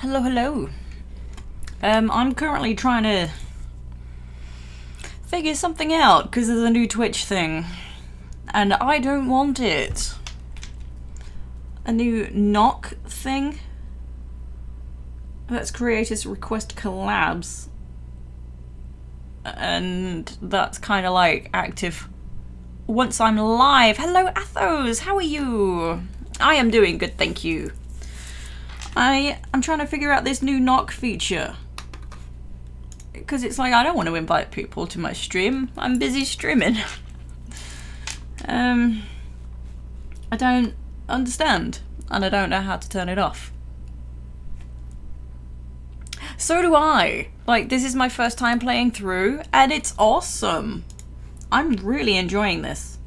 Hello, hello. I'm currently trying to figure something out because there's a new Twitch thing and I don't want it. A new knock thing that's creators request collabs, and that's kind of like active once I'm live. Hello Athos, how are you? I am doing good, thank you. I'm trying to figure out this new knock feature because it's like I don't want to invite people to my stream. I'm busy streaming. I don't understand and I don't know how to turn it off. So do I. Like, this is my first time playing through and it's awesome. I'm really enjoying this.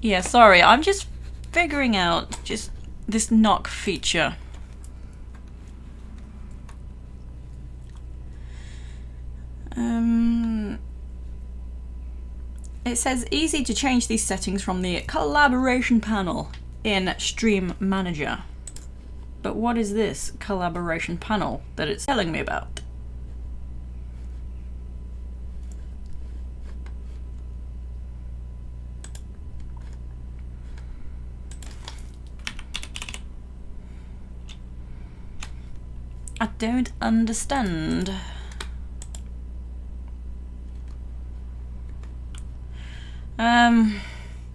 Yeah, sorry, I'm just figuring out just this knock feature. It says easy to change these settings from the collaboration panel in Stream Manager. But what is this collaboration panel that it's telling me about? I don't understand.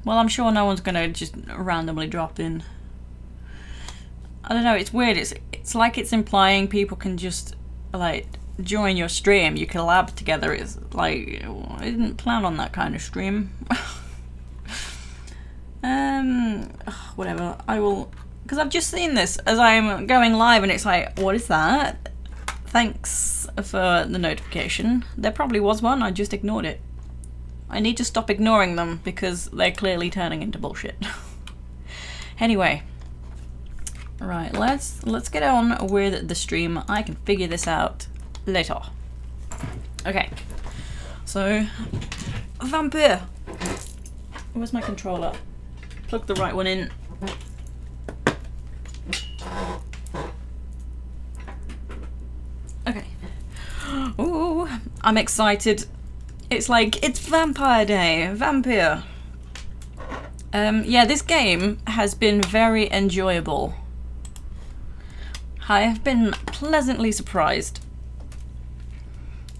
Well, I'm sure no one's gonna just randomly drop in. I don't know, it's weird. It's like it's implying people can just like join your stream, you collab together. It's like I didn't plan on that kind of stream. Whatever. I will, because I've just seen this as I'm going live and it's like, what is that? Thanks for the notification. There probably was one, I just ignored it. I need to stop ignoring them because they're clearly turning into bullshit. Anyway. Right, let's get on with the stream. I can figure this out later. Okay. So, Vampyr. Where's my controller? Plug the right one in. Okay. Ooh, I'm excited. It's like, it's Vampire Day. Vampyr. Yeah, this game has been very enjoyable. I have been pleasantly surprised.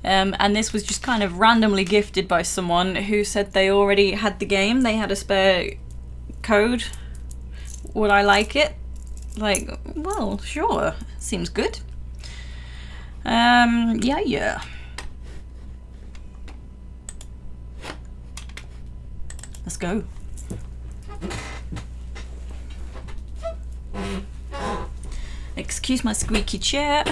And this was just kind of randomly gifted by someone who said they already had the game. They had a spare code. Would I like it? Like, well, sure. Seems good. Yeah. Let's go. Excuse my squeaky chair.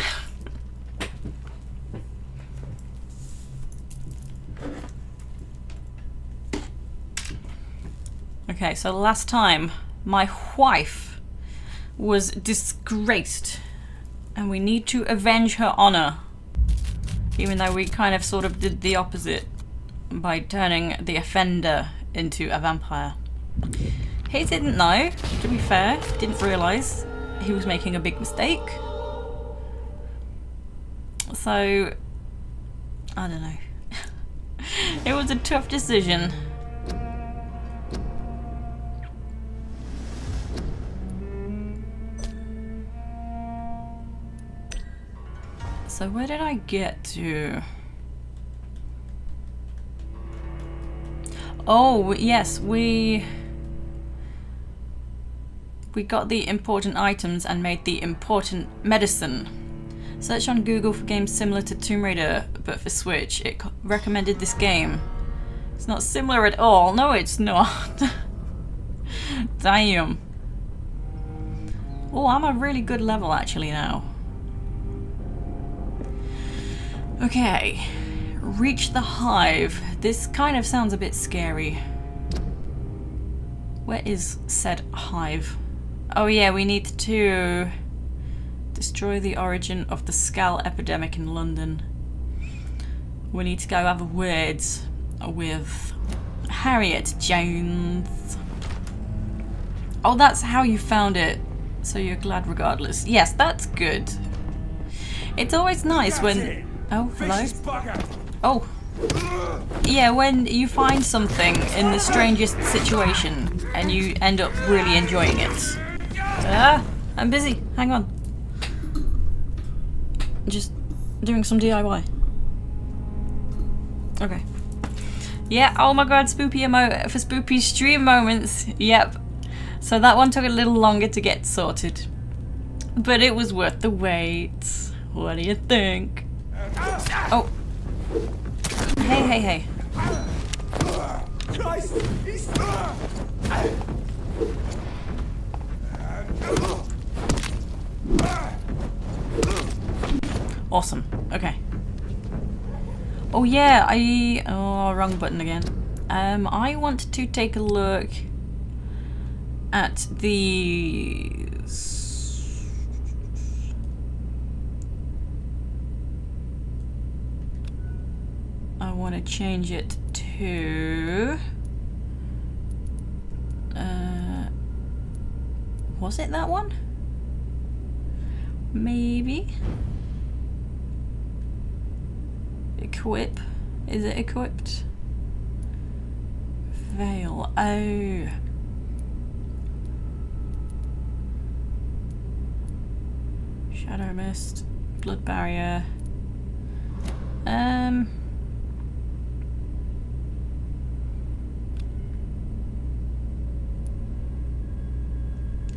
Okay, so last time my wife was disgraced and we need to avenge her honor, even though we kind of sort of did the opposite by turning the offender into a vampire. He didn't know, to be fair, didn't realise he was making a big mistake. So, I don't know. It was a tough decision. So where did I get to? Oh, yes, we got the important items and made the important medicine. Search on Google for games similar to Tomb Raider, but for Switch. It recommended this game. It's not similar at all. No, it's not. Damn. Oh, I'm a really good level actually now. Okay. Reach the hive. This kind of sounds a bit scary. Where is said hive? Oh yeah, we need to destroy the origin of the Skull epidemic in London. We need to go have words with Harriet Jones. Oh, that's how you found it. So you're glad regardless. Yes, that's good. It's always nice when... Oh, hello? Oh. Yeah, when you find something in the strangest situation and you end up really enjoying it. Ah, I'm busy. Hang on. Just doing some DIY. Okay. Yeah, oh my god, spoopy for spoopy stream moments. Yep. So that one took a little longer to get sorted. But it was worth the wait. What do you think? Oh. Hey, hey, hey. Awesome. Okay. Oh yeah, oh, wrong button again. I want to take a look at these. I want to change it to... was it that one? Maybe? Equip. Is it equipped? Veil. Oh. Shadow mist. Blood barrier.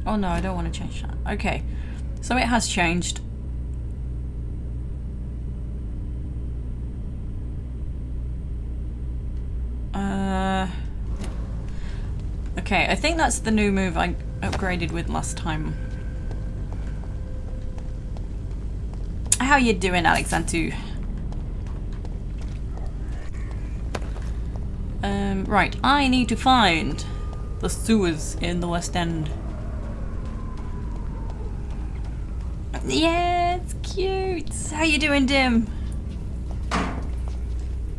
Oh no, I don't want to change that. Okay. So it has changed. Okay, I think that's the new move I upgraded with last time. How you doing, Alexantu? Right, I need to find the sewers in the West End. Yeah, it's cute. How you doing, Dim?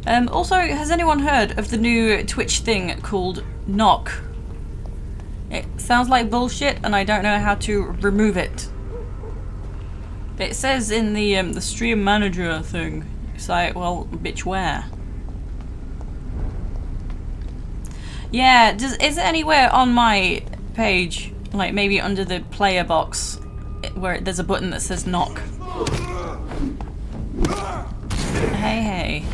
Also, has anyone heard of the new Twitch thing called Knock? It sounds like bullshit, and I don't know how to remove it. It says in the stream manager thing. It's like, well, bitch, where? Yeah, is it anywhere on my page, like maybe under the player box, where there's a button that says knock? Hey, hey.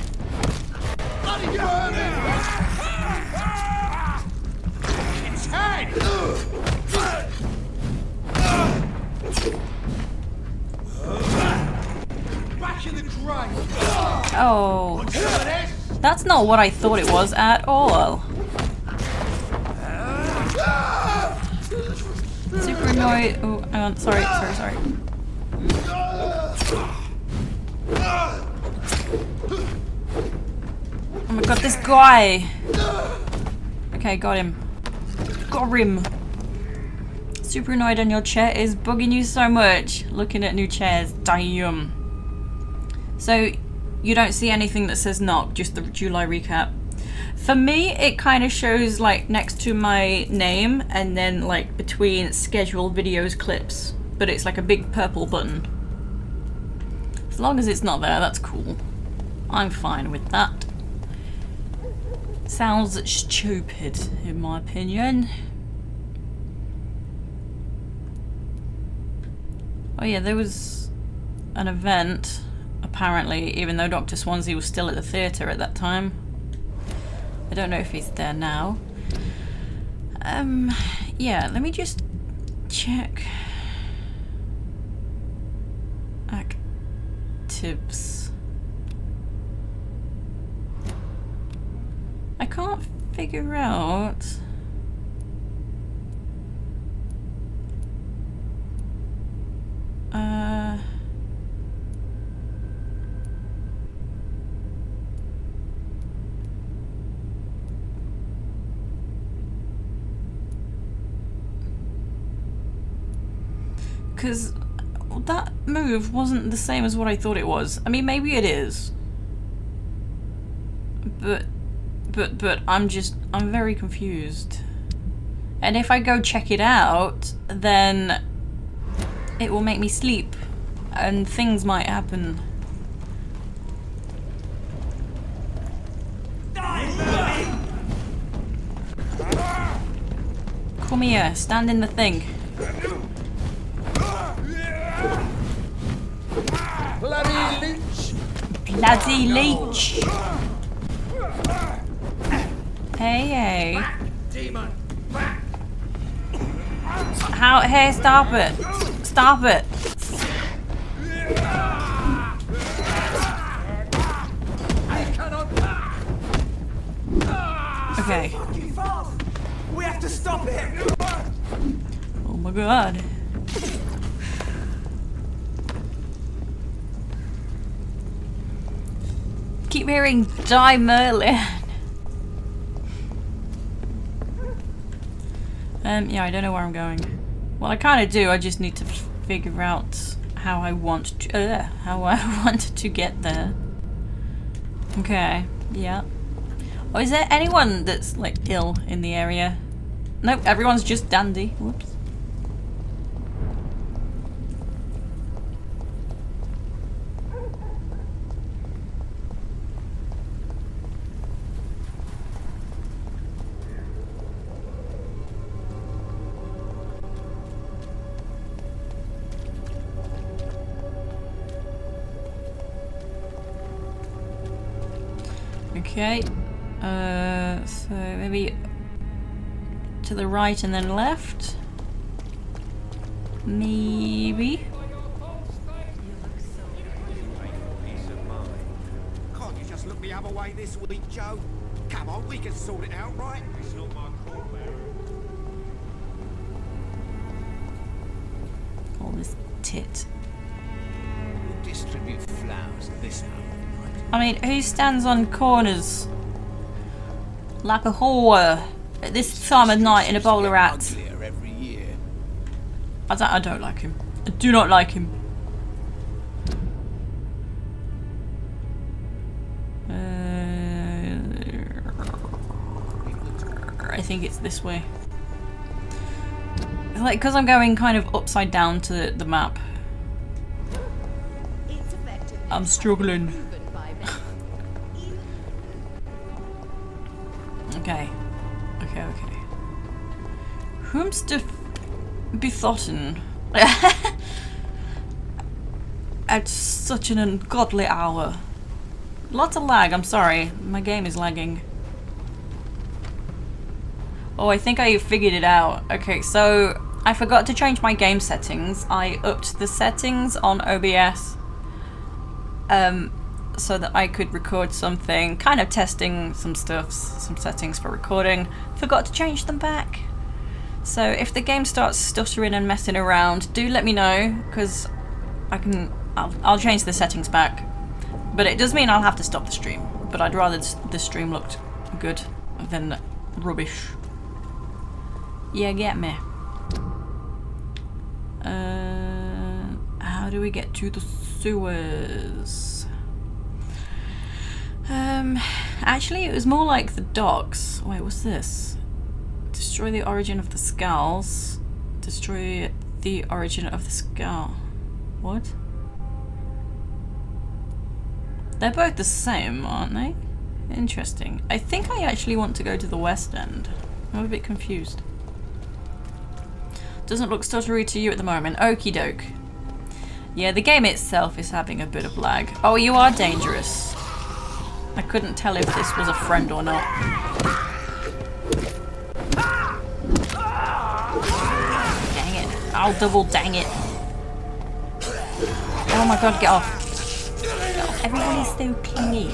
Oh, that's not what I thought it was at all. Super annoyed. Oh, hang on. Sorry. Oh my god, this guy. Okay, got him. Got him. Super annoyed on your chair is bugging you so much. Looking at new chairs. Damn. So, you don't see anything that says knock, just the July recap. For me, it kind of shows like next to my name and then like between scheduled videos clips. But it's like a big purple button. As long as it's not there, that's cool. I'm fine with that. Sounds stupid, in my opinion. Oh yeah, there was an event, apparently, even though Dr. Swansea was still at the theatre at that time. I don't know if he's there now. Yeah, let me just check. Actives. I can't figure out. Because that move wasn't the same as what I thought it was. I mean, maybe it is. But I'm very confused. And if I go check it out, then it will make me sleep and things might happen. Come here, stand in the thing. Bloody leech! Bloody leech! Hey. Demon! How? Hey, stop it! Stop it! Okay. We have to stop it! Oh my god. Keep hearing Die Merlin. Yeah, I don't know where I'm going. Well, I kind of do. I just need to figure out how I want to get there. Okay. Yeah. Oh, is there anyone that's like ill in the area? Nope, everyone's just dandy. Whoops. Okay, so maybe to the right and then left? Maybe? Can't you just look the other way this week, Joe? Come on, we can sort it out, right? It's not my call, All this tit. We'll distribute flowers at this moment. I mean, who stands on corners like a whore at this time of night in a bowler hat? Every year. I don't like him. I do not like him. I think it's this way. Like, because I'm going kind of upside down to the map. I'm struggling. Okay. Whom's to be thoughten at such an ungodly hour? Lots of lag, I'm sorry. My game is lagging. Oh, I think I figured it out. Okay, so I forgot to change my game settings. I upped the settings on OBS so that I could record something, kind of testing some stuff, some settings for recording. Forgot to change them back. So if the game starts stuttering and messing around, do let me know, because I'll change the settings back. But it does mean I'll have to stop the stream. But I'd rather the stream looked good than rubbish. Yeah, get me. How do we get to the sewers? Actually, it was more like the docks. Wait, what's this? Destroy the origin of the skulls. Destroy the origin of the skull. What? They're both the same, aren't they? Interesting. I think I actually want to go to the west end. I'm a bit confused. Doesn't look stuttery to you at the moment. Okie doke. Yeah, the game itself is having a bit of lag. Oh, you are dangerous. I couldn't tell if this was a friend or not. Dang it. I'll double dang it. Oh my god, get off. Get off. Everybody's so clingy.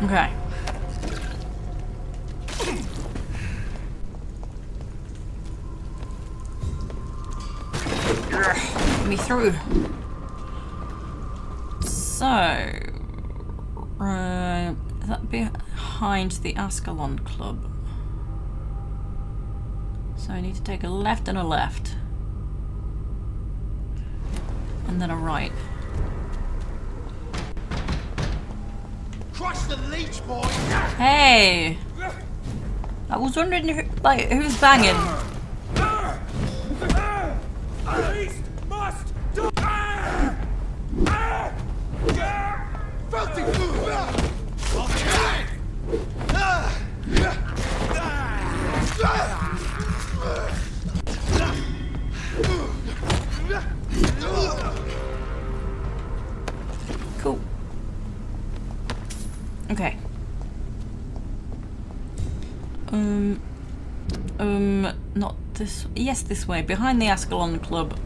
Okay. Get me through. So, is that behind the Ascalon Club? So I need to take a left and a left. And then a right. Crush the leech, boy! Hey! I was wondering who, like, who's banging? Beast must die! Filthy fool! Okay! Cool. Okay. Not this. Yes, this way. Behind the Ascalon Club.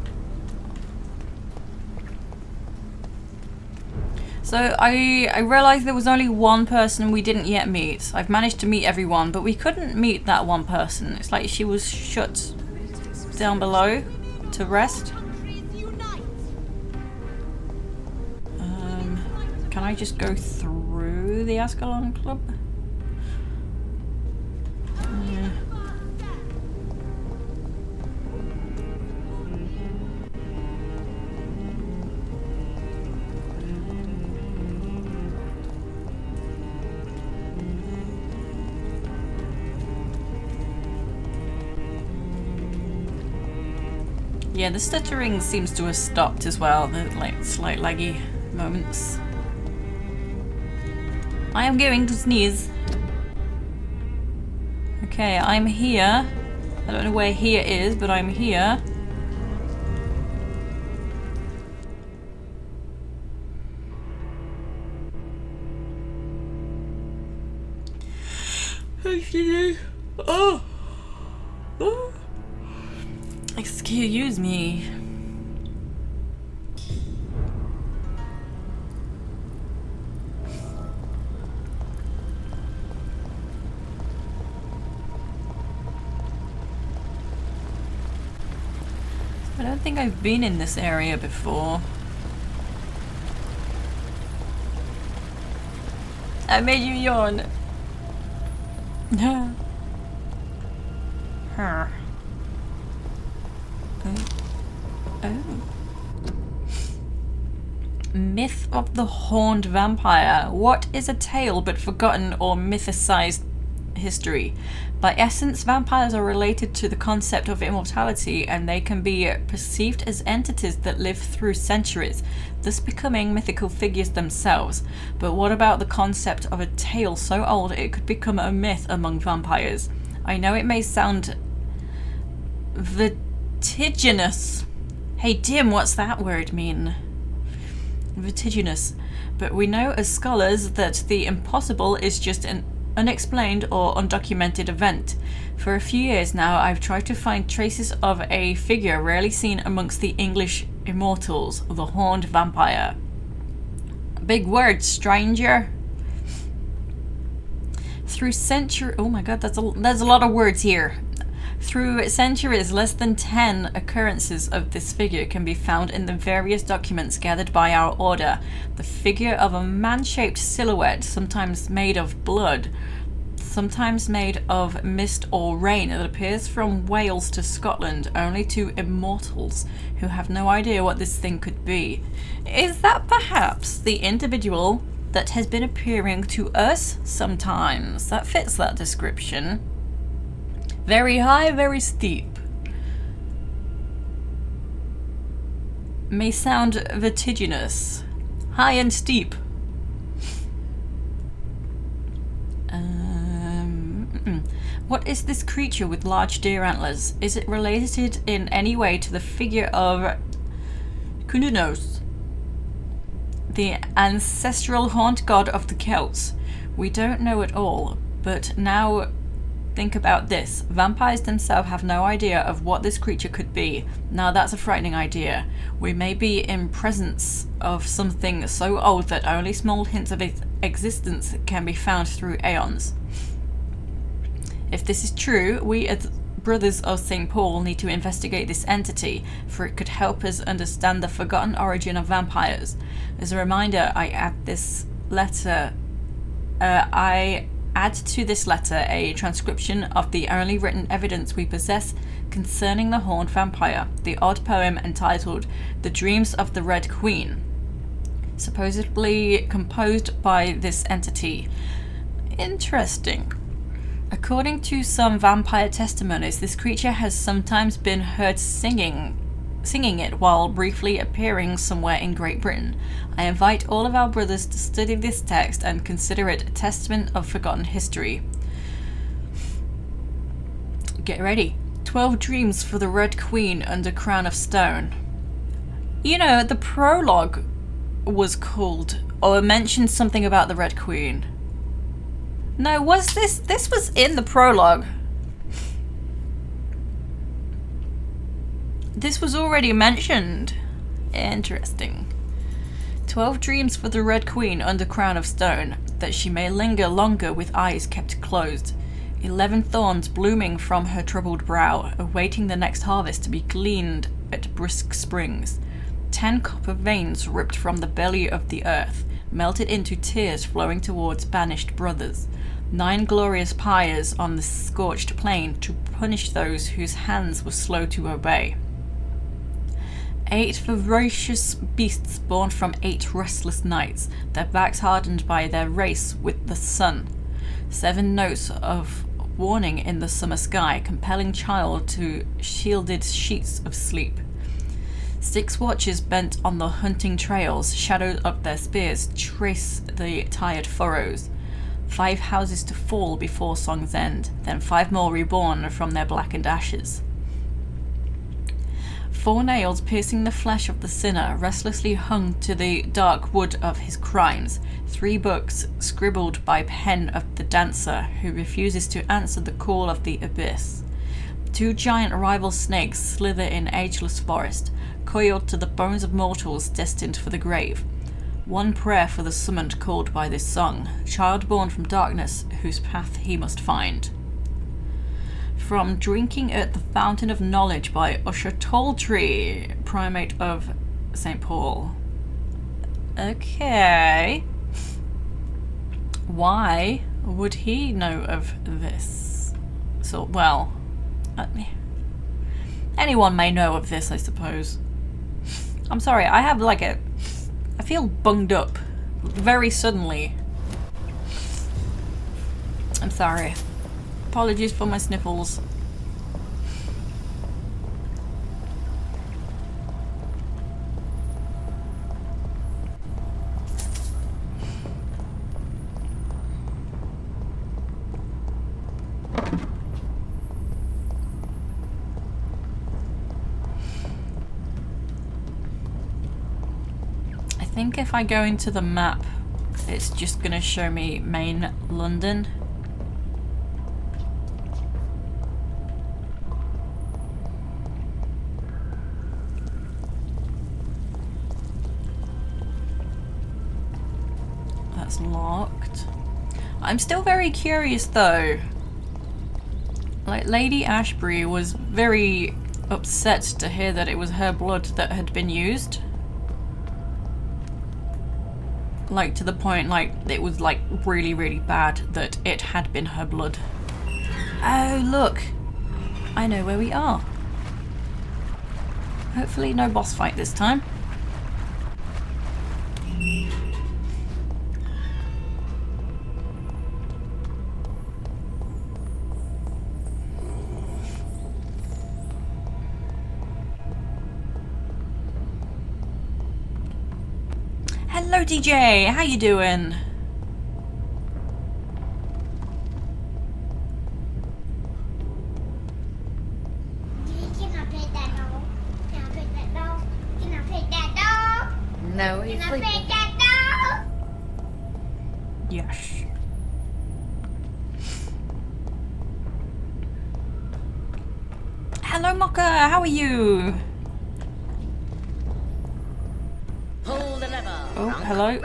So I realised there was only one person we didn't yet meet. I've managed to meet everyone, but we couldn't meet that one person. It's like she was shut down below to rest. Can I just go through the Ascalon Club? Yeah. Yeah, the stuttering seems to have stopped as well, the like slight laggy moments. I am going to sneeze. Okay, I'm here. I don't know where here is, but I'm here. Excuse me. I don't think I've been in this area before. I made you yawn. Huh. Oh. Myth of the Horned Vampire. What is a tale but forgotten or mythicized history? By essence, vampires are related to the concept of immortality, and they can be perceived as entities that live through centuries, thus becoming mythical figures themselves. But what about the concept of a tale so old it could become a myth among vampires? I know it may sound vertiginous. Hey Dim, what's that word mean? Vertiginous. But we know as scholars that the impossible is just an unexplained or undocumented event. For a few years now, I've tried to find traces of a figure rarely seen amongst the English immortals, the Horned Vampire. Big word, stranger. Through centuries, oh my god, there's a lot of words here. Through centuries, less than 10 occurrences of this figure can be found in the various documents gathered by our order. The figure of a man-shaped silhouette, sometimes made of blood, sometimes made of mist or rain, that appears from Wales to Scotland, only to immortals who have no idea what this thing could be. Is that perhaps the individual that has been appearing to us sometimes? That fits that description. Very high, very steep. May sound vertiginous. High and steep. What is this creature with large deer antlers? Is it related in any way to the figure of Kununos, the ancestral haunt god of the Celts? We don't know at all, but now think about this. Vampires themselves have no idea of what this creature could be. Now that's a frightening idea. We may be in presence of something so old that only small hints of its existence can be found through aeons. If this is true, we as Brothers of St. Paul need to investigate this entity, for it could help us understand the forgotten origin of vampires. As a reminder, I add this letter Add to this letter a transcription of the only written evidence we possess concerning the horned vampire, the odd poem entitled The Dreams of the Red Queen, supposedly composed by this entity. Interesting. According to some vampire testimonies, this creature has sometimes been heard singing it while briefly appearing somewhere in Great Britain. I invite all of our brothers to study this text and consider it a testament of forgotten history. Get ready. 12 Dreams for the Red Queen under Crown of Stone. You know, the prologue was called, or mentioned something about the Red Queen. No, was this was in the prologue. This was already mentioned. Interesting. 12 Dreams for the Red Queen under Crown of Stone, that she may linger longer with eyes kept closed. 11 thorns blooming from her troubled brow, awaiting the next harvest to be gleaned at brisk springs. 10 copper veins ripped from the belly of the earth, melted into tears flowing towards banished brothers. 9 glorious pyres on the scorched plain to punish those whose hands were slow to obey. 8 ferocious beasts born from 8 restless nights, their backs hardened by their race with the sun. 7 notes of warning in the summer sky, compelling child to shielded sheets of sleep. 6 watchers bent on the hunting trails, shadowed up their spears, trace the tired furrows. 5 houses to fall before song's end, then 5 more reborn from their blackened ashes. 4 nails piercing the flesh of the sinner, restlessly hung to the dark wood of his crimes. 3 books scribbled by pen of the dancer, who refuses to answer the call of the abyss. 2 giant rival snakes slither in ageless forest, coiled to the bones of mortals destined for the grave. 1 prayer for the summoned called by this song, child born from darkness, whose path he must find. From Drinking at the Fountain of Knowledge by Usher Talltree, primate of St. Paul. Okay. Why would he know of this? So, well, anyone may know of this, I suppose. I'm sorry, I have like I feel bunged up very suddenly. I'm sorry. Apologies for my sniffles. I think if I go into the map, it's just gonna show me main London. That's locked. I'm still very curious though. Like, Lady Ashbury was very upset to hear that it was her blood that had been used. Like, to the point, like, it was, like, really, really bad that it had been her blood. Oh, look! I know where we are. Hopefully no boss fight this time. Hello DJ, how you doing? Can I pet that dog? Can I pet that dog? Can I pet that dog? No, he's Can I sleeping. pet that dog? Yes. Hello Mocha, how are you? Pull the lever. Oh, hello.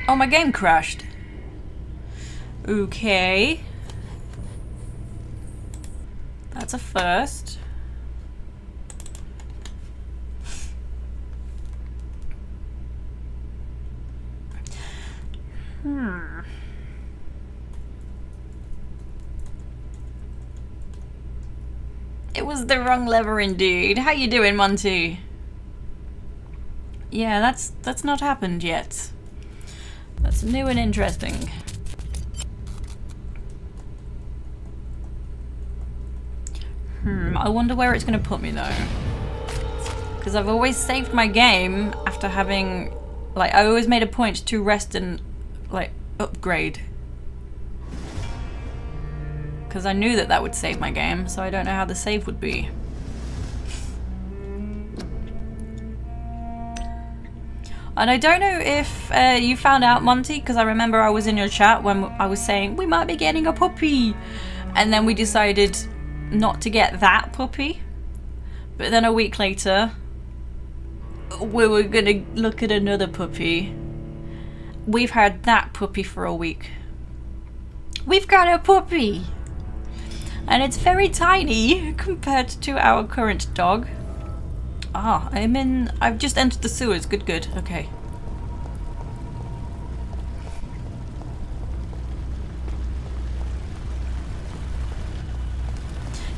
Oh, my game crashed. Okay. That's a first. It was the wrong lever indeed. How you doing, Monty? Yeah, that's not happened yet. That's new and interesting. I wonder where it's going to put me though. Because I've always saved my game after having... Like, I always made a point to rest and, like, upgrade. Because I knew that that would save my game, so I don't know how the save would be. And I don't know if you found out, Monty, because I remember I was in your chat when I was saying, we might be getting a puppy. And then we decided not to get that puppy. But then a week later, we were going to look at another puppy. We've had that puppy for a week. We've got a puppy! And it's very tiny compared to our current dog. Ah, I've just entered the sewers. Good, good. Okay.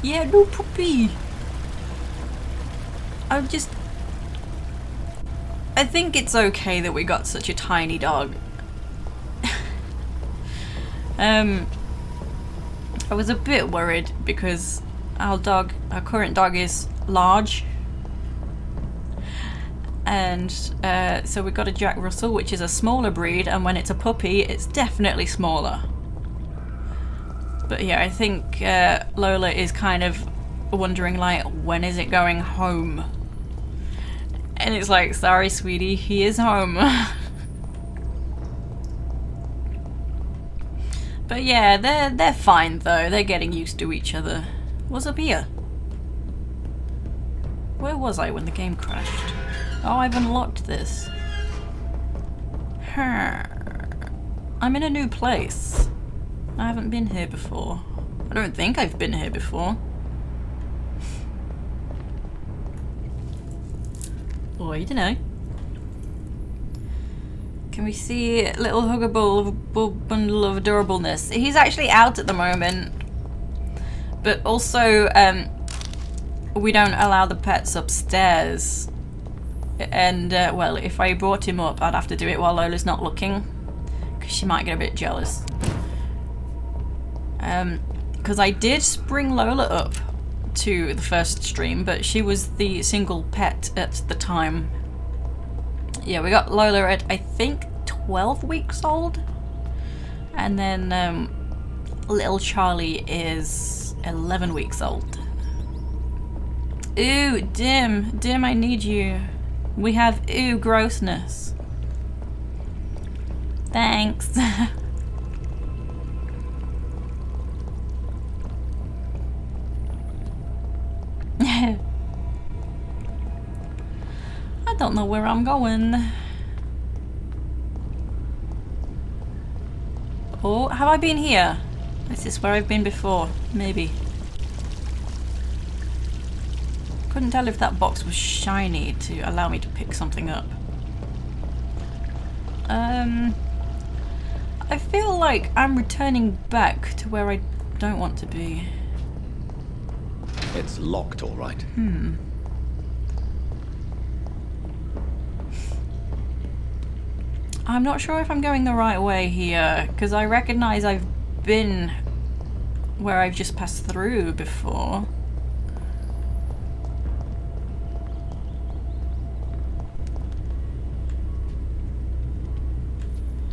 Yeah, no puppy. I think it's okay that we got such a tiny dog. I was a bit worried because our current dog is large. And so we got a Jack Russell, which is a smaller breed, and when it's a puppy, it's definitely smaller. But yeah, I think Lola is kind of wondering, like, when is it going home? And it's like, sorry, sweetie, he is home. But yeah, they're fine though. They're getting used to each other. What's up here? Where was I when the game crashed? Oh, I've unlocked this. I'm in a new place. I haven't been here before. I don't think I've been here before. Oh, I don't know. Can we see a little huggable bundle of adorableness? He's actually out at the moment. But also, we don't allow the pets upstairs. And, well, if I brought him up, I'd have to do it while Lola's not looking. Because she might get a bit jealous. Because I did bring Lola up to the first stream, but she was the single pet at the time. Yeah, we got Lola at, I think, 12 weeks old. And then little Charlie is 11 weeks old. Ooh, Dim, I need you. We have ooh grossness. Thanks. I don't know where I'm going. Oh, have I been here? Is this where I've been before? Maybe. Couldn't tell if that box was shiny to allow me to pick something up. I feel like I'm returning back to where I don't want to be. It's locked, all right. I'm not sure if I'm going the right way here, because I recognize I've been where I've just passed through before.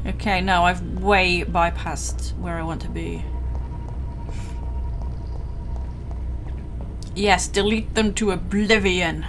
Okay, no, I've way bypassed where I want to be. Yes, delete them to oblivion.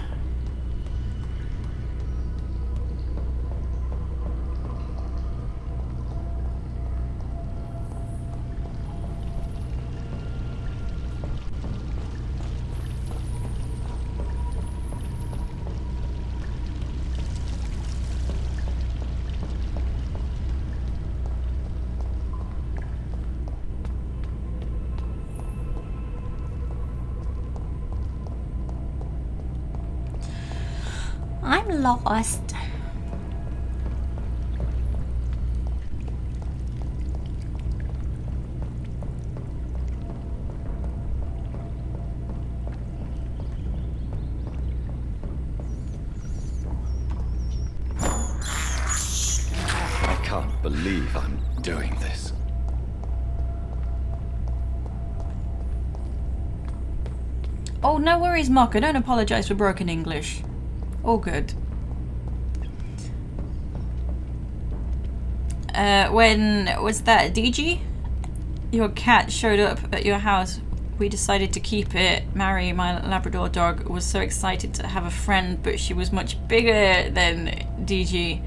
I'm lost. believe I'm doing this. Oh, no worries, Mocha. Don't apologise for broken English. All good. When was that, DG? Your cat showed up at your house. We decided to keep it. Mary, my Labrador dog, was so excited to have a friend, but she was much bigger than DG.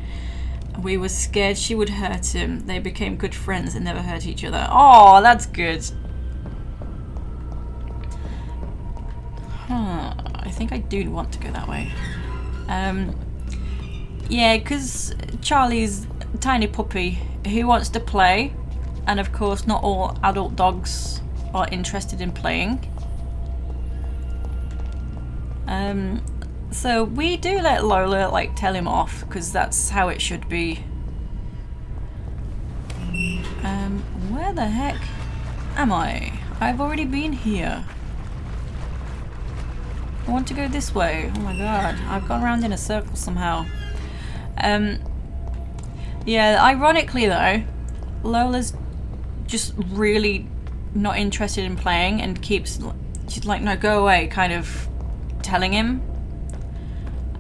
We were scared she would hurt him. They became good friends and never hurt each other. Oh, that's good. I think I do want to go that way. Yeah, because Charlie's a tiny puppy who wants to play, and of course not all adult dogs are interested in playing. So we do let Lola like tell him off because that's how it should be. Where the heck am I? I've already been here. I want to go this way. Oh my god, I've gone around in a circle somehow. Yeah, ironically though, Lola's just really not interested in playing and she's like, no, go away, kind of telling him.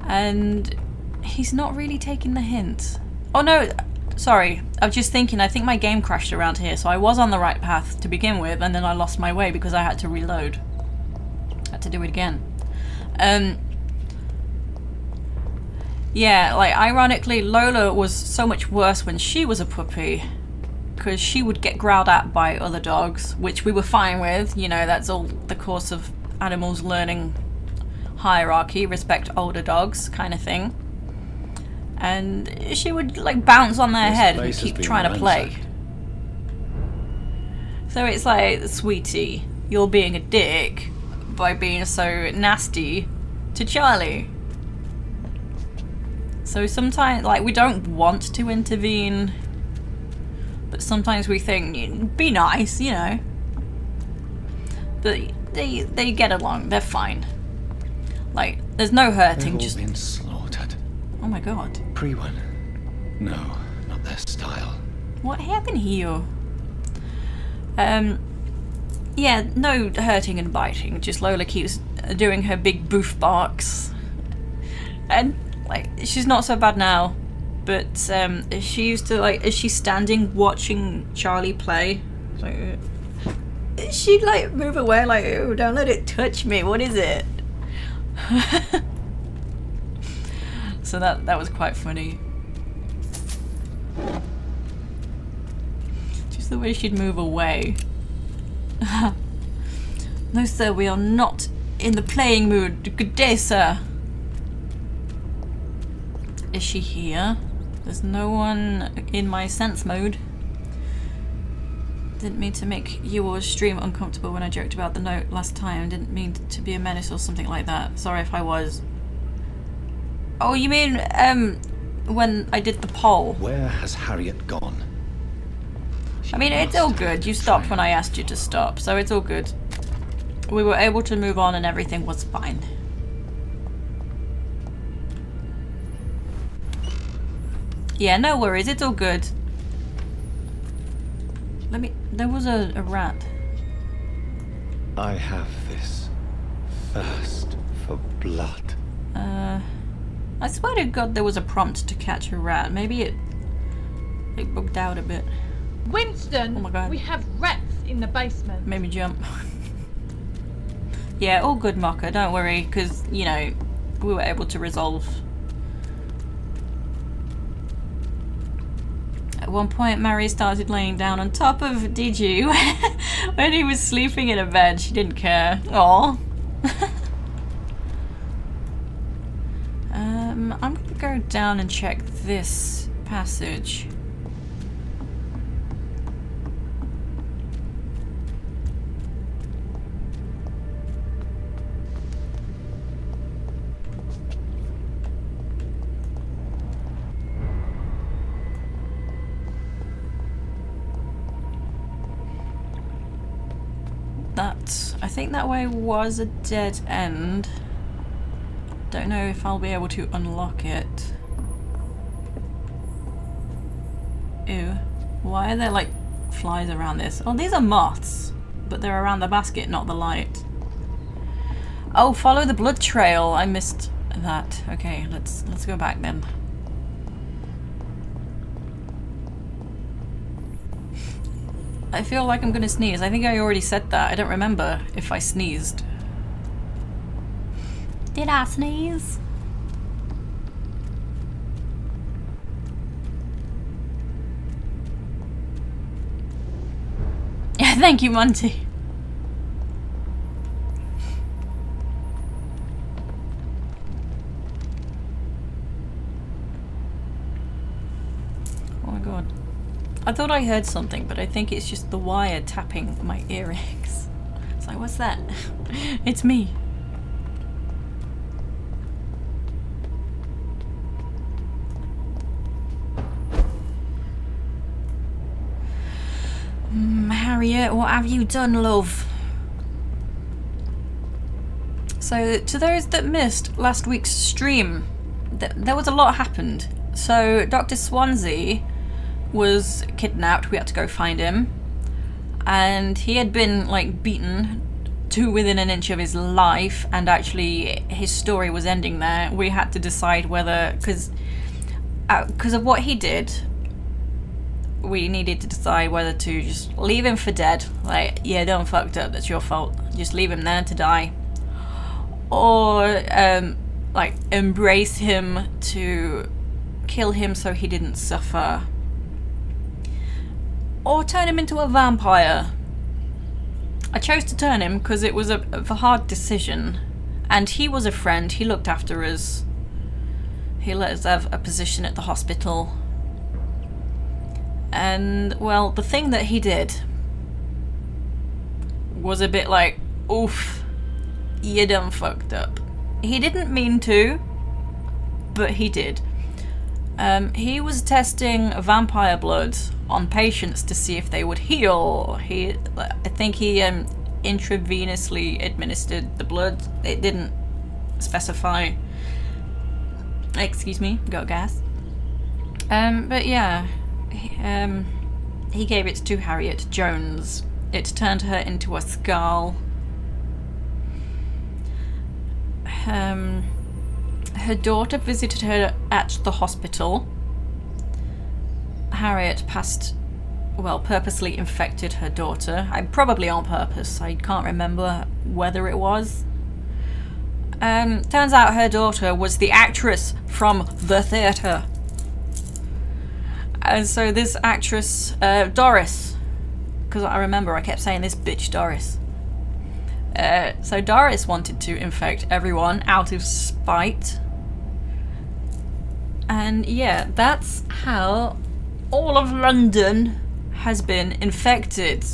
And he's not really taking the hint. Oh no, sorry, I was just thinking, I think my game crashed around here, so I was on the right path to begin with, and then I lost my way because I had to reload. Had to do it again. Yeah, like ironically, Lola was so much worse when she was a puppy because she would get growled at by other dogs, which we were fine with. You know, that's all the course of animals learning hierarchy, respect older dogs kind of thing. And she would like bounce on their head and keep trying to play. So it's like, sweetie, you're being a dick by being so nasty to Charlie. So sometimes, like, we don't want to intervene, but sometimes we think, be nice, you know. But they get along, they're fine. Like, there's no hurting, They've all been slaughtered. Oh my god. Pre-one. No, not their style. What happened here? Yeah, no hurting and biting, just Lola keeps doing her big boof barks. And like, she's not so bad now, but she used to, like, is she standing watching Charlie play? Like, she'd like move away, like, oh, don't let it touch me, what is it? So that was quite funny. Just the way she'd move away. No sir, we are not in the playing mood. Good day, sir. Is she here? There's no one in my sense mode. Didn't mean to make your stream uncomfortable when I joked about the note last time. Didn't mean to be a menace or something like that. Sorry if I was. Oh, you mean when I did the poll? Where has Harriet gone? I mean, it's all good. You stopped when I asked you to stop, so it's all good. We were able to move on and everything was fine. Yeah, no worries, it's all good. There was a rat. I have this thirst for blood. I swear to God there was a prompt to catch a rat. Maybe it bugged out a bit. Winston, oh my God. We have rats in the basement. Made me jump. Yeah, all good, Mocha, don't worry, because, you know, we were able to resolve. At one point, Mary started laying down on top of DG when he was sleeping in a bed. She didn't care. Aww. I'm gonna go down and check this passage. I think that way was a dead end. Don't know if I'll be able to unlock it. Ew. Why are there like flies around this? Oh, these are moths, but they're around the basket, not the light. Oh, follow the blood trail. I missed that. Okay, let's go back then. I feel like I'm gonna sneeze. I think I already said that. I don't remember if I sneezed. Did I sneeze? Yeah, thank you, Monty. Oh my god. I thought I heard something, but I think it's just the wire tapping my earrings. It's like, what's that? It's me. Harriet, what have you done, love? So, to those that missed last week's stream, there was a lot happened. So, Dr. Swansea was kidnapped. We had to go find him. And he had been, like, beaten to within an inch of his life. And actually, his story was ending there. We had to decide whether... Because of what he did... We needed to decide whether to just leave him for dead. Like, yeah, done fucked up, that's your fault. Just leave him there to die. Or, like, embrace him to kill him so he didn't suffer. Or turn him into a vampire. I chose to turn him because it was a hard decision. And he was a friend, he looked after us. He let us have a position at the hospital. And, well, the thing that he did was a bit like, oof, you done fucked up. He didn't mean to, but he did. He was testing vampire blood on patients to see if they would heal. I think he intravenously administered the blood. It didn't specify. Excuse me, got gas. But yeah. He gave it to Harriet Jones. It turned her into a skull. Her daughter visited her at the hospital. Harriet purposely infected her daughter. Probably on purpose. I can't remember whether it was. Turns out her daughter was the actress from the theatre. And so this actress, Doris, because I remember I kept saying this bitch Doris. So Doris wanted to infect everyone out of spite. And yeah, that's how all of London has been infected.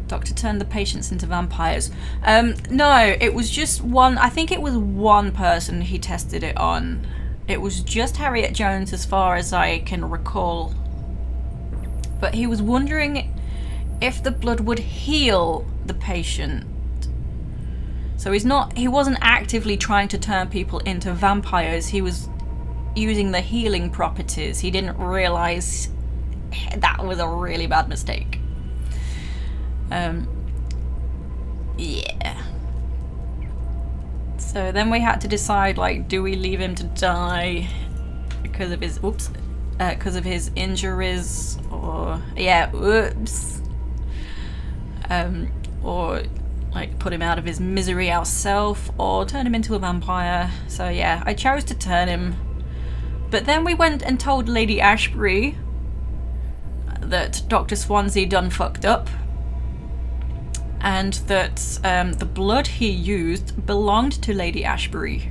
Doctor turned the patients into vampires. No, it was just one, I think it was one person he tested it on. It was just Harriet Jones as far as I can recall. But he was wondering if the blood would heal the patient. So he wasn't actively trying to turn people into vampires. He was using the healing properties. He didn't realize that was a really bad mistake. Yeah. So then we had to decide, like, do we leave him to die because of his because of his injuries, or or like put him out of his misery ourselves, or turn him into a vampire. So yeah, I chose to turn him. But then we went and told Lady Ashbury that Dr. Swansea done fucked up. And that the blood he used belonged to Lady Ashbury.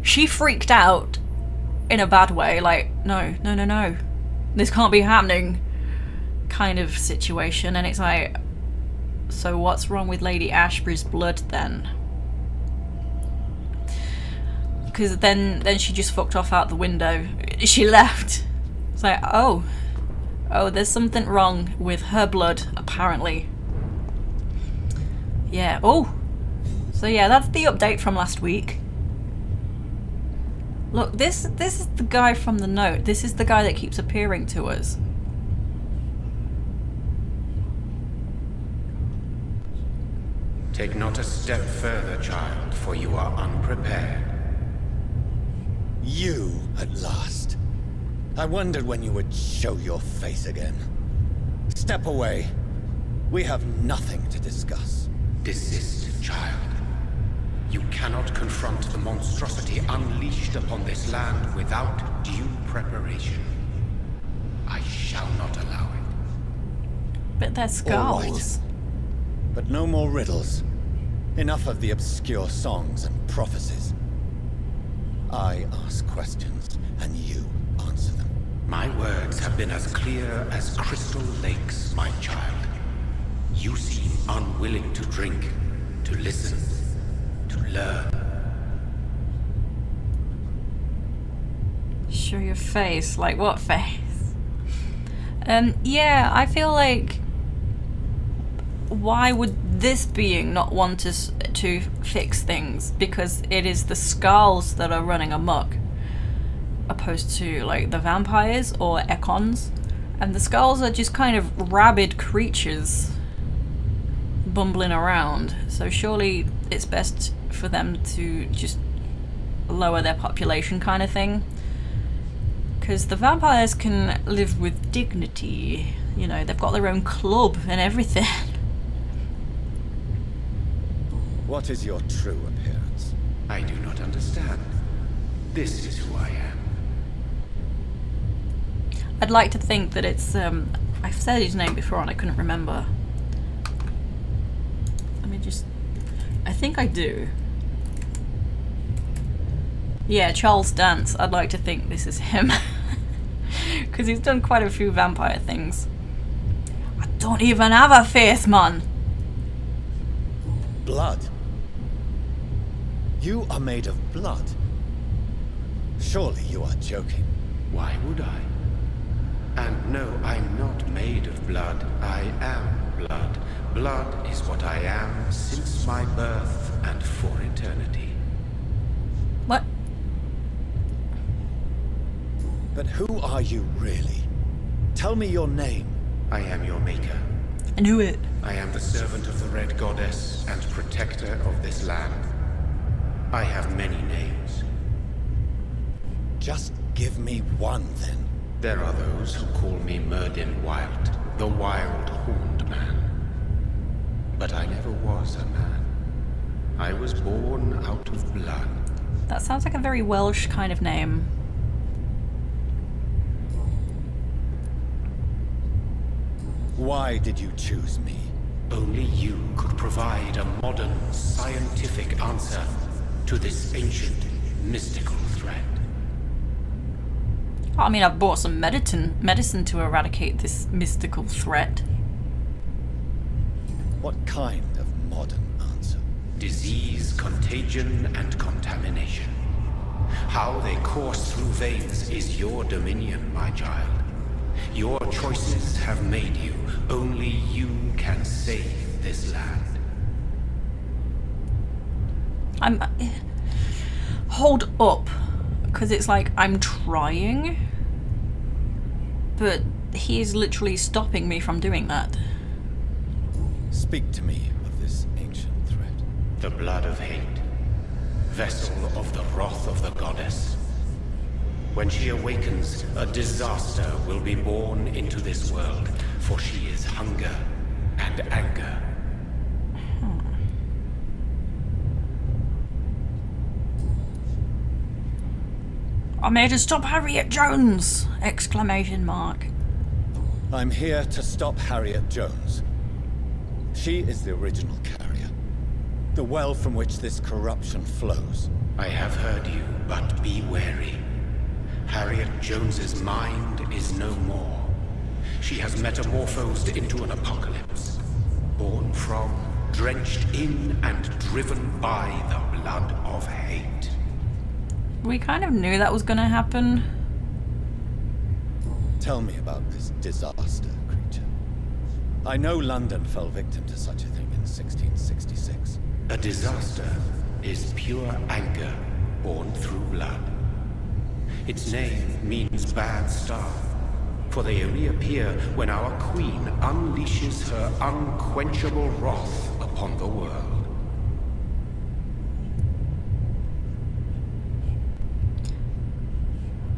She freaked out in a bad way, like, no, this can't be happening kind of situation. And it's like, so what's wrong with Lady Ashbury's blood then? Because then she just fucked off out the window. She left. It's like, oh, there's something wrong with her blood, apparently. Yeah, oh! So yeah, that's the update from last week. Look, this is the guy from the note. This is the guy that keeps appearing to us. Take not a step further, child, for you are unprepared. You, at last. I wondered when you would show your face again. Step away. We have nothing to discuss. Desist, child. You cannot confront the monstrosity unleashed upon this land without due preparation. I shall not allow it. But they're All skulls. right. But no more riddles. Enough of the obscure songs and prophecies. I ask questions, and you answer them. My words have been as clear as crystal lakes, my child. You seem unwilling to drink, to listen, to learn. Show your face. Like what face? Yeah, I feel like... Why would this being not want us to fix things? Because it is the skulls that are running amok, opposed to like the vampires or econs. And the skulls are just kind of rabid creatures bumbling around. So surely it's best for them to just lower their population kind of thing. Because the vampires can live with dignity. You know, they've got their own club and everything. What is your true appearance? I do not understand. This is who I am. I'd like to think that it's, I've said his name before and I couldn't remember. Let me just, I think I do. Yeah, Charles Dance. I'd like to think this is him. Because he's done quite a few vampire things. I don't even have a face, man. Blood? You are made of blood. Surely you are joking. Why would I? And no, I'm not made of blood. I am blood. Blood is what I am since my birth and for eternity. What? But who are you really? Tell me your name. I am your maker. I knew it. I am the servant of the Red Goddess and protector of this land. I have many names. Just give me one, then. There are those who call me Merdin Wild, the Wild Horned Man. But I never was a man. I was born out of blood. That sounds like a very Welsh kind of name. Why did you choose me? Only you could provide a modern, scientific answer to this ancient, mystical threat. I mean, I've bought some medicine to eradicate this mystical threat. What kind of modern answer? Disease, contagion, and contamination. How they course through veins is your dominion, my child. Your choices have made you. Only you can save this land. Hold up. Because it's like, I'm trying. But he's literally stopping me from doing that. Speak to me of this ancient threat. The blood of hate. Vessel of the wrath of the goddess. When she awakens, a disaster will be born into this world, for she is hunger and anger. I'm here to stop Harriet Jones! Exclamation mark. I'm here to stop Harriet Jones. She is the original carrier. The well from which this corruption flows. I have heard you, but be wary. Harriet Jones's mind is no more. She has metamorphosed into an apocalypse. Born from, drenched in, and driven by the blood of hate. We kind of knew that was gonna happen. Tell me about this disaster, creature. I know London fell victim to such a thing in 1666. A disaster is pure anger born through blood. Its name means bad star, for they only appear when our queen unleashes her unquenchable wrath upon the world.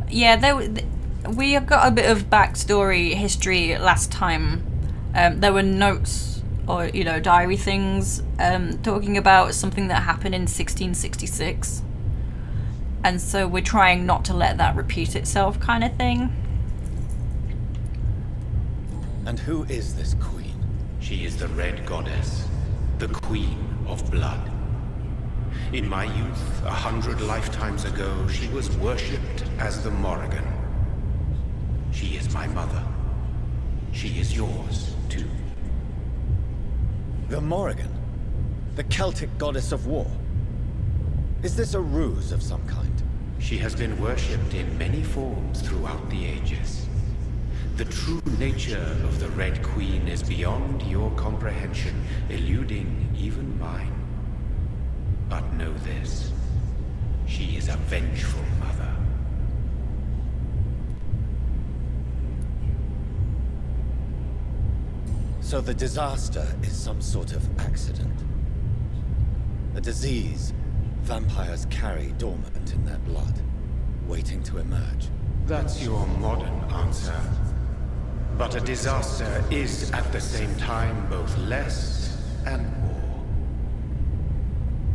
Yeah, we got a bit of backstory history last time. There were notes or, you know, diary things talking about something that happened in 1666. And so we're trying not to let that repeat itself, kind of thing. And who is this queen? She is the Red Goddess, the Queen of Blood. In my youth, 100 lifetimes ago, she was worshipped as the Morrigan. She is my mother. She is yours, too. The Morrigan? The Celtic goddess of war? Is this a ruse of some kind? She has been worshipped in many forms throughout the ages. The true nature of the Red Queen is beyond your comprehension, eluding even mine. But know this, she is a vengeful mother. So the disaster is some sort of accident? A disease vampires carry dormant in their blood, waiting to emerge? That's your modern answer. But a disaster is at the same time both less and more.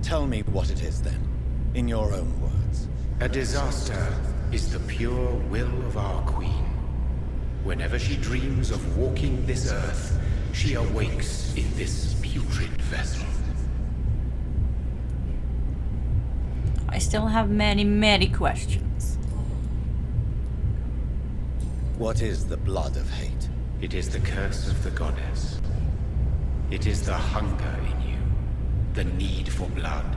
Tell me what it is then, in your own words. A disaster is the pure will of our queen. Whenever she dreams of walking this earth, she awakes in this putrid vessel. I still have many, many questions. What is the blood of hate? It is the curse of the goddess. It is the hunger in you, the need for blood,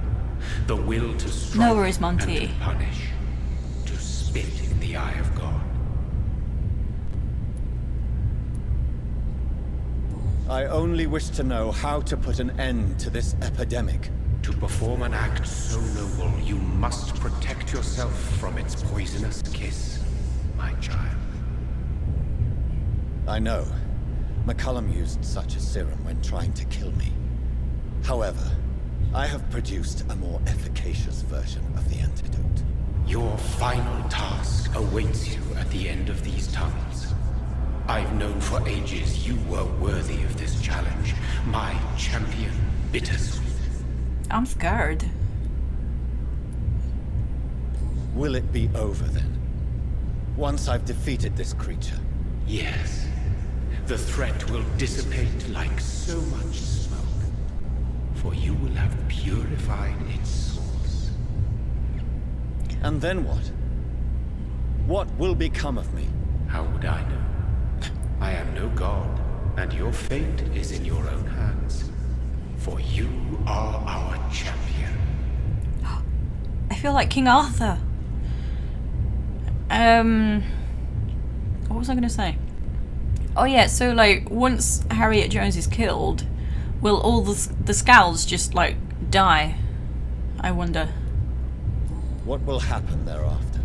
the will to strike No worries, Monty. and to punish, to spit in the eye of God. I only wish to know how to put an end to this epidemic. To perform an act so noble, you must protect yourself from its poisonous kiss, my child. I know. McCullum used such a serum when trying to kill me. However, I have produced a more efficacious version of the antidote. Your final task awaits you at the end of these tunnels. I've known for ages you were worthy of this challenge, my champion, Bittersweet. I'm scared. Will it be over then? Once I've defeated this creature? Yes. The threat will dissipate like so much smoke, for you will have purified its source. And then what? What will become of me? How would I know? I am no god, and your fate is in your own hands. For you are our champion. I feel like King Arthur. What was I gonna say? Oh yeah, so like once Harriet Jones is killed, will all the Scowls just like die? I wonder. What will happen thereafter?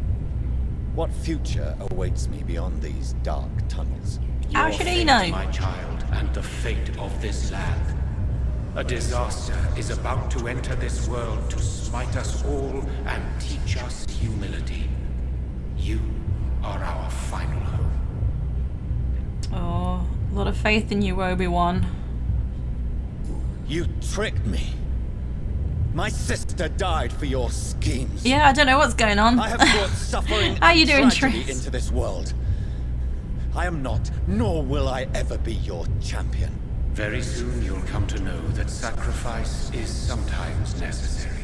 What future awaits me beyond these dark tunnels? How should he know? My child, and the fate of this land. A disaster is about to enter this world to smite us all and teach us humility. You are our final hope. Oh, a lot of faith in you, Obi-Wan. You tricked me. My sister died for your schemes. Yeah, I don't know what's going on. I have brought suffering How you doing, and tragedy Tris? into this world. I am not, nor will I ever be your champion. Very soon you'll come to know that sacrifice is sometimes necessary.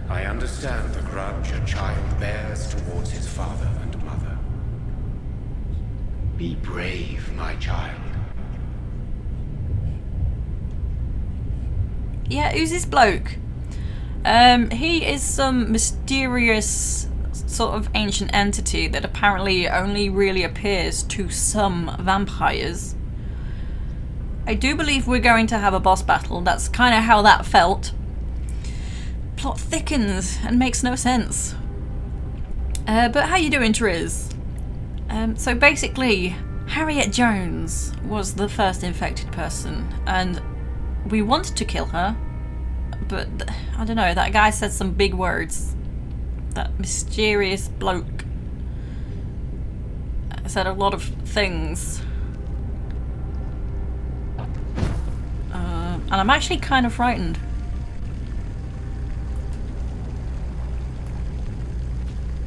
I understand the grudge a child bears towards his father and mother. Be brave, my child. Yeah, who's this bloke? He is some mysterious sort of ancient entity that apparently only really appears to some vampires. I do believe we're going to have a boss battle. That's kind of how that felt. Plot thickens and makes no sense. But how you doing, Triz? So basically, Harriet Jones was the first infected person, and we wanted to kill her, but I don't know, that guy said some big words. That mysterious bloke said a lot of things. And I'm actually kind of frightened.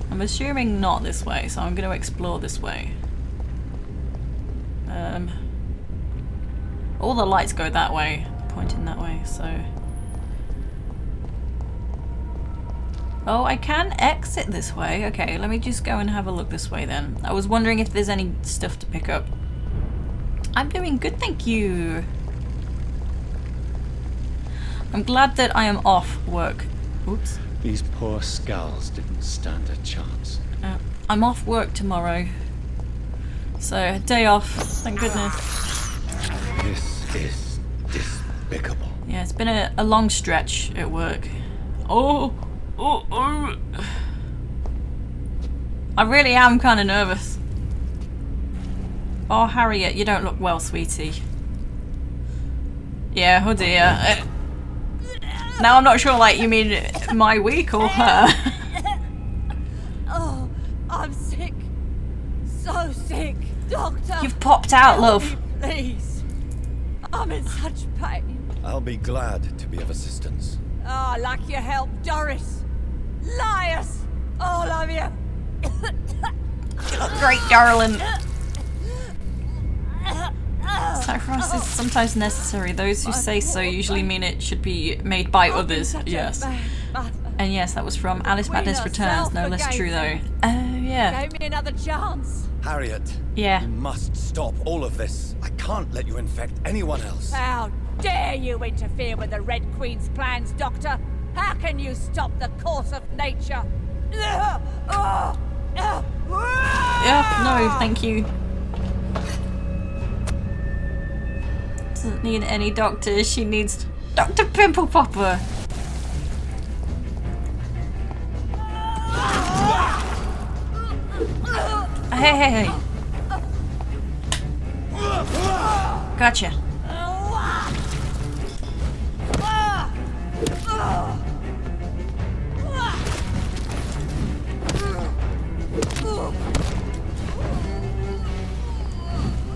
I'm assuming not this way, so I'm going to explore this way. All the lights go that way, pointing that way, so... Oh, I can exit this way. Okay, let me just go and have a look this way then. I was wondering if there's any stuff to pick up. I'm doing good, thank you. I'm glad that I am off work. Oops. These poor skulls didn't stand a chance. I'm off work tomorrow. So, day off, thank goodness. This is despicable. Yeah, it's been a long stretch at work. Oh! I really am kind of nervous. Oh, Harriet, you don't look well, sweetie. Yeah, oh dear. Now I'm not sure, like, you mean my week or her? Oh, I'm sick. So sick. Doctor! You've popped out, love. Please. I'm in such pain. I'll be glad to be of assistance. Oh, like your help, Doris. Liars! All of you! You look great, darling. Sacrifice is sometimes necessary. Those who say so usually mean it should be made by others. Yes. And yes, that was from Alice Madness Returns. No less true though. Yeah. Gave me another chance. Harriet. Yeah. You must stop all of this. I can't let you infect anyone else. How dare you interfere with the Red Queen's plans, Doctor? How can you stop the course of nature? Yeah, no, thank you. Doesn't need any doctors, she needs Dr. Pimple Popper. Hey. Gotcha.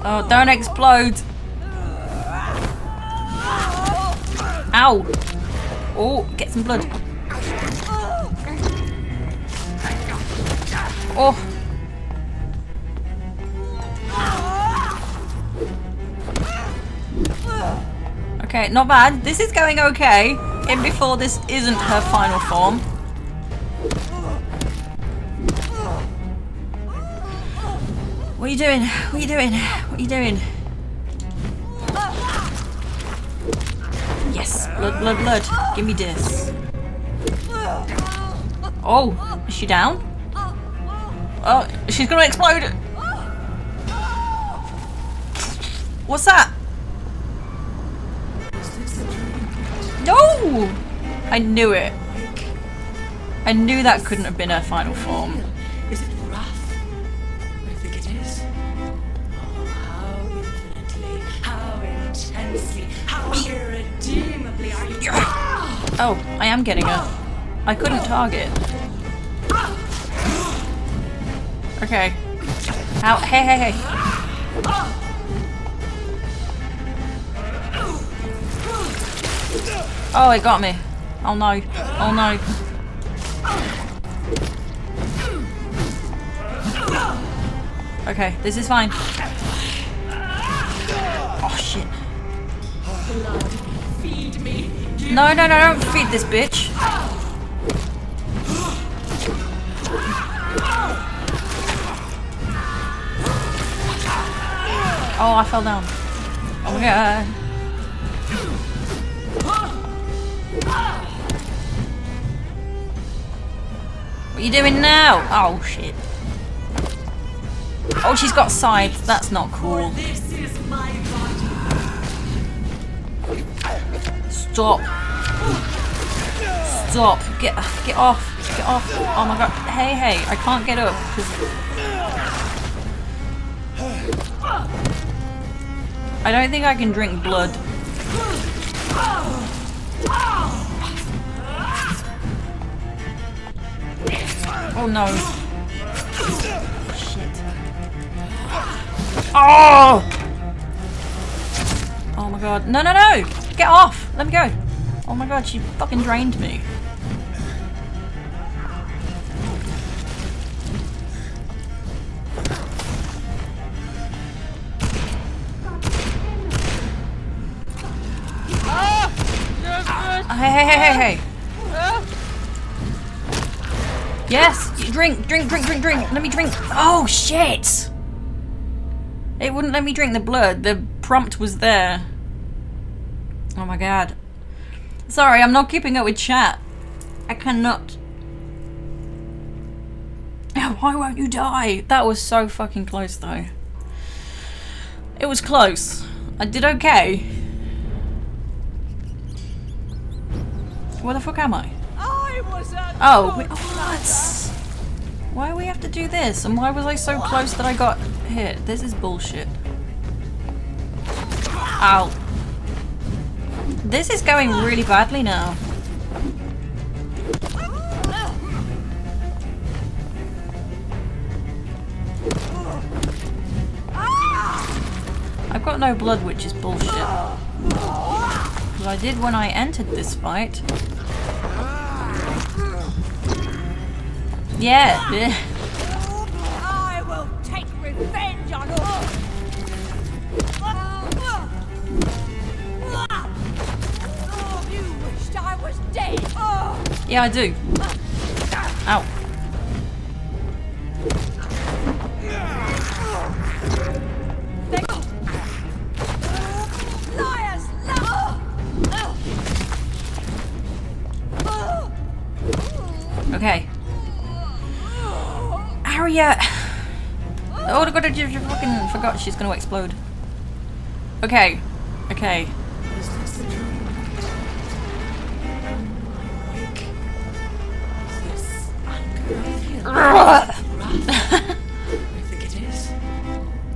Oh, don't explode. Ow. Oh, get some blood. Oh. Okay, not bad. This is going okay. In before this isn't her final form. What are you doing? What are you doing? What are you doing? Yes, blood. Give me this. Oh, is she down? Oh, she's gonna explode. What's that? No! I knew it. I knew that couldn't have been her final form. Is it rough? I think it is. Oh, how infinitely, how intensely, how irredeemably are you? Oh, I am getting her. I couldn't target. Okay. Ow, hey. Oh, it got me. Oh no. Oh no. Okay, this is fine. Oh shit. Feed me. No, don't feed this bitch. Oh, I fell down. Oh my god. What are you doing now? Oh shit. Oh, she's got sides. That's not cool. This is my body. Stop. Stop. Get off. Get off. Oh my god. Hey, hey. I can't get up. I don't think I can drink blood. Oh no. Shit. Oh! Oh my god. No, no, no! Get off! Let me go. Oh my god, she fucking drained me. Hey. Yes, drink. Let me drink. Oh shit! It wouldn't let me drink the blood. The prompt was there. Oh my god. Sorry, I'm not keeping up with chat. I cannot. Why won't you die? That was so fucking close though. It was close. I did okay. Where the fuck am I? Oh, what? Why do we have to do this? And why was I so close that I got hit? This is bullshit. Ow. This is going really badly now. I've got no blood, which is bullshit. Because I did when I entered this fight. Yeah. I will take revenge on all. Oh, you wished I was dead. Yeah, I do. Ow. Liars! Okay. Harriet! Oh, I fucking forgot she's gonna explode. Okay. Okay. Is this the dream? Wake. Is this anger I feel? Wrath? I think it is.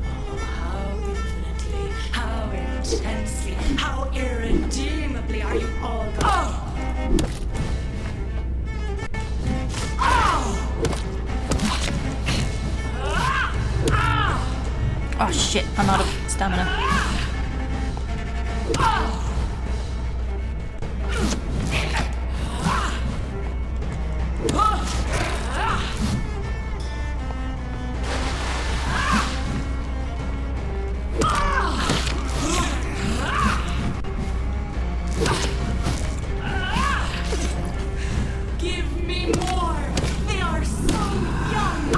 Oh, how infinitely, how intensely, how irredeemably are you all gone? Oh shit, I'm out of stamina. Give me more! They are so young!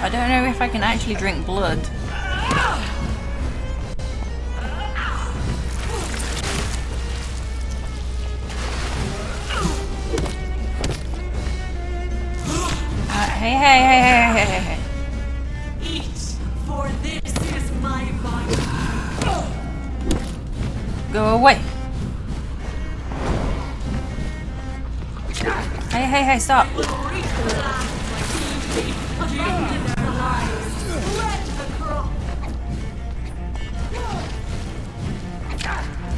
I don't know if I can actually drink blood. Hey. Eat, for this is my body. Go away. Hey, stop.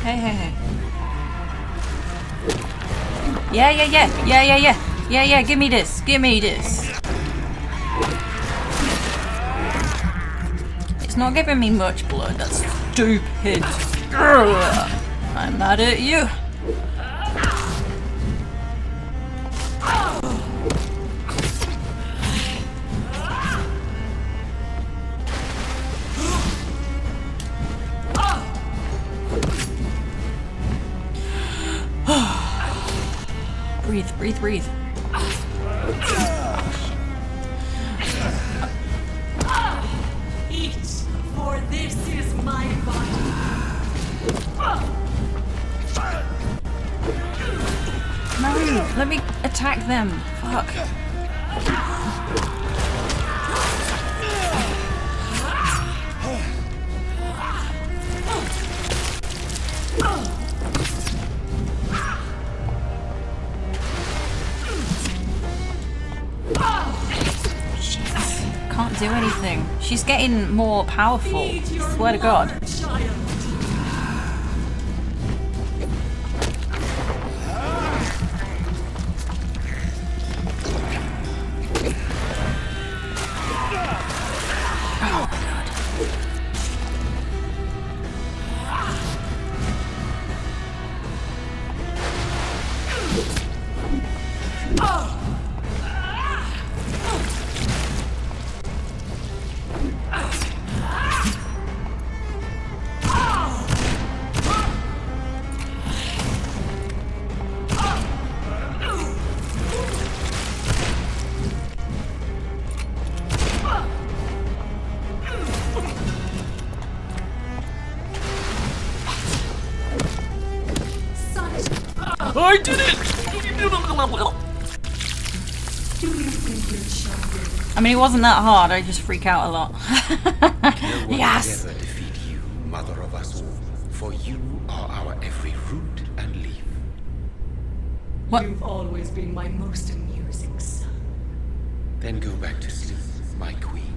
Hey. Yeah, give me this. It's not giving me much blood, that's stupid. Ugh. I'm mad at you. Breathe. Eat, for this is my body. No, let me attack them. Fuck. can't do anything. She's getting more powerful. Swear to God. I did it! I mean, it wasn't that hard. I just freak out a lot. Yes! Never defeat you, mother of us all, for you are our every root and leaf. What? You've always been my most amusing son. Then go back to sleep, my queen,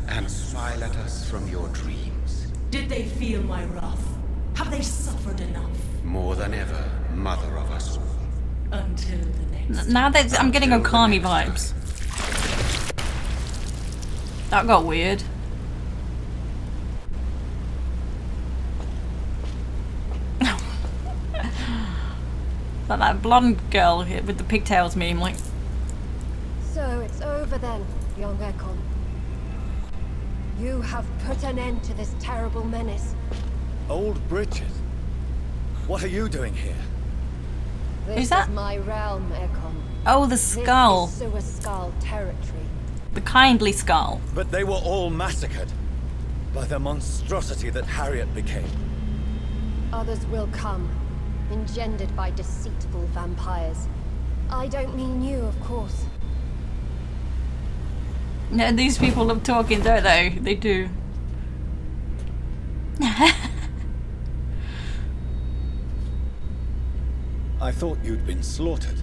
and smile at us from your dreams. Did they feel my wrath? Have they suffered enough? More than ever, mother of us all. Until the next. Now that I'm getting Okami vibes. That got weird. Like that blonde girl with the pigtails meme, like. So it's over then, young Ekon. You have put an end to this terrible menace. Old Bridget? What are you doing here? This Who's that? is my realm, Ekon. Oh, the skull. This is Sewer Skull territory. The kindly skull. But they were all massacred by the monstrosity that Harriet became. Others will come, engendered by deceitful vampires. I don't mean you, of course. Yeah, these people love talking, don't they? They do. I thought you'd been slaughtered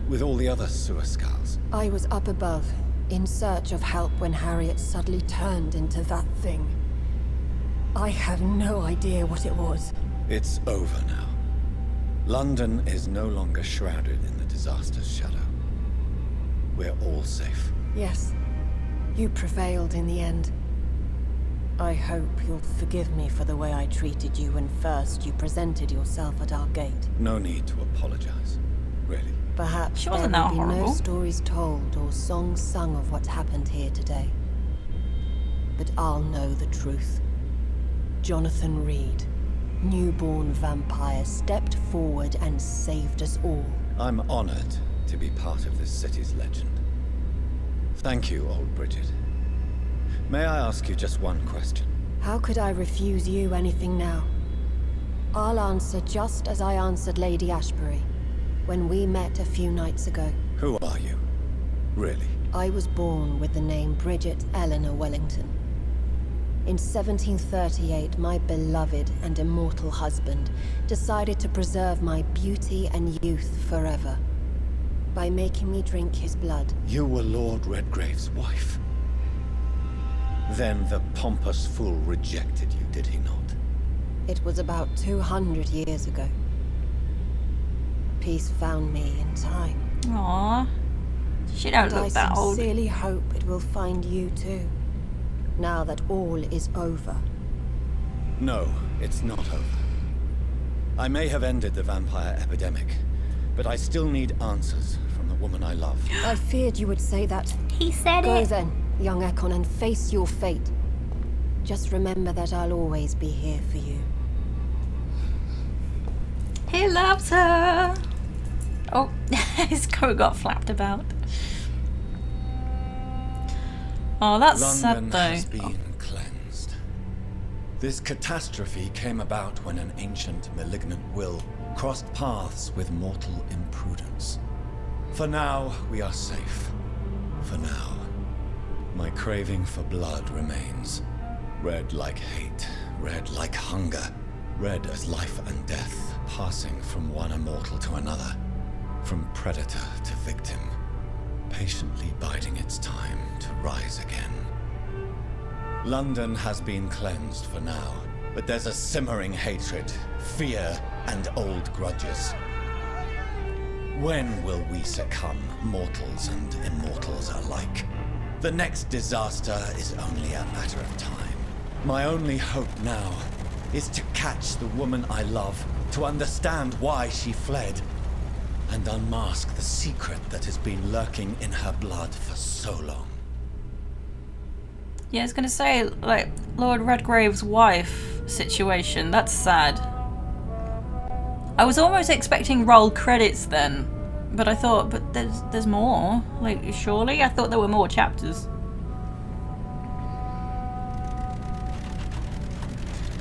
with all the other sewer skulls. I was up above, in search of help when Harriet suddenly turned into that thing. I have no idea what it was. It's over now. London is no longer shrouded in the disaster's shadow. We're all safe. Yes, you prevailed in the end. I hope you'll forgive me for the way I treated you when first you presented yourself at our gate. No need to apologize, really. Perhaps She there wasn't will that be horrible. no stories told or songs sung of what happened here today. But I'll know the truth. Jonathan Reed, newborn vampire, stepped forward and saved us all. I'm honored to be part of this city's legend. Thank you, old Bridget. May I ask you just one question? How could I refuse you anything now? I'll answer just as I answered Lady Ashbury when we met a few nights ago. Who are you? Really? I was born with the name Bridget Eleanor Wellington. In 1738, my beloved and immortal husband decided to preserve my beauty and youth forever by making me drink his blood. You were Lord Redgrave's wife. Then the pompous fool rejected you, did he not? It was about 200 years ago. Peace found me in time. Aww. She don't And look that I old. sincerely hope it will find you too, now that all is over. No, it's not over. I may have ended the vampire epidemic, but I still need answers from the woman I love. I feared you would say that. He said Go it. then, young Ekon, and face your fate. Just remember that I'll always be here for you. He loves her. Oh, his coat got flapped about. Oh, that's London sad though. has been cleansed. This catastrophe came about when an ancient malignant will crossed paths with mortal imprudence. For now, we are safe. For now. My craving for blood remains. Red like hate, red like hunger, red as life and death, passing from one immortal to another, from predator to victim, patiently biding its time to rise again. London has been cleansed for now, but there's a simmering hatred, fear, and old grudges. When will we succumb, mortals and immortals alike? The next disaster is only a matter of time. My only hope now is to catch the woman I love, to understand why she fled, and unmask the secret that has been lurking in her blood for so long. Yeah, I was gonna say, like, Lord Redgrave's wife situation, that's sad. I was almost expecting roll credits then, but I thought, but there's more. Like, surely? I thought there were more chapters.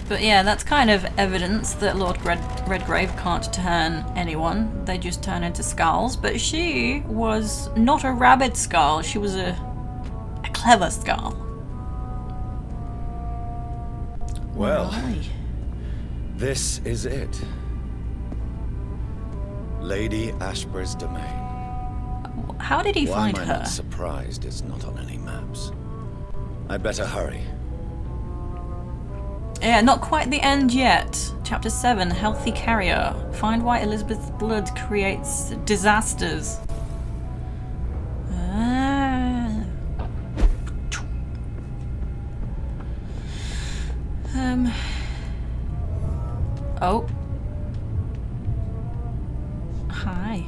But yeah, that's kind of evidence that Lord Redgrave can't turn anyone. They just turn into skulls. But she was not a rabid skull, she was a clever skull. Well, Why? this is it. Lady Ashbury's domain. How did he find Why am I her? not surprised it's not on any maps? I'd better hurry. Yeah, not quite the end yet. Chapter 7, Healthy Carrier. Find why Elizabeth's blood creates disasters. Oh. Hi.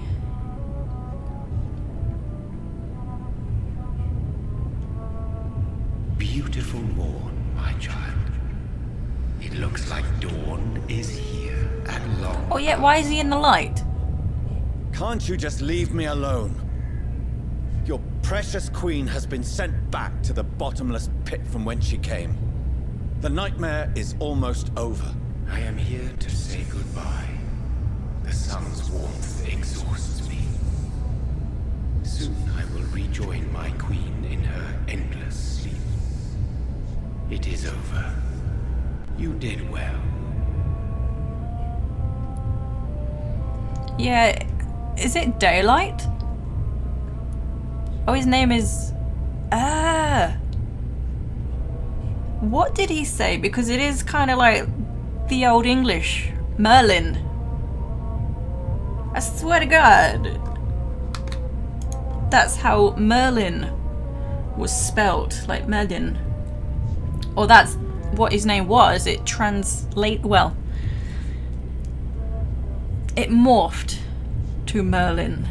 Beautiful morn, my child. It looks like dawn is here at long. Oh yeah, why is he in the light? Can't you just leave me alone? Your precious queen has been sent back to the bottomless pit from whence she came. The nightmare is almost over. I am here to say goodbye. The sun's warmth exhausts me. Soon I will rejoin my queen in her endless sleep. It is over. You did well. Yeah, is it daylight? Oh, his name is... What did he say? Because it is kind of like the Old English. Merlin. I swear to God. That's how Merlin was spelt, like Merlin. Or that's what his name was. It well, it morphed to Merlin.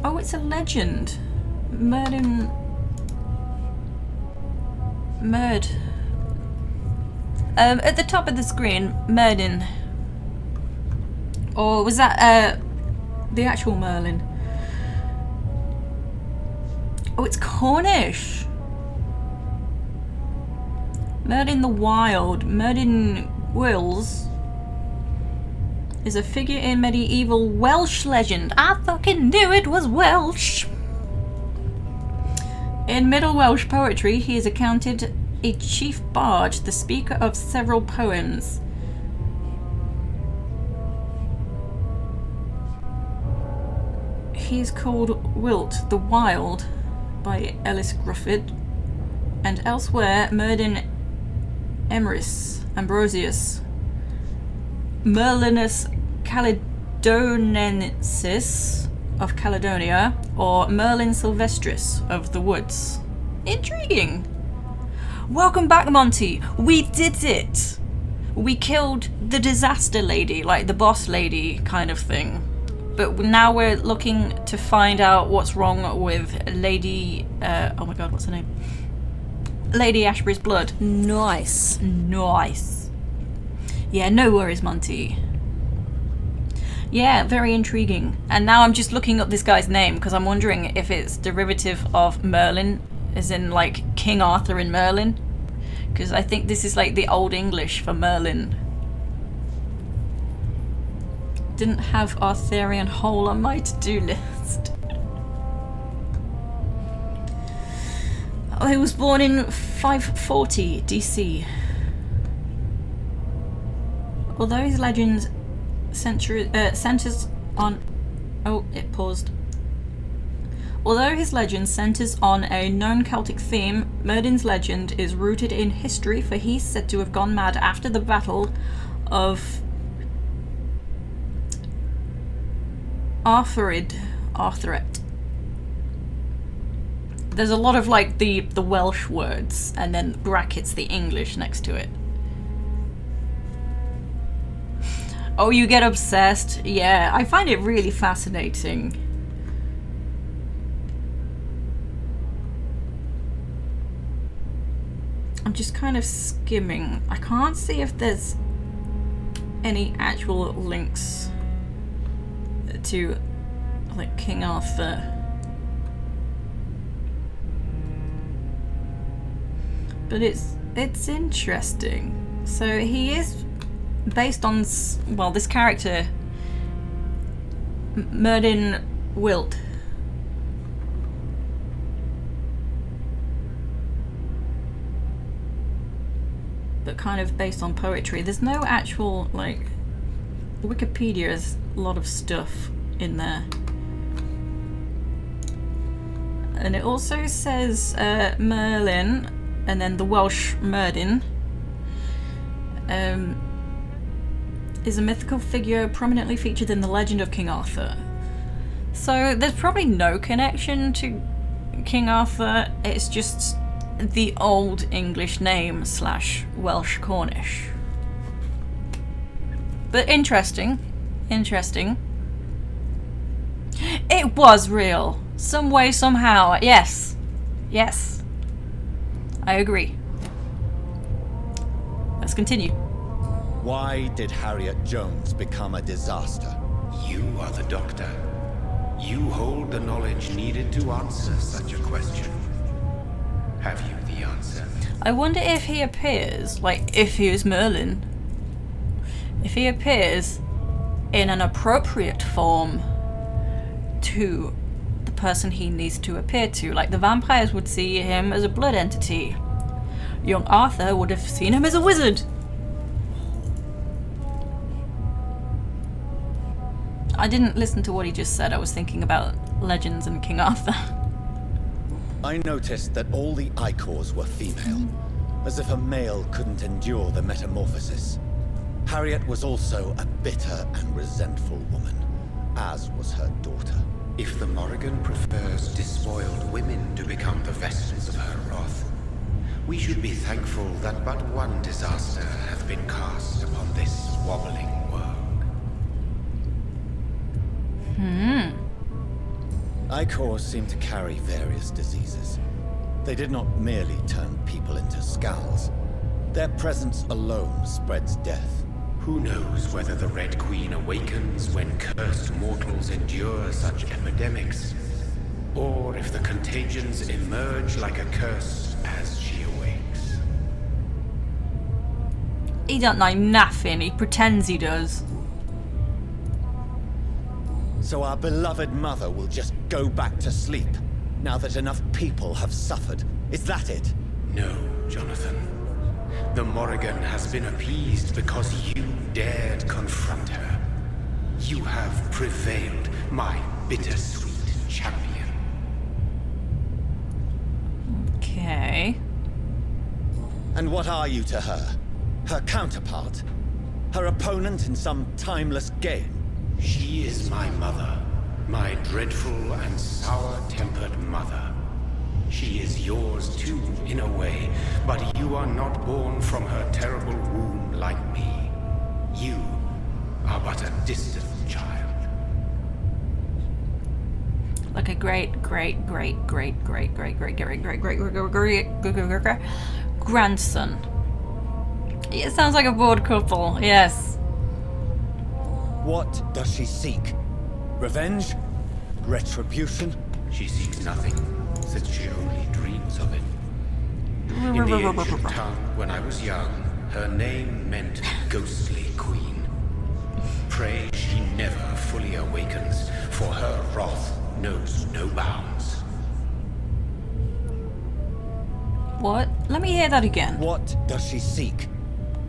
Oh, it's a legend. Murd. At the top of the screen, Murdin. Or was that the actual Merlin? Oh, it's Cornish. Murdin the Wild. Murdin Wills is a figure in medieval Welsh legend. I fucking knew it was Welsh. In Middle Welsh poetry, he is accounted a chief bard, the speaker of several poems. He's called Wilt the Wild by Ellis Grufford, and elsewhere Murdin Ambrosius, Merlinus Caledonensis of Caledonia, or Merlin Sylvestris of the Woods. Intriguing! Welcome back, Monty! We did it! We killed the disaster lady, like the boss lady kind of thing. But now we're looking to find out what's wrong with Lady... oh my god, what's her name? Lady Ashbury's blood. Nice. Nice. Yeah, no worries, Monty. Yeah, very intriguing. And now I'm just looking up this guy's name because I'm wondering if it's derivative of Merlin, as in like King Arthur in Merlin. Because I think this is like the Old English for Merlin. Didn't have Arthurian Hole on my to-do list. Oh, he was born in 540 DC. Although his legend centers on... Oh, it paused. Although his legend centers on a known Celtic theme, Merlin's legend is rooted in history, for he's said to have gone mad after the Battle of Arthuried. There's a lot of like the Welsh words and then brackets the English next to it. Oh, you get obsessed? Yeah, I find it really fascinating. I'm just kind of skimming. I can't see if there's any actual links to like King Arthur. But it's interesting. So he is based on, well, this character, Merlin Wilt. But kind of based on poetry. There's no actual, like, Wikipedia has a lot of stuff in there. And it also says Merlin, and then the Welsh Myrddin, is a mythical figure prominently featured in the legend of King Arthur. So there's probably no connection to King Arthur, it's just the old English name / Welsh Cornish. But interesting. It was real. Some way, somehow. Yes. I agree. Let's continue. Why did Harriet Jones become a disaster? You are the doctor. You hold the knowledge needed to answer such a question. Have you the answer? I wonder if he appears, like, if he is Merlin, if he appears in an appropriate form to the person he needs to appear to. Like, the vampires would see him as a blood entity. Young Arthur would have seen him as a wizard. I didn't listen to what he just said. I was thinking about legends and King Arthur. I noticed that all the Icors were female, as if a male couldn't endure the metamorphosis. Harriet was also a bitter and resentful woman, as was her daughter. If the Morrigan prefers despoiled women to become the vessels of her wrath, we should be thankful that but one disaster hath been cast upon this wobbling world. Icors seem to carry various diseases. They did not merely turn people into skulls. Their presence alone spreads death. Who knows whether the Red Queen awakens when cursed mortals endure such epidemics, or if the contagions emerge like a curse as she awakes. He don't know nothing, he pretends he does. So our beloved mother will just go back to sleep, now that enough people have suffered. Is that it? No, Jonathan. The Morrigan has been appeased because you dared confront her. You have prevailed, my bittersweet champion. Okay. And what are you to her? Her counterpart? Her opponent in some timeless game? She is my mother, my dreadful and sour-tempered mother. She is yours too, in a way, but you are not born from her terrible womb like me. You are but a distant child. Like a great grandson. It sounds like a bored couple, yes. What does she seek? Revenge? Retribution? She seeks nothing, since she only dreams of it. In the ancient tongue, when I was young, her name meant Ghostly Queen. Pray she never fully awakens, for her wrath knows no bounds. What? Let me hear that again. What does she seek?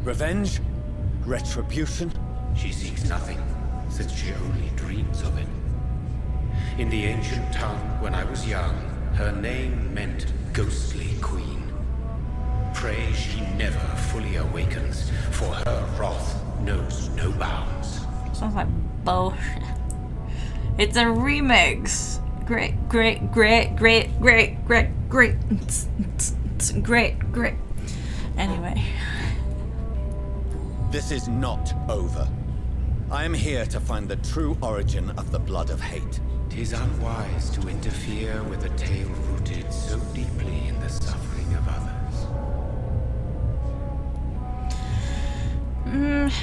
Revenge? Retribution? She seeks nothing, since she only dreams of it. In the ancient tongue, when I was young, her name meant Ghostly Queen. Pray she never fully awakens, for her wrath knows no bounds. Sounds like bullshit. It's a remix. Great. Anyway. This is not over. I am here to find the true origin of the blood of hate. 'Tis unwise to interfere with a tale rooted so deeply in the suffering of others.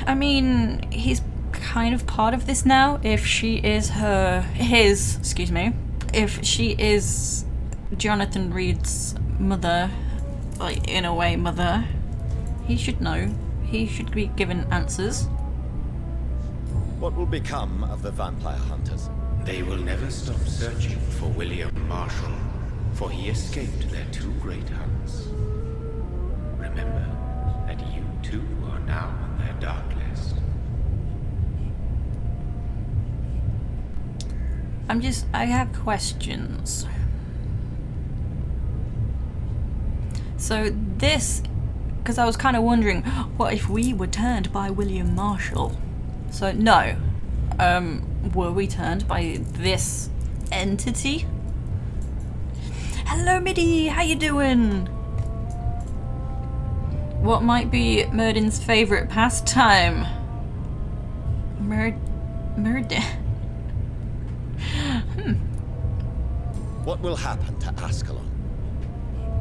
I mean, he's kind of part of this now. If she is if she is Jonathan Reed's mother, like, in a way, mother, he should know. He should be given answers. What will become of the vampire hunters? They will never stop searching for William Marshall, for he escaped their two great hunts. Remember that you too are now on their dark list. I have questions. So this, because I was kind of wondering, what if we were turned by William Marshall? So no, were we turned by this entity? Hello Midi, how you doing? What might be Murden's favourite pastime? Murden. What will happen to Ascalon?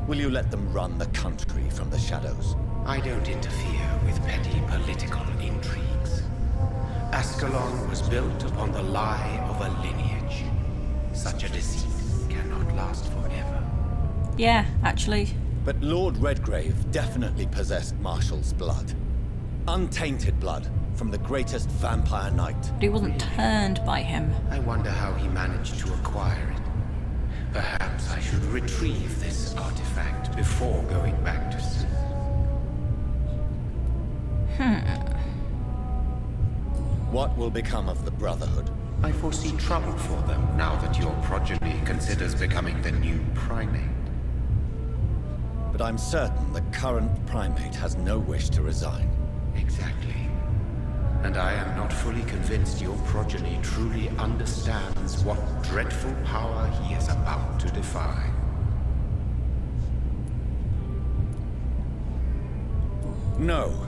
Will you let them run the country from the shadows? I don't interfere with petty political intrigues. Ascalon was built upon the lie of a lineage. Such a deceit cannot last forever. Yeah, actually. But Lord Redgrave definitely possessed Marshall's blood. Untainted blood from the greatest vampire knight. But he wasn't turned by him. I wonder how he managed to acquire it. Perhaps I should retrieve this artifact before going back to sea. What will become of the Brotherhood? I foresee trouble for them now that your progeny considers becoming the new primate. But I'm certain the current primate has no wish to resign. Exactly. And I am not fully convinced your progeny truly understands what dreadful power he is about to defy. No.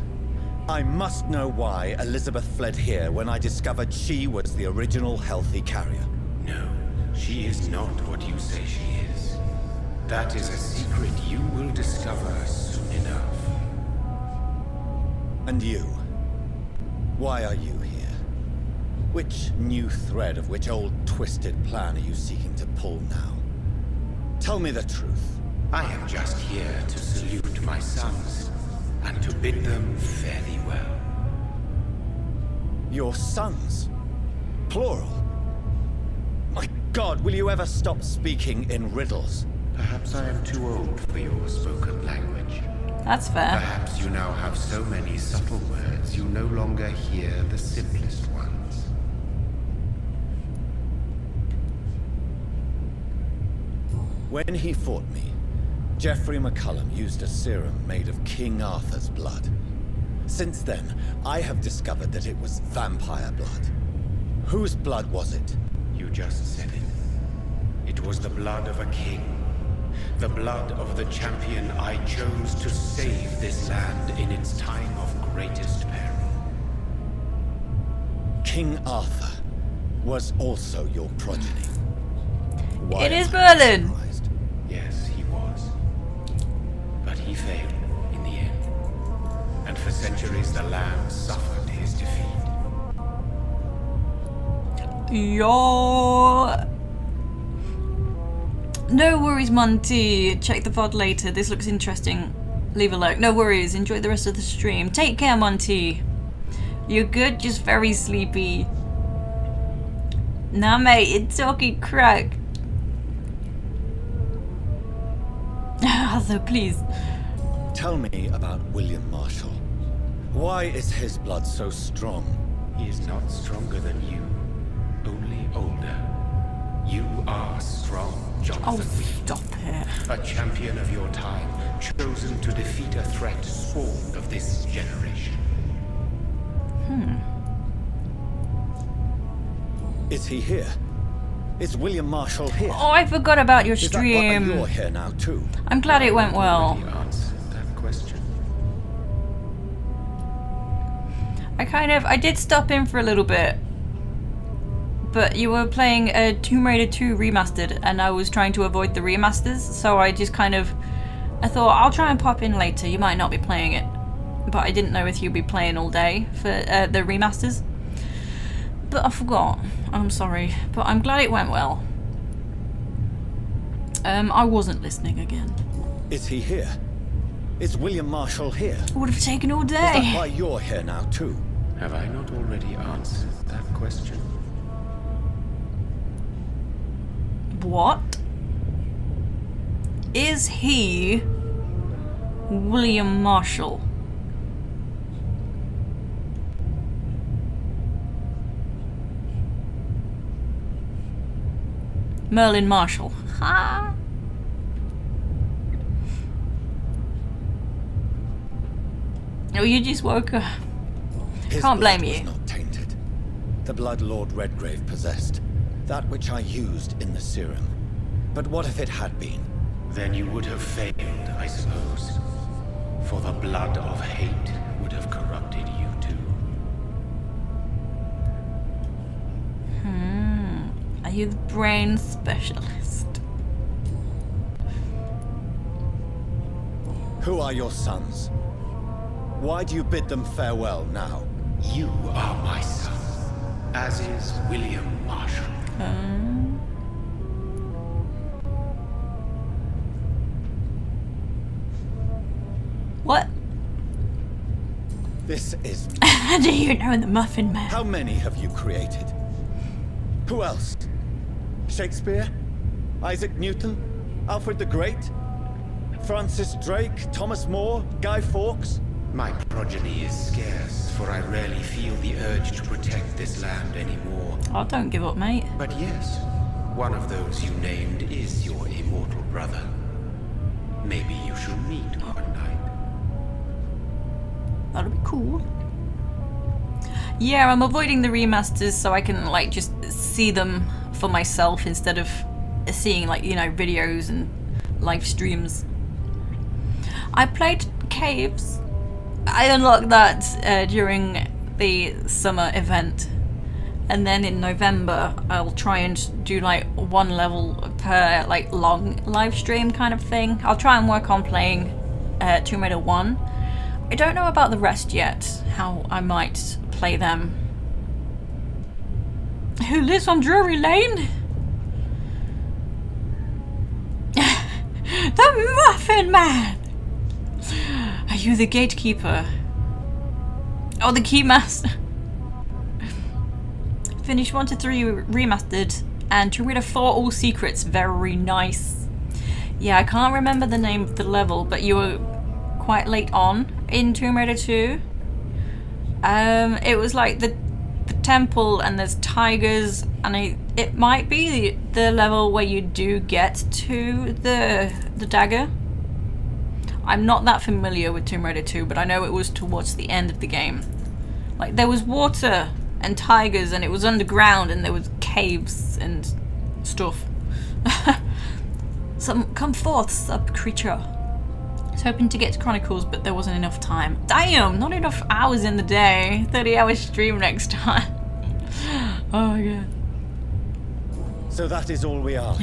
I must know why Elizabeth fled here when I discovered she was the original healthy carrier. No, she is not what you say she is. That is a secret you will discover soon enough. And you? Why are you here? Which new thread of which old twisted plan are you seeking to pull now? Tell me the truth. I am just here to salute my sons, and to bid them fare thee well. Your sons? Plural? My God, will you ever stop speaking in riddles? Perhaps I am too old for your spoken language. That's fair. Perhaps you now have so many subtle words you no longer hear the simplest ones. When he fought me, Geoffrey McCullum used a serum made of King Arthur's blood. Since then, I have discovered that it was vampire blood. Whose blood was it? You just said it. It was the blood of a king. The blood of the champion I chose to save this land in its time of greatest peril. King Arthur was also your progeny. Why It is am I Merlin! surprised? Yes, he was. But he failed in the end. And for centuries the land suffered his defeat. Yo. No worries, Monty. Check the VOD later. This looks interesting. Leave a like. No worries. Enjoy the rest of the stream. Take care, Monty. You're good, just very sleepy. Nah, mate. It's talking crack. Arthur, please. Tell me about William Marshall. Why is his blood so strong? He is not stronger than you, only older. You are strong, Jonathan Reed. Stop it. A champion of your time, chosen to defeat a threat spawned of this generation. Is he here? Is William Marshall here? Oh, I forgot about your Is that stream. why you're here now too? I'm glad it went well. You answered that question. I did stop in for a little bit. But you were playing a Tomb Raider 2 remastered, and I was trying to avoid the remasters, so I just I thought, I'll try and pop in later, you might not be playing it. But I didn't know if you'd be playing all day for the remasters. But I forgot, I'm sorry, but I'm glad it went well. I wasn't listening again. Is he here? Is William Marshall here? It would have taken all Is that day. why you're here now too? Have I not already answered that question? What? Is he William Marshall? Merlin Marshall. Ha! Oh, you just woke up. His Can't blame blood you. was not tainted. The blood Lord Redgrave possessed. That which I used in the serum. But what if it had been? Then you would have failed, I suppose. For the blood of hate would have corrupted you too. Are you the brain specialist? Who are your sons? Why do you bid them farewell now? You are my son, as is William Marshall. What? This is... Do you know the Muffin Man? How many have you created? Who else? Shakespeare? Isaac Newton? Alfred the Great? Francis Drake? Thomas More? Guy Fawkes? My progeny is scarce, for I rarely feel the urge to protect this land anymore. Oh, don't give up, mate. But yes, one of those you named is your immortal brother. Maybe you shall meet one night. That'll be cool. Yeah, I'm avoiding the remasters so I can like just see them for myself instead of seeing like, you know, videos and live streams. I played Caves. I unlocked that during the summer event, and then in November I'll try and do like one level per like long live stream kind of thing. I'll try and work on playing Tomb Raider 1. I don't know about the rest yet, how I might play them. Who lives on Drury Lane? The Muffin Man! Are you the gatekeeper? Oh, the keymaster. Finished 1 to 3 remastered, and Tomb Raider 4 All Secrets, very nice. Yeah, I can't remember the name of the level, but you were quite late on in Tomb Raider 2. It was like the temple and there's tigers, and it might be the level where you do get to the dagger. I'm not that familiar with Tomb Raider 2, but I know it was towards the end of the game. Like, there was water and tigers, and it was underground, and there was caves and stuff. Come forth, sub-creature. I was hoping to get to Chronicles, but there wasn't enough time. Damn, not enough hours in the day. 30-hour stream next time. Oh my god. So that is all we are.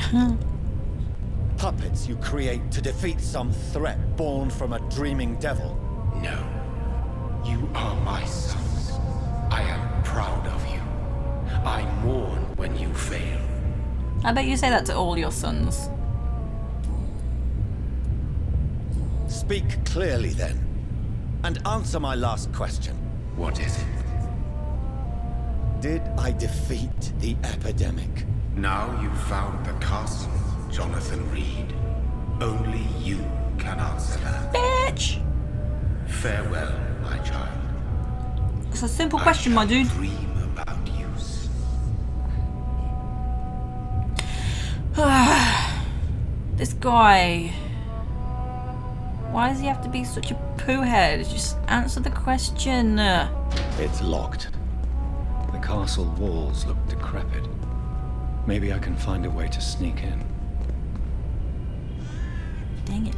Puppets you create to defeat some threat born from a dreaming devil. No. You are my sons. I am proud of you. I mourn when you fail. I bet you say that to all your sons. Speak clearly then, and answer my last question. What is it? Did I defeat the epidemic? Now you've found the castle, Jonathan Reed. Only you can answer that. Bitch! Farewell, my child. It's a simple question, my dude. Dream about use. This guy. Why does he have to be such a poo-head? Just answer the question. It's locked. The castle walls look decrepit. Maybe I can find a way to sneak in. Dang it.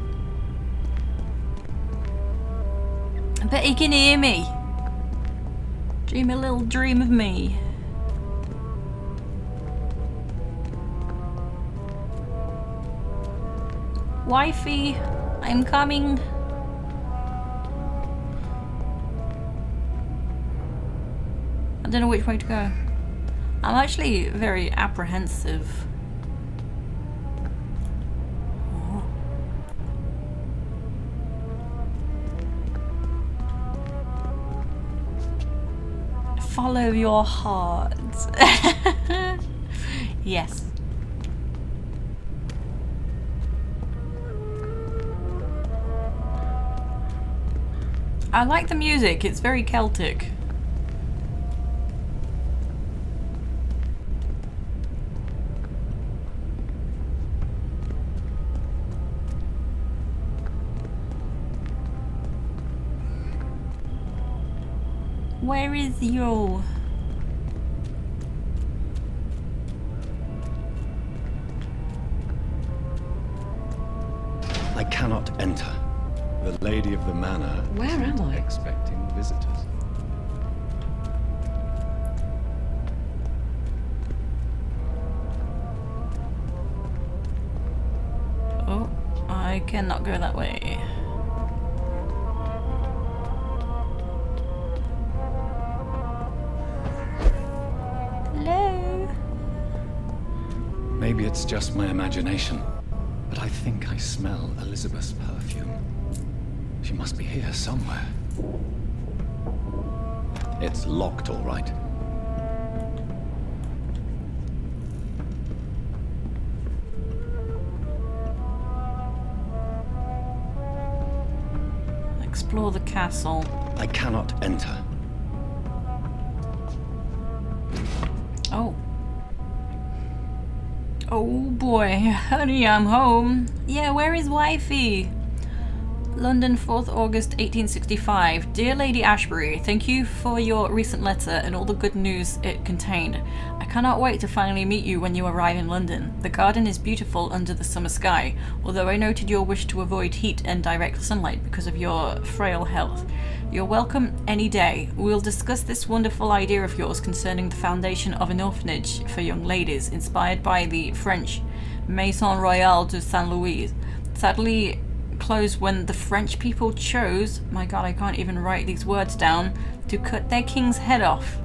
I bet he can hear me. Dream a little dream of me. Wifey, I'm coming. I don't know which way to go. I'm actually very apprehensive. Oh. Follow your heart. Yes. I like the music, it's very Celtic. Where is you? I cannot enter. The lady of the manor Where am I? expecting visitors. Oh, I cannot go that way. Hello? Maybe it's just my imagination, but I think I smell Elizabeth's perfume. She must be here somewhere. It's locked, all right. Explore the castle. I cannot enter. Oh. Oh boy, honey, I'm home. Yeah, where is wifey? London, 4th August 1865. Dear Lady Ashbury, thank you for your recent letter and all the good news it contained. I cannot wait to finally meet you when you arrive in London. The garden is beautiful under the summer sky, although I noted your wish to avoid heat and direct sunlight because of your frail health. You're welcome any day. We'll discuss this wonderful idea of yours concerning the foundation of an orphanage for young ladies, inspired by the French Maison Royale de Saint Louis. Sadly closed when the French people chose, my god, I can't even write these words down, to cut their king's head off.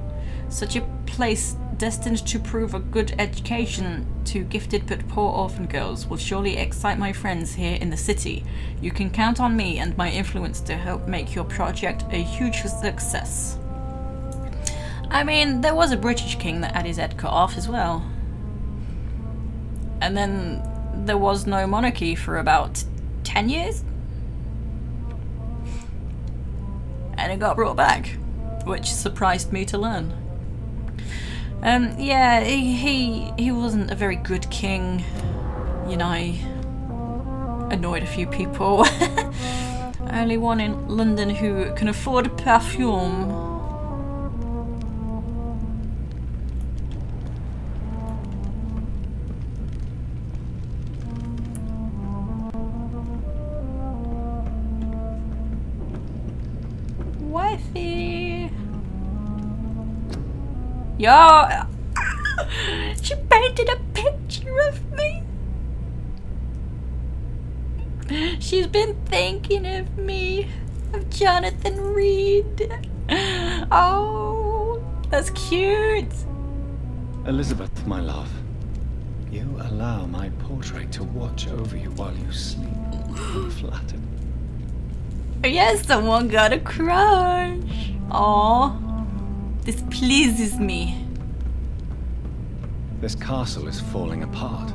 Such a place destined to prove a good education to gifted but poor orphan girls will surely excite my friends here in the city. You can count on me and my influence to help make your project a huge success. I mean, there was a British king that had his head cut off as well. And then there was no monarchy for about 10 years? And it got brought back, which surprised me to learn. Yeah, he wasn't a very good king. You know, he annoyed a few people. Only one in London who can afford a perfume. Wifey. Yo, she painted a picture of me. She's been thinking of me, of Jonathan Reed. Oh, that's cute. Elizabeth, my love, you allow my portrait to watch over you while you sleep. I'm flattered. Yes, someone got a crush. Aw, this pleases me. This castle is falling apart.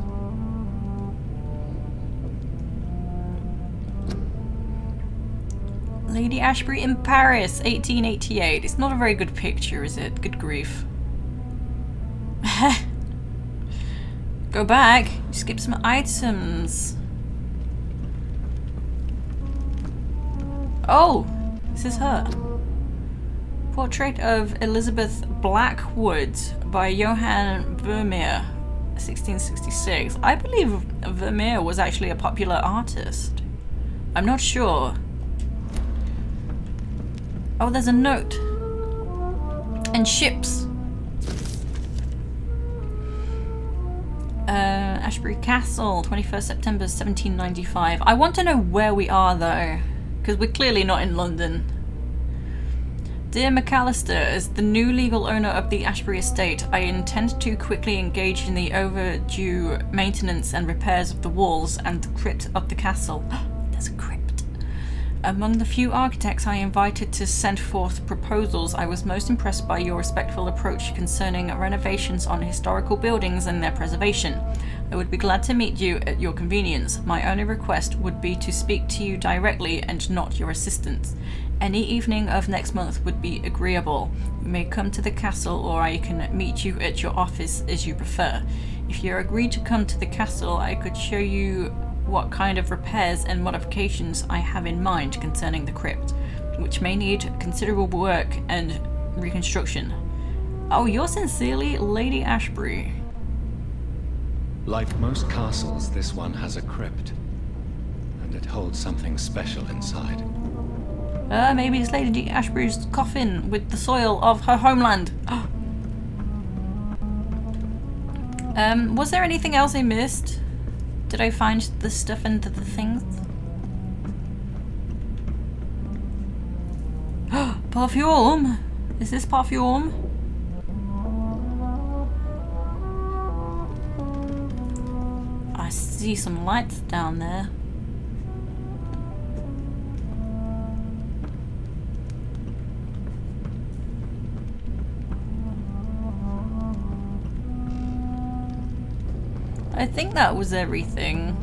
Lady Ashbury in Paris, 1888. It's not a very good picture, is it? Good grief. Go back. Skip some items. Oh, this is her. Portrait of Elizabeth Blackwood by Johann Vermeer, 1666. I believe Vermeer was actually a popular artist. I'm not sure. Oh, there's a note. And ships. Ashbury Castle, 21st September 1795. I want to know where we are though, because we're clearly not in London. Dear McAllister, as the new legal owner of the Ashbury estate, I intend to quickly engage in the overdue maintenance and repairs of the walls and the crypt of the castle. There's a crypt. Among the few architects I invited to send forth proposals, I was most impressed by your respectful approach concerning renovations on historical buildings and their preservation. I would be glad to meet you at your convenience. My only request would be to speak to you directly and not your assistants. Any evening of next month would be agreeable. You may come to the castle or I can meet you at your office as you prefer. If you agree to come to the castle, I could show you what kind of repairs and modifications I have in mind concerning the crypt, which may need considerable work and reconstruction. Oh, yours sincerely, Lady Ashbury. Like most castles, this one has a crypt, and it holds something special inside. Maybe it's Lady Ashbury's coffin with the soil of her homeland. Was there anything else I missed? Did I find the stuff into the things? Perfume! Is this perfume? I see some lights down there. I think that was everything.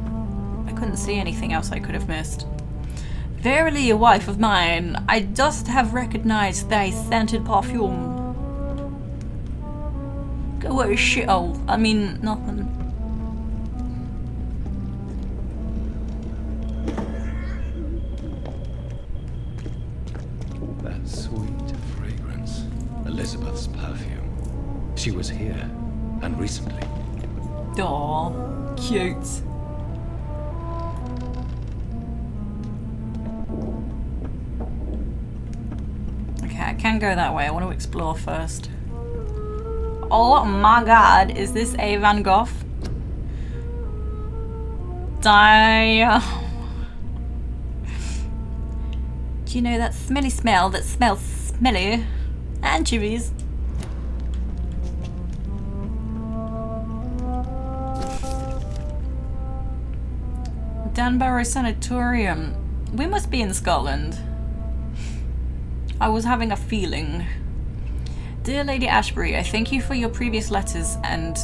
I couldn't see anything else I could have missed. Verily, a wife of mine, I dost have recognized thy scented perfume. Go away, shithole. I mean, nothing. That sweet fragrance. Elizabeth's perfume. She was here, and recently. Aw, cute. Okay, I can go that way. I want to explore first. Oh my god, is this a Van Gogh? Damn. Do you know that smelly smell that smells smelly? Anchovies. Danborough Sanatorium. We must be in Scotland. I was having a feeling. Dear Lady Ashbury, I thank you for your previous letters and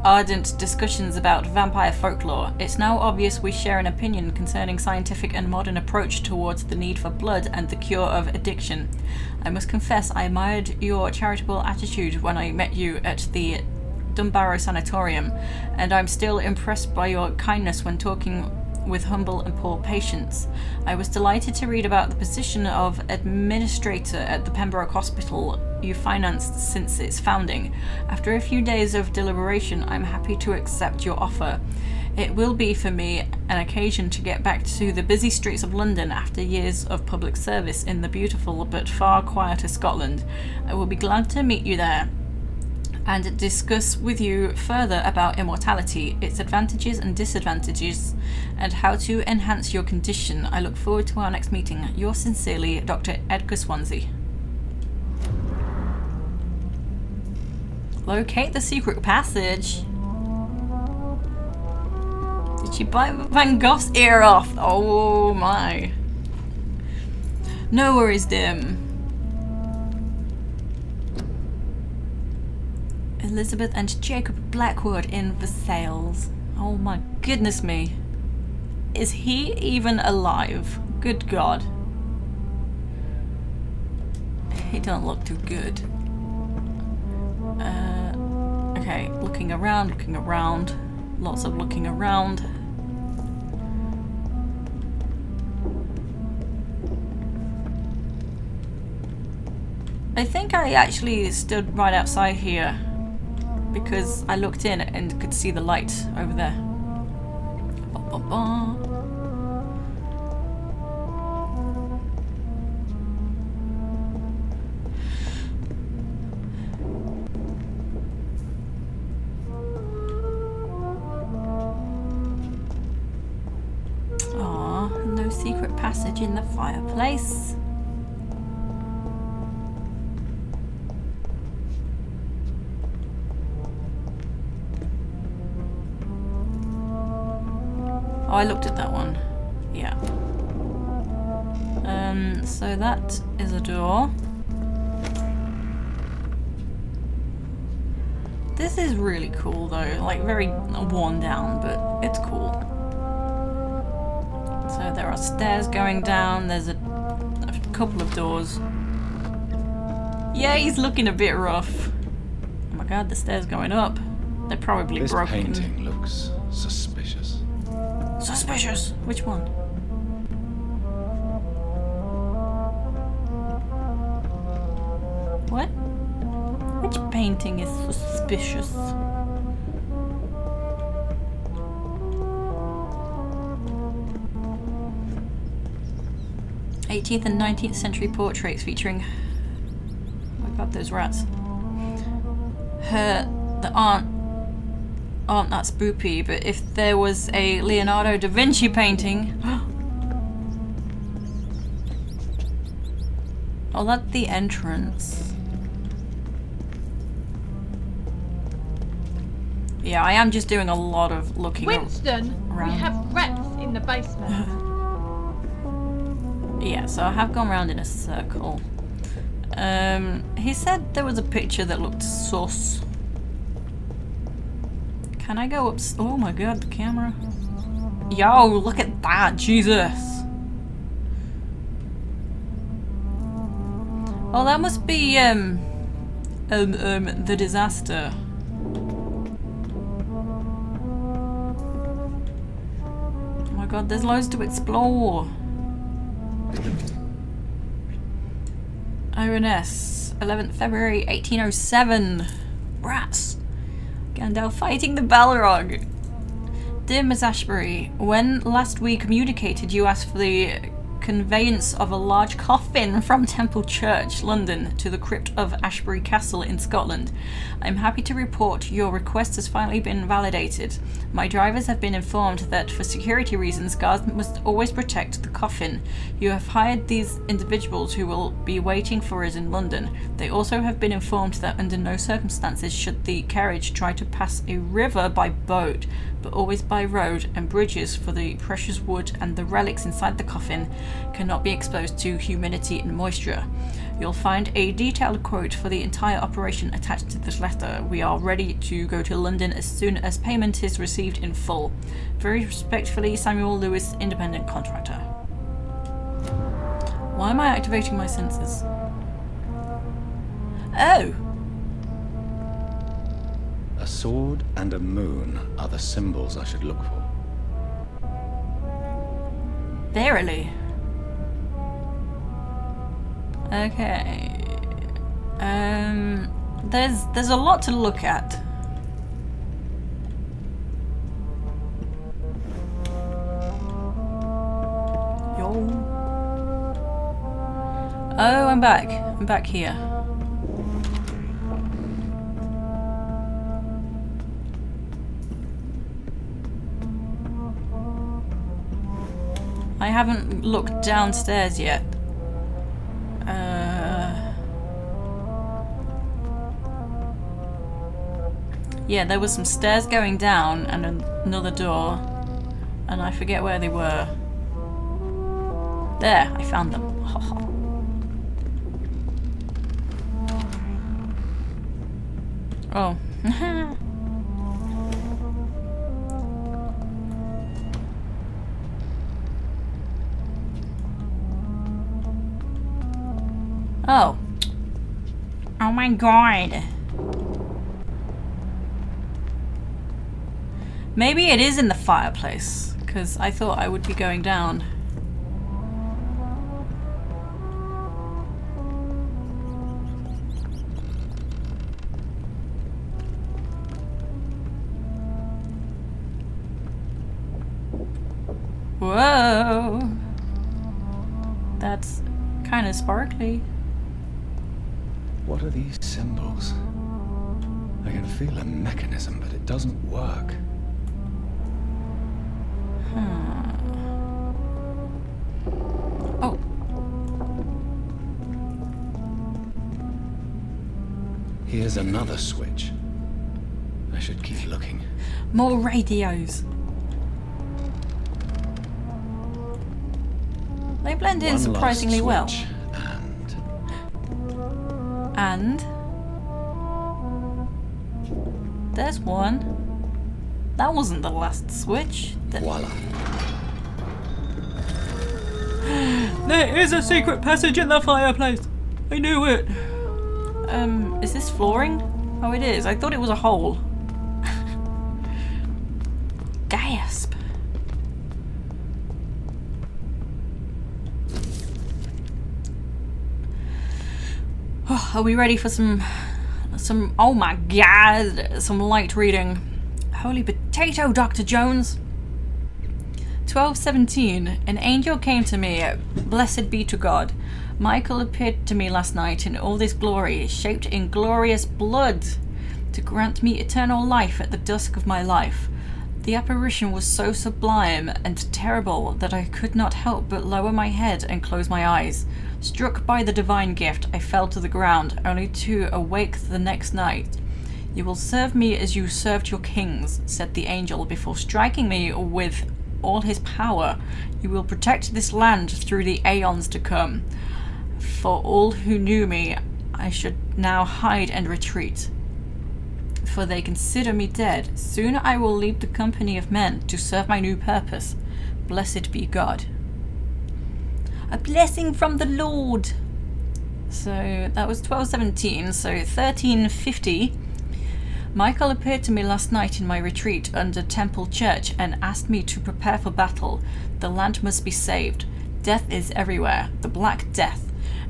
ardent discussions about vampire folklore. It's now obvious we share an opinion concerning scientific and modern approach towards the need for blood and the cure of addiction. I must confess I admired your charitable attitude when I met you at the Danborough Sanatorium, and I'm still impressed by your kindness when talking with humble and poor patients. I was delighted to read about the position of administrator at the Pembroke Hospital you financed since its founding. After a few days of deliberation, I'm happy to accept your offer. It will be for me an occasion to get back to the busy streets of London after years of public service in the beautiful but far quieter Scotland. I will be glad to meet you there and discuss with you further about immortality, its advantages and disadvantages, and how to enhance your condition. I look forward to our next meeting. Yours sincerely, Dr. Edgar Swansea. Locate the secret passage. Did she bite Van Gogh's ear off? Oh my. No worries, Dim. Elizabeth and Jacob Blackwood in Versailles. Oh my goodness me. Is he even alive? Good God. He don't look too good. Okay, looking around. Lots of looking around. I think I actually stood right outside here because I looked in and could see the light over there. Ba, ba, ba. Aw, no secret passage in the fireplace. Oh, I looked at that one. Yeah. So that is a door. This is really cool though, like very worn down, but it's cool. So there are stairs going down, there's a couple of doors. Yeah, he's looking a bit rough. Oh my god, the stairs going up. They're probably This broken. painting looks suspicious. Suspicious? Which one? What? Which painting is suspicious? '18th and 19th century portraits featuring, oh my god, those rats. Her that aren't that spoopy, but if there was a Leonardo da Vinci painting. Oh, that's the entrance. Yeah, I am just doing a lot of looking Winston, around. we have rats in the basement. Yeah, so I have gone round in a circle. He said there was a picture that looked sus. Can I go up? Oh my god, the camera. Yo, look at that, Jesus. Oh, that must be, the disaster. Oh my god, there's loads to explore. ONS, 11th February 1807. Rats. Gandalf fighting the Balrog. Dear Miss Ashbury, when last we communicated, you asked for the conveyance of a large coffin from Temple Church, London, to the crypt of Ashbury Castle in Scotland. I'm happy to report your request has finally been validated. My drivers have been informed that for security reasons, guards must always protect the coffin. You have hired these individuals who will be waiting for us in London. They also have been informed that under no circumstances should the carriage try to pass a river by boat, but always by road, and bridges for the precious wood and the relics inside the coffin cannot be exposed to humidity and moisture. You'll find a detailed quote for the entire operation attached to this letter. We are ready to go to London as soon as payment is received in full. Very respectfully, Samuel Lewis, independent contractor. Why am I activating my senses? Oh! A sword and a moon are the symbols I should look for. Verily. Okay. There's a lot to look at. Yo. Oh, I'm back. I'm back here. I haven't looked downstairs yet. Yeah, there was some stairs going down and another door, and I forget where they were. There, I found them. Oh. Oh. Oh my god. Maybe it is in the fireplace, because I thought I would be going down. Whoa. That's kind of sparkly. What are these symbols? I can feel a mechanism, but it doesn't work. Oh. Here's another switch. I should keep looking. More radios. They blend in One surprisingly well. last switch, And there's one. That wasn't the last switch. voila. There is a secret passage in the fireplace. I knew it. Is this flooring? Oh, it is. I thought it was a hole. Gasp. Oh, are we ready for some, oh my god, some light reading? Holy potato, Dr. Jones. 12:17. An angel came to me, blessed be to God. Michael appeared to me last night in all this glory, shaped in glorious blood, to grant me eternal life at the dusk of my life. The apparition was so sublime and terrible that I could not help but lower my head and close my eyes. Struck by the divine gift, I fell to the ground, only to awake the next night. You will serve me as you served your kings, said the angel, before striking me with all his power. You will protect this land through the aeons to come. For all who knew me, I should now hide and retreat, for they consider me dead. Soon I will leave the company of men to serve my new purpose. Blessed be God. A blessing from the Lord. So that was 12:17, so 13:50. Michael appeared to me last night in my retreat under Temple Church and asked me to prepare for battle. The land must be saved. Death is everywhere. The Black Death.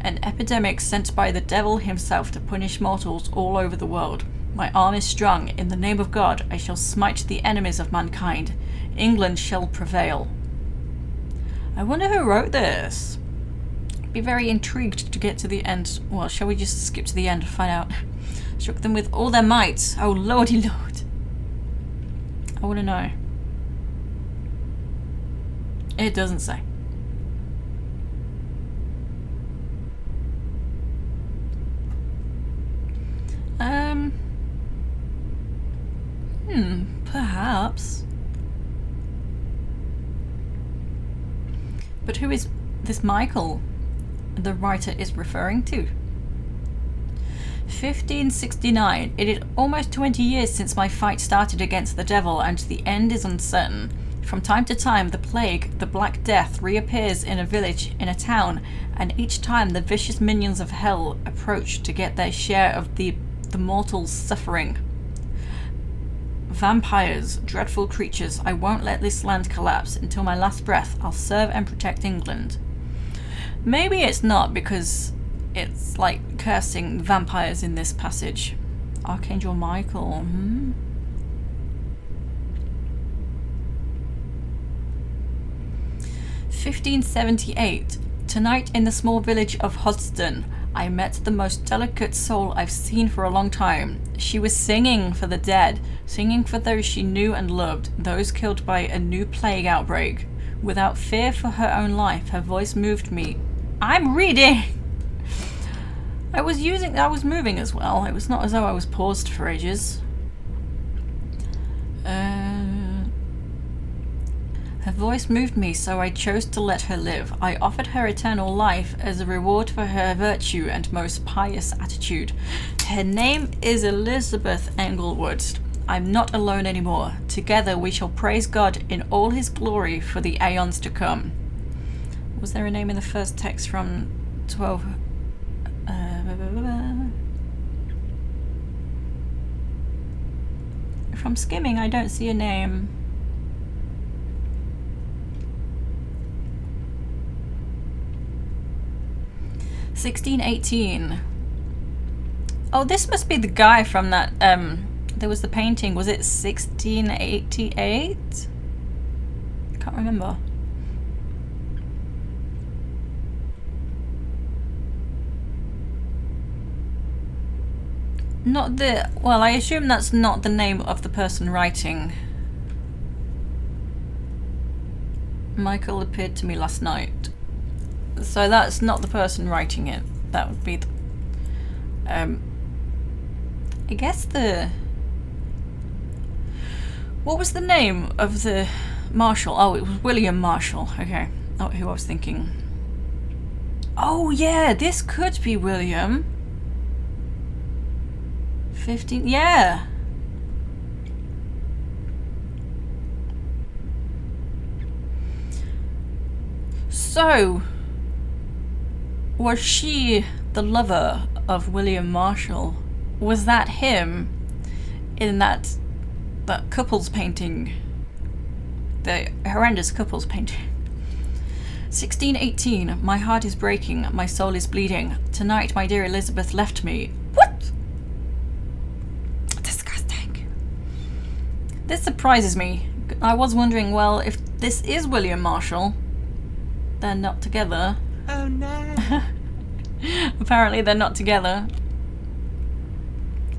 An epidemic sent by the devil himself to punish mortals all over the world. My arm is strong. In the name of God, I shall smite the enemies of mankind. England shall prevail. I wonder who wrote this. Be very intrigued to get to the end. Well, shall we just skip to the end and find out? Struck them with all their might. Oh, lordy lord. I want to know. It doesn't say. Perhaps. But who is this Michael the writer is referring to? 1569. It is almost 20 years since my fight started against the devil, and the end is uncertain. From time to time, the plague, the Black Death, reappears in a village, in a town, and each time the vicious minions of hell approach to get their share of the mortals' suffering. Vampires, dreadful creatures, I won't let this land collapse. Until my last breath, I'll serve and protect England. Maybe it's not, because it's like cursing vampires in this passage. Archangel Michael, 1578. Tonight in the small village of Hodston, I met the most delicate soul I've seen for a long time. She was singing for the dead, singing for those she knew and loved, those killed by a new plague outbreak. Without fear for her own life, her voice moved me. I'm reading! I was moving as well. It was not as though I was paused for ages. Her voice moved me, so I chose to let her live. I offered her eternal life as a reward for her virtue and most pious attitude. Her name is Elizabeth Englewood. I'm not alone anymore. Together we shall praise God in all his glory for the aeons to come. Was there a name in the first text from 12? From skimming, I don't see a name. $16.18. Oh, this must be the guy from that, there was the painting. Was it 1688? I can't remember. Not the... Well, I assume that's not the name of the person writing. Michael appeared to me last night. So that's not the person writing it. That would be the... I guess the... What was the name of the Marshal? Oh, it was William Marshal. Okay. Not who I was thinking. Oh, yeah, this could be William. 15... Yeah! So... Was she the lover of William Marshal? Was that him in that couple's painting? The horrendous couple's painting. 1618. My heart is breaking. My soul is bleeding. Tonight my dear Elizabeth left me. What? Disgusting. This surprises me. I was wondering, well, if this is William Marshal, they're not together. Oh no. Apparently they're not together.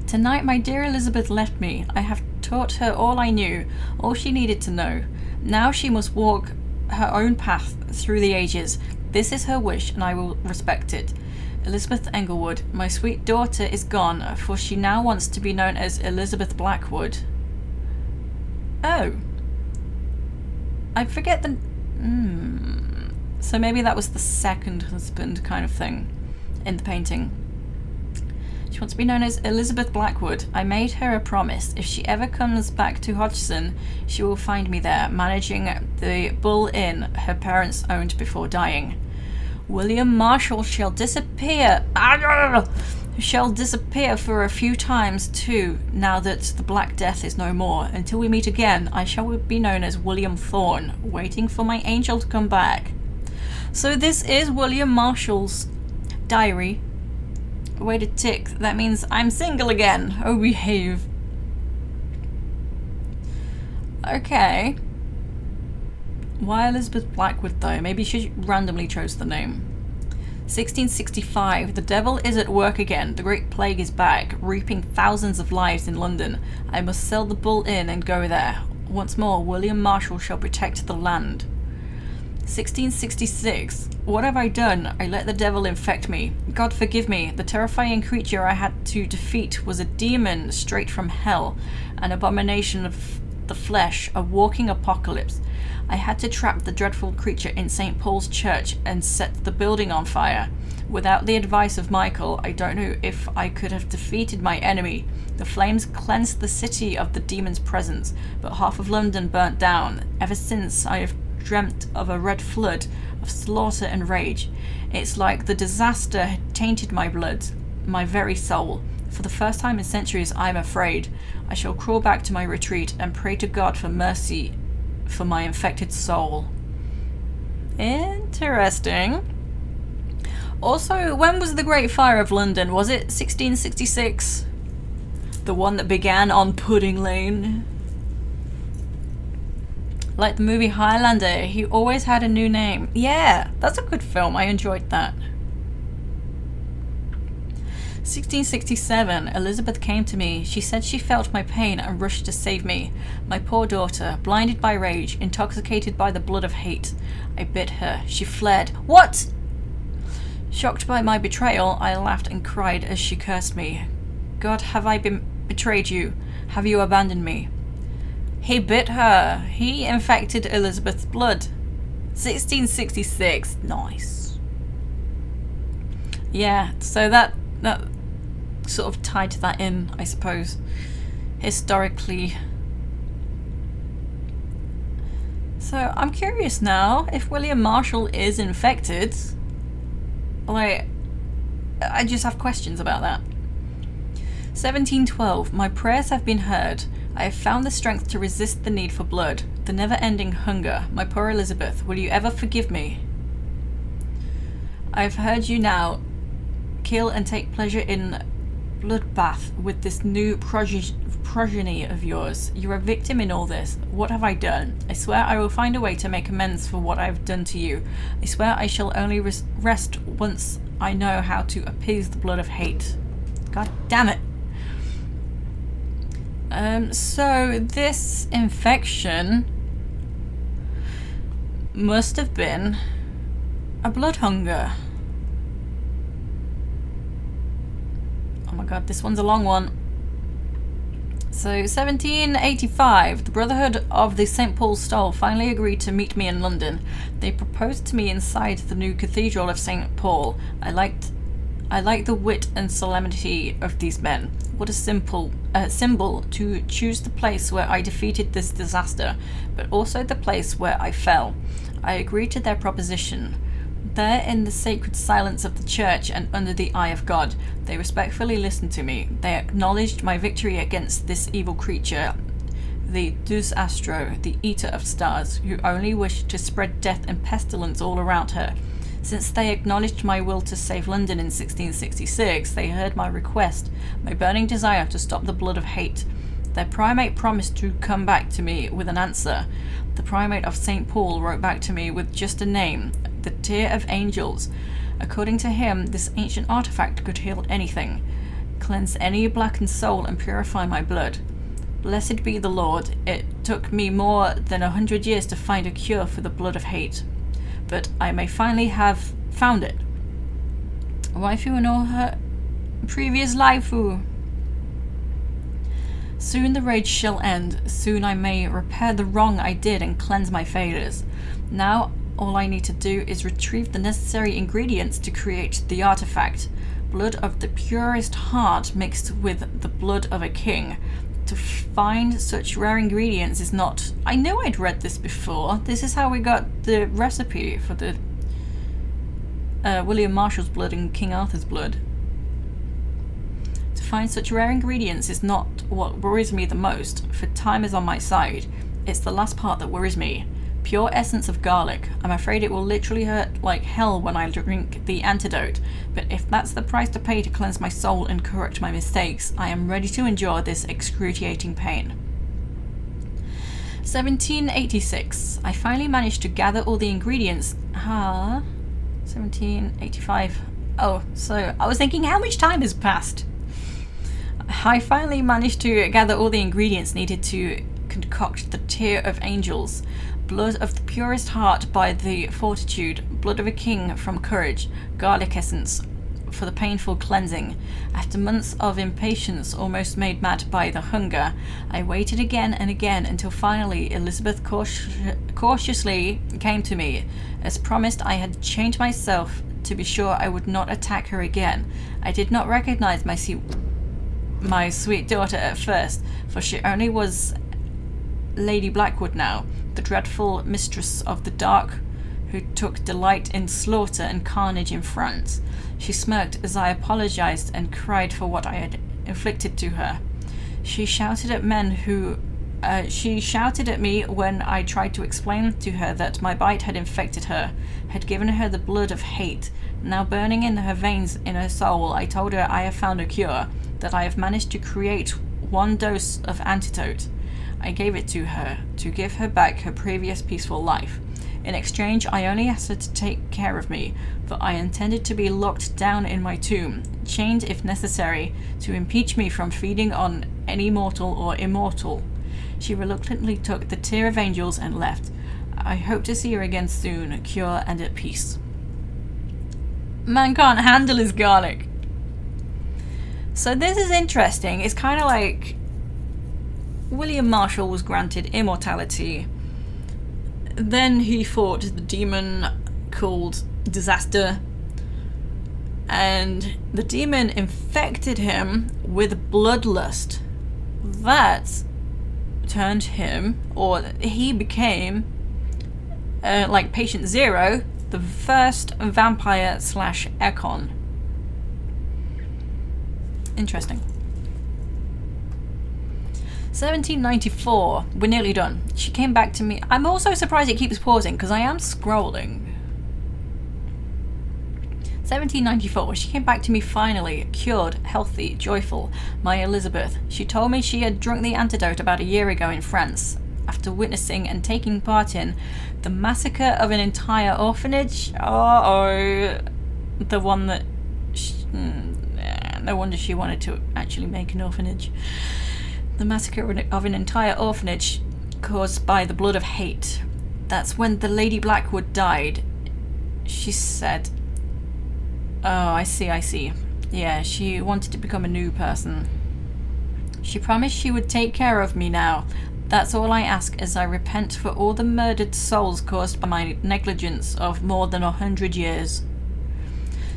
Tonight my dear Elizabeth left me. I have taught her all I knew, all she needed to know. Now she must walk her own path through the ages. This is her wish, and I will respect it. Elizabeth Englewood, my sweet daughter is gone, for she now wants to be known as Elizabeth Blackwood. Oh. I forget the... So maybe that was the second husband kind of thing in the painting. She wants to be known as Elizabeth Blackwood. I made her a promise. If she ever comes back to Hodgson, she will find me there, managing the Bull Inn her parents owned before dying. William Marshal shall disappear. Shall disappear for a few times too, now that the Black Death is no more. Until we meet again, I shall be known as William Thorne, waiting for my angel to come back. So this is William Marshall's diary. Way to tick. That means I'm single again. Oh, behave. Okay. Why Elizabeth Blackwood though? Maybe she randomly chose the name. 1665. The devil is at work again. The Great Plague is back, reaping thousands of lives in London. I must sell the Bull Inn and go there. Once more, William Marshal shall protect the land. 1666. What have I done? I let the devil infect me. God forgive me. The terrifying creature I had to defeat was a demon straight from hell, an abomination of the flesh, a walking apocalypse. I had to trap the dreadful creature in St. Paul's Church and set the building on fire. Without the advice of Michael, I don't know if I could have defeated my enemy. The flames cleansed the city of the demon's presence, but half of London burnt down. Ever since, I have dreamt of a red flood of slaughter and rage. It's like the disaster had tainted my blood, my very soul. For the first time in centuries, I am afraid. I shall crawl back to my retreat and pray to God for mercy for my infected soul. Interesting. Also, when was the Great Fire of London? Was it 1666? The one that began on Pudding Lane? Like the movie Highlander, he always had a new name. Yeah, that's a good film. I enjoyed that. 1667. Elizabeth came to me. She said she felt my pain and rushed to save me. My poor daughter, blinded by rage, intoxicated by the blood of hate. I bit her. She fled. What? Shocked by my betrayal, I laughed and cried as she cursed me. God, have I betrayed you? Have you abandoned me? He bit her. He infected Elizabeth's blood. 1666. Nice. Yeah, so that sort of tied that in, I suppose, historically. So I'm curious now if William Marshal is infected. Like, I just have questions about that. 1712. My prayers have been heard. I have found the strength to resist the need for blood, the never-ending hunger. My poor Elizabeth, will you ever forgive me? I have heard you now kill and take pleasure in bloodbath with this new progeny of yours. You're a victim in all this. What have I done? I swear I will find a way to make amends for what I have done to you. I swear I shall only rest once I know how to appease the blood of hate. God damn it. So this infection must have been a blood hunger. Oh my god, this one's a long one. So 1785, the Brotherhood of the St. Paul's Stole finally agreed to meet me in London. They proposed to me inside the new Cathedral of St. Paul. I liked the wit and solemnity of these men. What a simple symbol to choose the place where I defeated this disaster, but also the place where I fell. I agreed to their proposition. There in the sacred silence of the church and under the eye of God, they respectfully listened to me. They acknowledged my victory against this evil creature, the Deus Astro, the Eater of Stars, who only wished to spread death and pestilence all around her. Since they acknowledged my will to save London in 1666, they heard my request, my burning desire to stop the blood of hate. Their primate promised to come back to me with an answer. The primate of St. Paul wrote back to me with just a name, the Tear of Angels. According to him, this ancient artifact could heal anything, cleanse any blackened soul and purify my blood. Blessed be the Lord, it took me more than 100 years to find a cure for the blood of hate. But I may finally have found it. Waifu and all her previous laifu. Soon the rage shall end. Soon I may repair the wrong I did and cleanse my failures. Now all I need to do is retrieve the necessary ingredients to create the artifact. Blood of the purest heart mixed with the blood of a king. To find such rare ingredients is not... I knew I'd read this before. This is how we got the recipe for the William Marshall's blood and King Arthur's blood. To find such rare ingredients is not what worries me the most, for time is on my side. It's the last part that worries me. Pure essence of garlic. I'm afraid it will literally hurt like hell when I drink the antidote, but if that's the price to pay to cleanse my soul and correct my mistakes, I am ready to endure this excruciating pain. 1786. I finally managed to gather all the ingredients. 1785. Oh, so I was thinking how much time has passed? I finally managed to gather all the ingredients needed to concoct the Tear of Angels. Blood of the purest heart by the fortitude, blood of a king from courage, garlic essence for the painful cleansing. After months of impatience, almost made mad by the hunger, I waited again and again until finally Elizabeth cautiously came to me. As promised, I had changed myself to be sure I would not attack her again. I did not recognize my sweet daughter at first, for she only was Lady Blackwood now, the dreadful mistress of the dark, who took delight in slaughter and carnage in France. She smirked as I apologized and cried for what I had inflicted to her. She shouted at me when I tried to explain to her that my bite had infected her, had given her the blood of hate. Now burning in her veins in her soul, I told her I have found a cure, that I have managed to create one dose of antidote. I gave it to her, to give her back her previous peaceful life. In exchange, I only asked her to take care of me, for I intended to be locked down in my tomb, chained if necessary, to impeach me from feeding on any mortal or immortal. She reluctantly took the Tear of Angels and left. I hope to see her again soon, cure and at peace. Man can't handle his garlic. So this is interesting. It's kind of like William Marshall was granted immortality. Then he fought the demon called Disaster, and the demon infected him with bloodlust. That turned him, or he became, like Patient Zero, the first vampire / Ekon. Interesting. 1794. We're nearly done. She came back to me. I'm also surprised it keeps pausing because I am scrolling. 1794. She came back to me finally, cured, healthy, joyful. My Elizabeth. She told me she had drunk the antidote about a year ago in France, after witnessing and taking part in the massacre of an entire orphanage. Uh-oh. The one that... no wonder she wanted to actually make an orphanage. The massacre of an entire orphanage caused by the blood of hate. That's when the Lady Blackwood died. She said... Oh, I see. Yeah, she wanted to become a new person. She promised she would take care of me now. That's all I ask as I repent for all the murdered souls caused by my negligence of more than 100 years.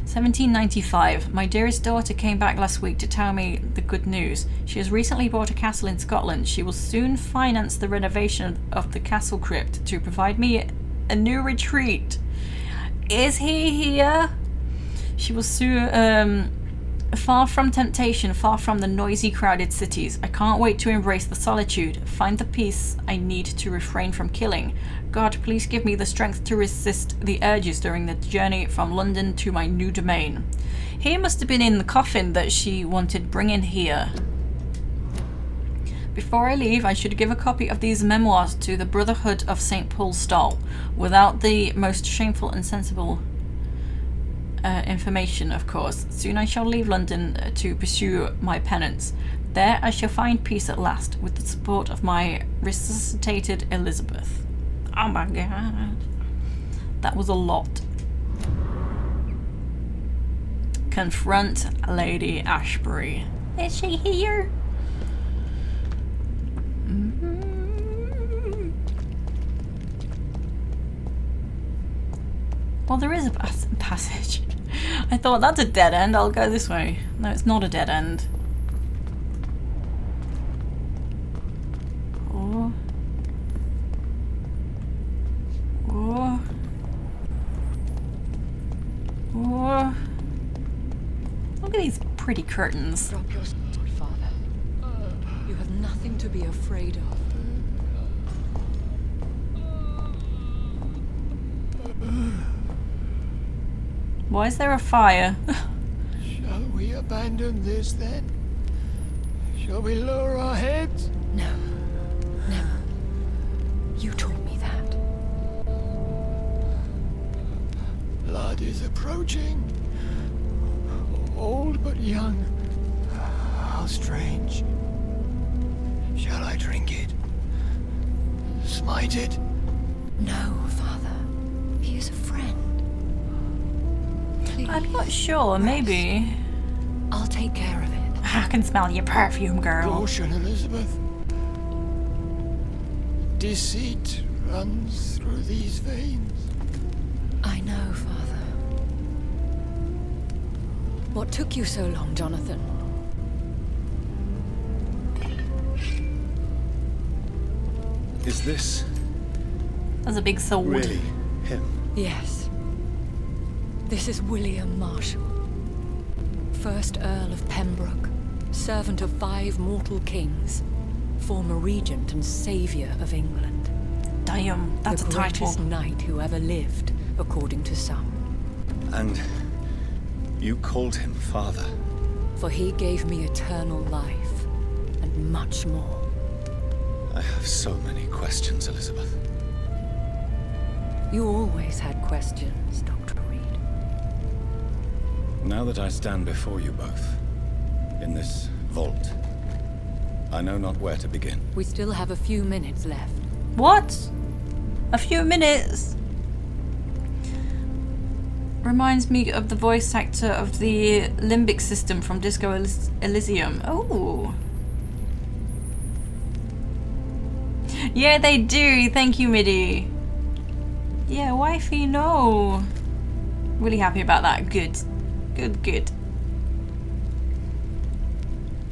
1795. My dearest daughter came back last week to tell me the good news. She has recently bought a castle in Scotland. She will soon finance the renovation of the castle crypt to provide me a new retreat. Is he here? She will soon... far from temptation, far from the noisy, crowded cities. I can't wait to embrace the solitude, find the peace I need to refrain from killing. God, please give me the strength to resist the urges during the journey from London to my new domain. He must have been in the coffin that she wanted bringing here. Before I leave, I should give a copy of these memoirs to the Brotherhood of St. Paul's Stall, without the most shameful and sensible information, of course. Soon I shall leave London to pursue my penance. There I shall find peace at last, with the support of my resuscitated Elizabeth. Oh my god. That was a lot. Confront Lady Ashbury. Is she here? Well, there is a passage. I thought that's a dead end. I'll go this way. No, it's not a dead end. Oh. Oh. Oh. Look at these pretty curtains. Drop your sword, Father. You have nothing to be afraid of. Why is there a fire? Shall we abandon this then? Shall we lower our heads? No. Never. You taught me that. Blood is approaching. Old but young. How strange. Shall I drink it? Smite it? No, Father. He is a friend. Please. I'm not sure, maybe. I'll take care of it. I can smell your perfume, girl. Caution, Elizabeth. Deceit runs through these veins. I know, Father. What took you so long, Jonathan? Is this That's a big sword. really him? Yes. This is William Marshall, 1st Earl of Pembroke, servant of 5 mortal kings, former regent and saviour of England. Damn, that's a the title. greatest knight who ever lived, according to some. And you called him father? For he gave me eternal life, and much more. I have so many questions, Elizabeth. You always had questions, Dr. Reed. Now that I stand before you both, in this vault, I know not where to begin. We still have a few minutes left. What? A few minutes? Reminds me of the voice actor of the limbic system from Disco Elysium. Oh. Yeah, they do. Thank you, Midi. Yeah, wifey, no. Really happy about that. Good. Good, good.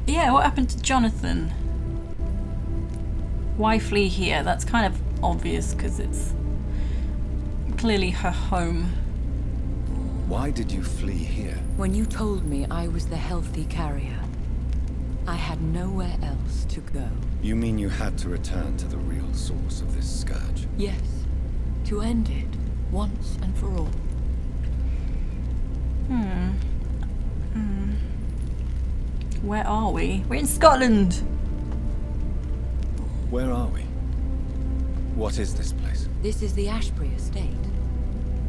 Yeah, what happened to Jonathan? Why flee here? That's kind of obvious because it's clearly her home. Why did you flee here? When you told me I was the healthy carrier, I had nowhere else to go. You mean you had to return to the real source of this scourge? Yes, to end it, once and for all. Where are we? We're in Scotland! Where are we? What is this place? This is the Ashbury estate.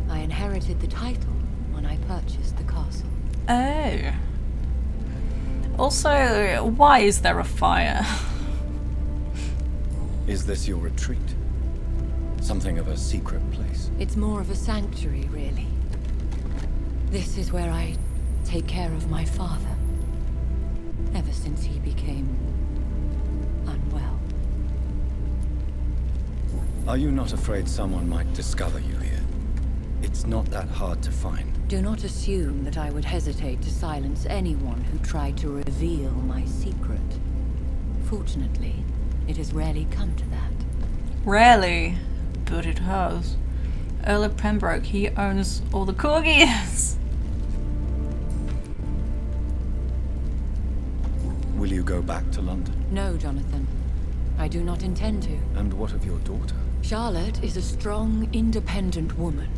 I inherited the title when I purchased the castle. Oh. Also, why is there a fire? Is this your retreat? Something of a secret place? It's more of a sanctuary, really. This is where I take care of my father. Ever since he became unwell. Are you not afraid someone might discover you here? It's not that hard to find. Do not assume that I would hesitate to silence anyone who tried to reveal my secret. Fortunately, it has rarely come to that. Rarely, but it has. Earl of Pembroke, he owns all the corgis. Will you go back to London? No, Jonathan. I do not intend to. And what of your daughter? Charlotte is a strong, independent woman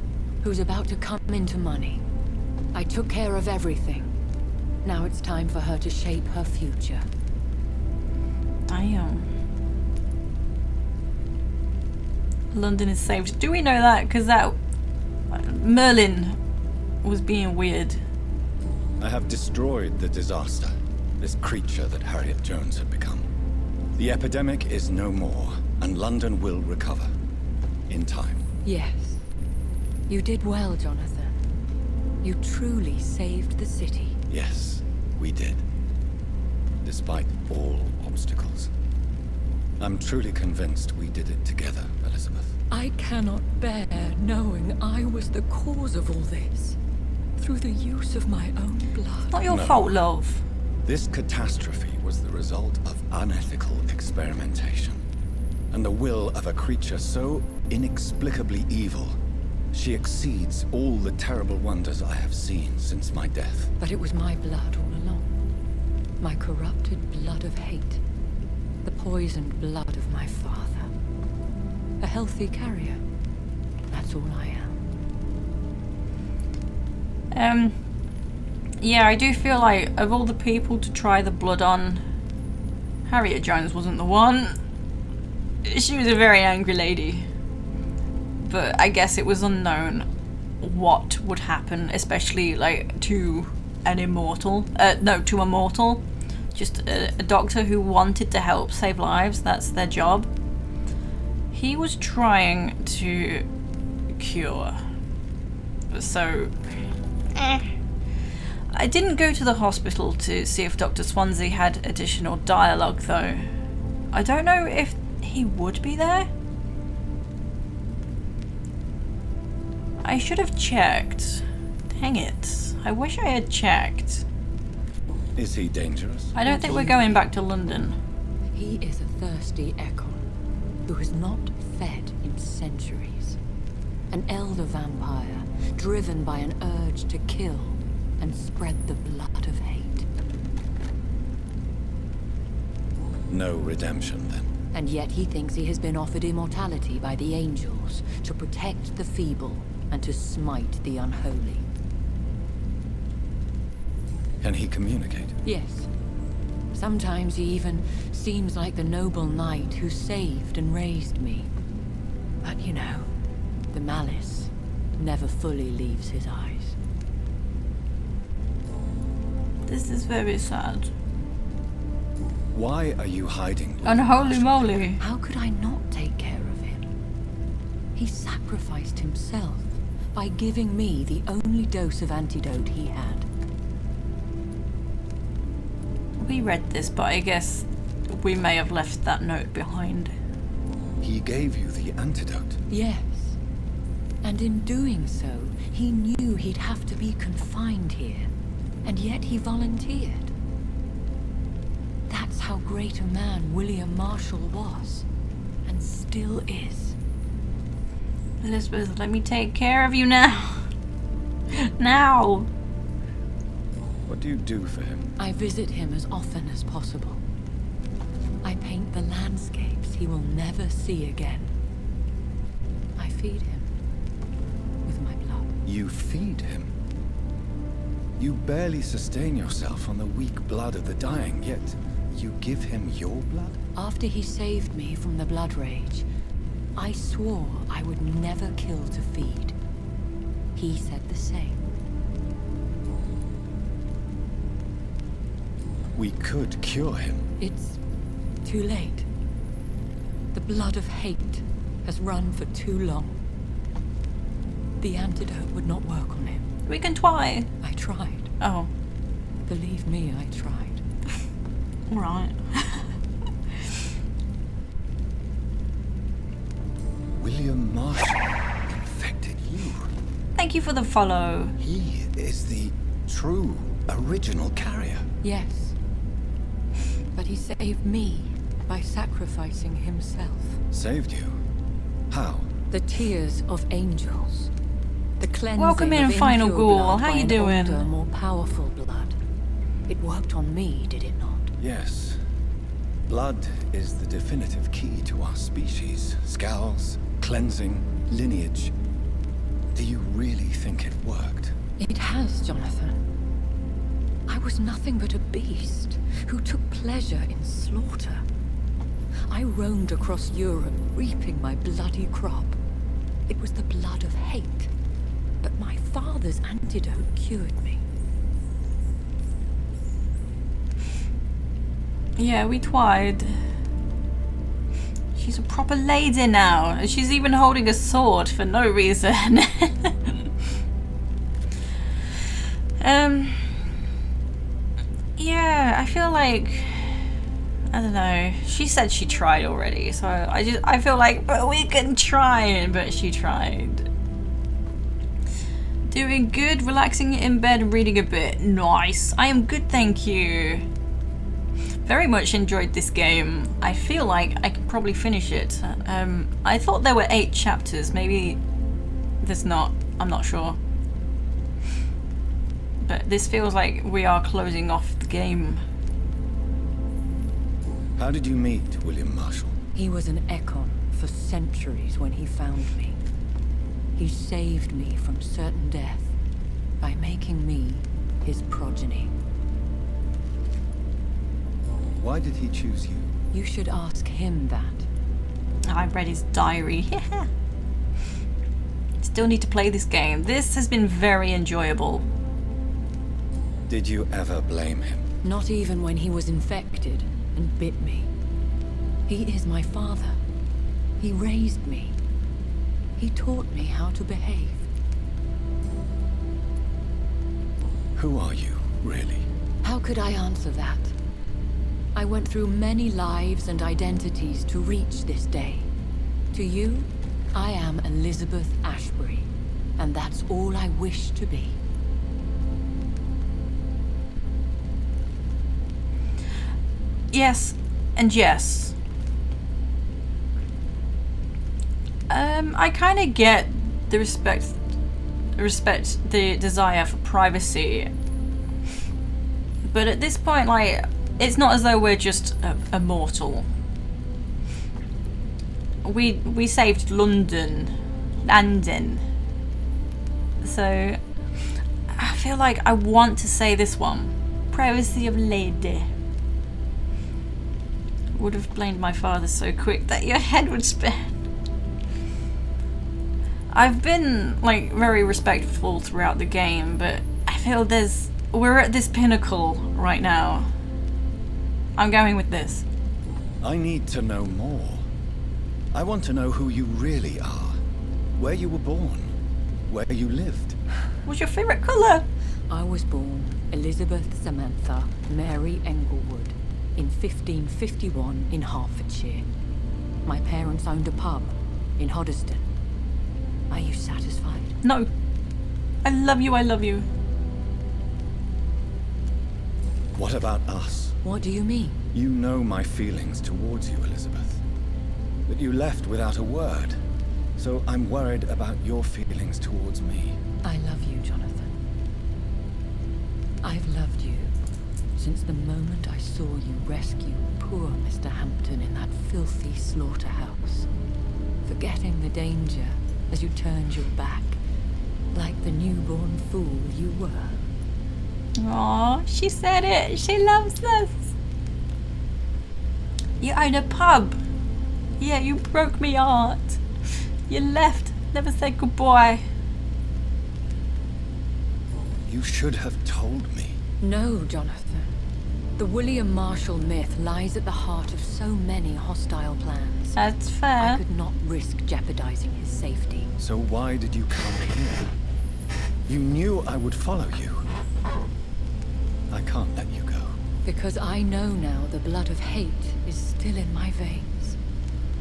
who's about to come into money. I took care of everything. Now it's time for her to shape her future. Damn. London is saved. Do we know that? Because that Merlin was being weird. I have destroyed the disaster. This creature that Harriet Jones had become. The epidemic is no more, and London will recover. In time. Yes. You did well, Jonathan. You truly saved the city. Yes, we did. Despite all obstacles. I'm truly convinced we did it together, Elizabeth. I cannot bear knowing I was the cause of all this. Through the use of my own blood. Not your fault, love. This catastrophe was the result of unethical experimentation. And the will of a creature so inexplicably evil, she exceeds all the terrible wonders I have seen since my death. But it was my blood all along. My corrupted blood of hate. The poisoned blood of my father. A healthy carrier. That's all I am. Yeah, I do feel like of all the people to try the blood on, Harriet Jones wasn't the one. She was a very angry lady. But I guess it was unknown what would happen, especially like to an immortal. No, to a mortal. Just a doctor who wanted to help save lives, that's their job. He was trying to cure. So, I didn't go to the hospital to see if Dr. Swansea had additional dialogue though. I don't know if he would be there. I should have checked. Dang it. I wish I had checked. Is he dangerous? I don't think we're going back to London. He is a thirsty echo who has not fed in centuries. An elder vampire driven by an urge to kill and spread the blood of hate. No redemption, then. And yet he thinks he has been offered immortality by the angels to protect the feeble and to smite the unholy. Can he communicate? Yes. Sometimes he even seems like the noble knight who saved and raised me. But you know, the malice never fully leaves his eyes. This is very sad. Why are you hiding? Unholy moly. How could I not take care of him? He sacrificed himself by giving me the only dose of antidote he had. We read this, but I guess we may have left that note behind. He gave you the antidote? Yes. And in doing so, he knew he'd have to be confined here. And yet he volunteered. That's how great a man William Marshall was. And still is. Elizabeth, let me take care of you now. Now. What do you do for him? I visit him as often as possible. I paint the landscapes he will never see again. I feed him with my blood. You feed him? You barely sustain yourself on the weak blood of the dying, yet you give him your blood? After he saved me from the blood rage, I swore I would never kill to feed. He said the same. We could cure him. It's too late. The blood of hate has run for too long. The antidote would not work on him. We can try. I tried. Oh. Believe me, I tried. Right. William Marshall infected you. Thank you for the follow. He is the true original carrier. Yes. But he saved me by sacrificing himself. Saved you? How? The tears of angels. The cleansing Welcome in, of Final impure Ghoul. blood How by you an doing? older, more powerful blood. It worked on me, did it not? Yes. Blood is the definitive key to our species. Scowls, cleansing, lineage. Do you really think it worked? It has, Jonathan. I was nothing but a beast who took pleasure in slaughter. I roamed across Europe, reaping my bloody crop. It was the blood of hate. But my father's antidote cured me. Yeah, we tried. She's a proper lady now. She's even holding a sword for no reason. Yeah, I feel like, I don't know. She said she tried already, so I feel like, but we can try, but she tried. Doing good, relaxing in bed, reading a bit. Nice. I am good, thank you. Very much enjoyed this game. I feel like I can probably finish it. I thought there were 8 chapters. Maybe there's not. I'm not sure. But this feels like we are closing off the game. How did you meet William Marshall? He was an Ekon for centuries when he found me. He saved me from certain death by making me his progeny. Why did he choose you? You should ask him that. I read his diary. Yeah. Still need to play this game. This has been very enjoyable. Did you ever blame him? Not even when he was infected and bit me. He is my father. He raised me. He taught me how to behave. Who are you, really? How could I answer that? I went through many lives and identities to reach this day. To you, I am Elizabeth Ashbury, and that's all I wish to be. Yes, and yes. I kind of get the respect, the desire for privacy, but at this point, like, it's not as though we're just immortal. We saved London, so I feel like I want to say this one: privacy of lady. Would have blamed my father so quick that your head would spin. I've been like very respectful throughout the game, but I feel we're at this pinnacle right now. I'm going with this. I need to know more. I want to know who you really are, where you were born, where you lived. What's your favorite color? I was born Elizabeth Samantha Mary Englewood in 1551 in Hertfordshire. My parents owned a pub in Hoddesdon. Are you satisfied? No. I love you, I love you. What about us? What do you mean? You know my feelings towards you, Elizabeth. But you left without a word. So I'm worried about your feelings towards me. I love you, Jonathan. I've loved you since the moment I saw you rescue poor Mr. Hampton in that filthy slaughterhouse. Forgetting the danger as you turned your back, like the newborn fool you were. Aw, she said it. She loves us. You own a pub. Yeah, you broke me heart. You left, never said goodbye. You should have told me. No, Jonathan. The William Marshall myth lies at the heart of so many hostile plans. That's fair. I could not risk jeopardizing his safety. So why did you come here? You knew I would follow you. I can't let you go. Because I know now the blood of hate is still in my veins.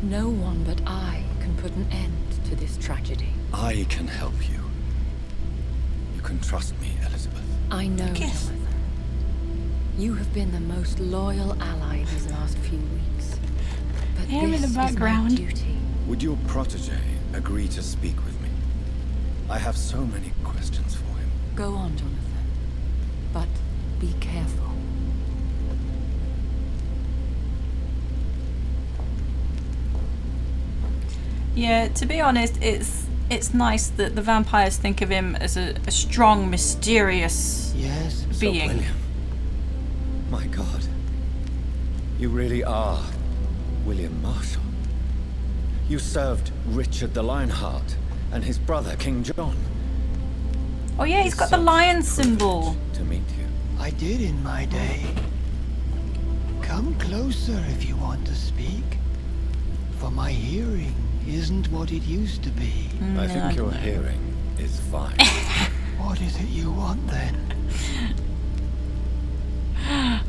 No one but I can put an end to this tragedy. I can help you. You can trust me, Elizabeth. I know, Kiss. Jonathan. You have been the most loyal ally these last few weeks. But Him in this the background. is my duty. Would your protege agree to speak with me? I have so many questions for him. Go on, Jonathan. But be careful. Yeah, to be honest, it's nice that the vampires think of him as a strong, mysterious Yes, being. William. My God. You really are William Marshall. You served Richard the Lionheart and his brother, King John. Oh yeah, he's got the lion symbol. To meet you. I did in my day. Come closer if you want to speak. For my hearing isn't what it used to be. I think your hearing is fine. What is it you want then?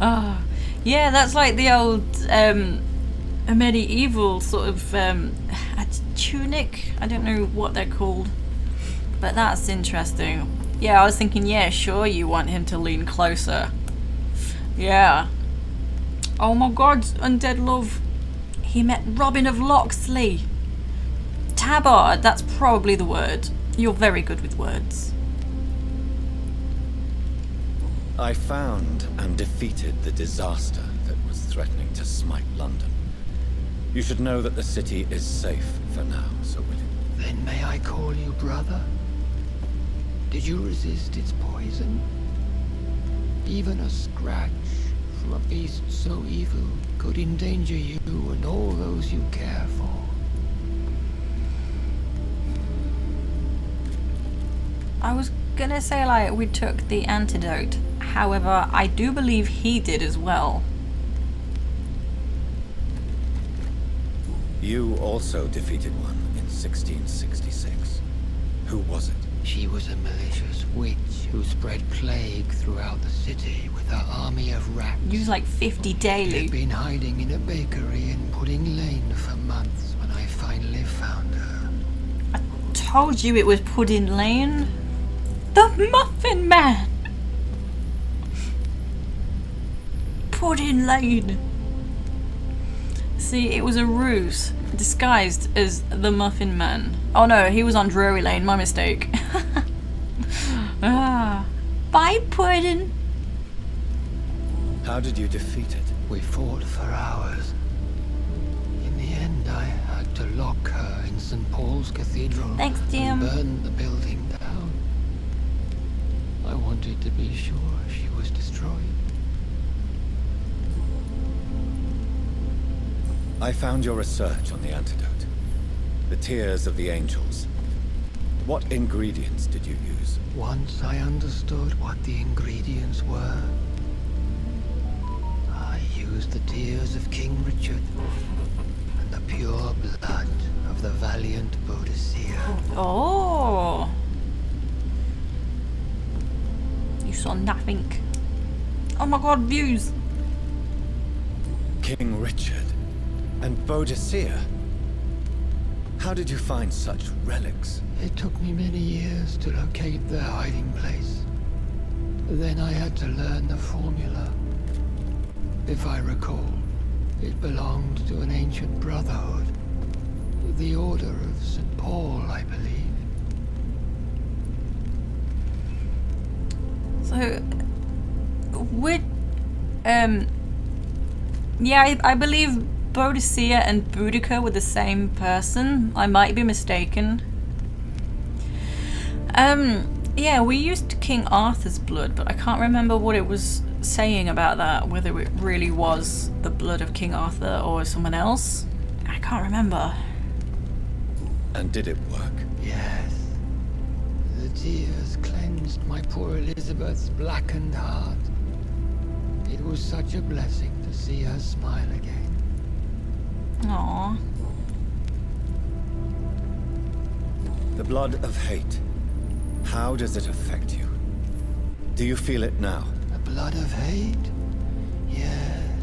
Ah, yeah, that's like the old a medieval sort of a tunic. I don't know what they're called, but that's interesting. Yeah, I was thinking, yeah, sure, you want him to lean closer. Yeah. Oh my God, Undead Love. He met Robin of Locksley. Tabard, that's probably the word. You're very good with words. I found and defeated the disaster that was threatening to smite London. You should know that the city is safe for now, Sir William. Then may I call you brother? Did you resist its poison? Even a scratch from a beast so evil could endanger you and all those you care for. I was gonna say like we took the antidote. However, I do believe he did as well. You also defeated one in 1666. Who was it? She was a malicious witch who spread plague throughout the city with her army of rats. Use like 50 She'd daily. been hiding in a bakery in Pudding Lane for months when I finally found her. I told you it was Pudding Lane. The Muffin Man. Pudding Lane. See, it was a ruse disguised as the Muffin Man. Oh no, he was on Drury Lane, my mistake. Ah. Bye, Pudding. How did you defeat it? We fought for hours. In the end, I had to lock her in St. Paul's Cathedral Thanks, Jim. and burn the building down. I wanted to be sure she was destroyed. I found your research on the antidote. The Tears of the Angels. What ingredients did you use? Once I understood what the ingredients were, I used the tears of King Richard and the pure blood of the valiant Boadicea. Oh. You saw nothing. Oh my God, views. King Richard and Boadicea? How did you find such relics? It took me many years to locate their hiding place. Then I had to learn the formula. If I recall, it belonged to an ancient brotherhood. The Order of St. Paul, I believe. So, Would yeah, I believe Boadicea and Boudica were the same person. I might be mistaken. Yeah, we used King Arthur's blood, but I can't remember what it was saying about that, whether it really was the blood of King Arthur or someone else. I can't remember. And did it work? Yes. The tears cleansed my poor Elizabeth's blackened heart. It was such a blessing to see her smile again. Aww. The blood of hate. How does it affect you? Do you feel it now? The blood of hate? Yes.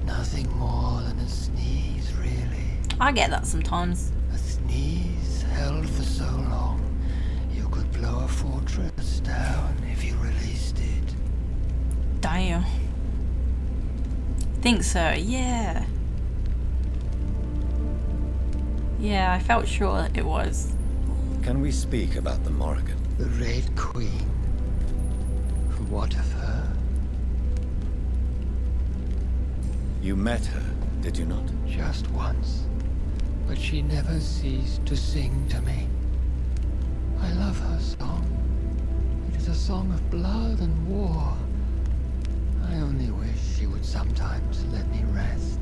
Nothing more than a sneeze, really. I get that sometimes. A sneeze held for so long, you could blow a fortress down if you released it. Damn. Think so, yeah. Yeah, I felt sure it was. Can we speak about the Morrigan? The Red Queen. What of her? You met her, did you not? Just once. But she never ceased to sing to me. I love her song. It is a song of blood and war. I only wish she would sometimes let me rest.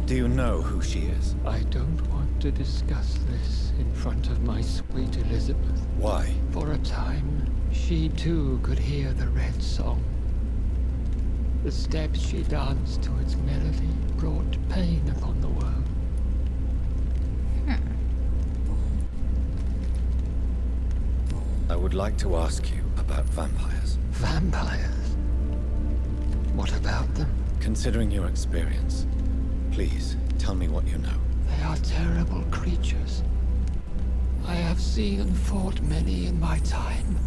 Do you know who she is? I don't want to discuss this in front of my sweet Elizabeth. Why? For a time, she too could hear the red song. The steps she danced to its melody brought pain upon the world. I would like to ask you about vampires. Vampires? What about them? Considering your experience, please tell me what you know. They are terrible creatures. I have seen and fought many in my time.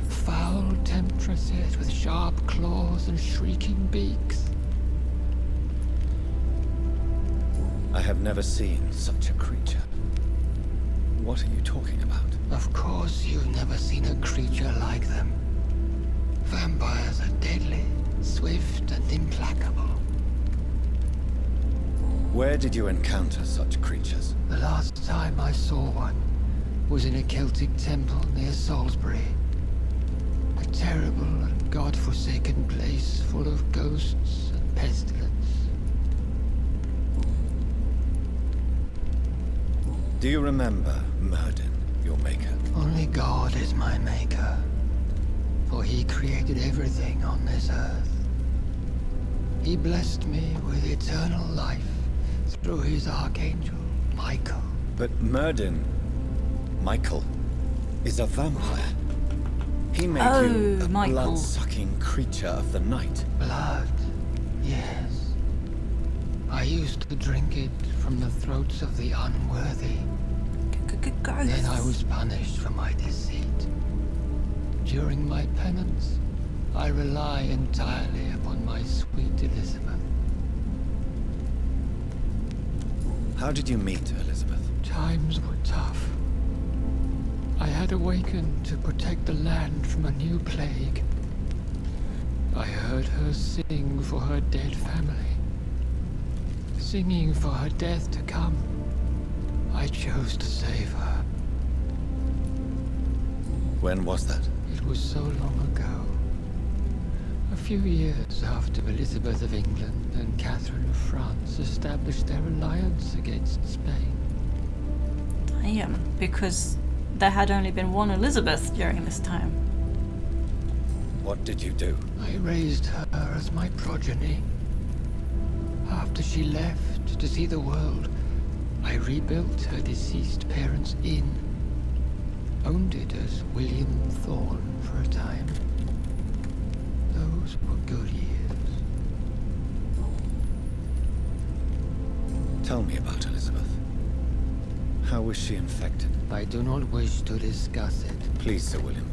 Foul temptresses with sharp claws and shrieking beaks. I have never seen such a creature. What are you talking about? Of course you've never seen a creature like them. Vampires are deadly, swift and implacable. Where did you encounter such creatures? The last time I saw one was in a Celtic temple near Salisbury. A terrible and god-forsaken place full of ghosts and pestilence. Do you remember Myrddin, your maker? Only God is my maker, for he created everything on this earth. He blessed me with eternal life through his archangel, Michael. But Myrddin, Michael, is a vampire. He made you a blood-sucking creature of the night. Blood, yes. I used to drink it from the throats of the unworthy. Then I was punished for my deceit. During my penance, I rely entirely upon my sweet Elizabeth. How did you meet Elizabeth? Times were tough. I had awakened to protect the land from a new plague. I heard her sing for her dead family. Singing for her death to come. I chose to save her. When was that? It was so long ago. A few years after Elizabeth of England and Catherine of France established their alliance against Spain. Damn, because there had only been one Elizabeth during this time. What did you do? I raised her as my progeny. After she left to see the world, I rebuilt her deceased parents' inn. Owned it as William Thorne for a time. Those were good years. Tell me about Elizabeth. How was she infected? I do not wish to discuss it. Please, Sir William.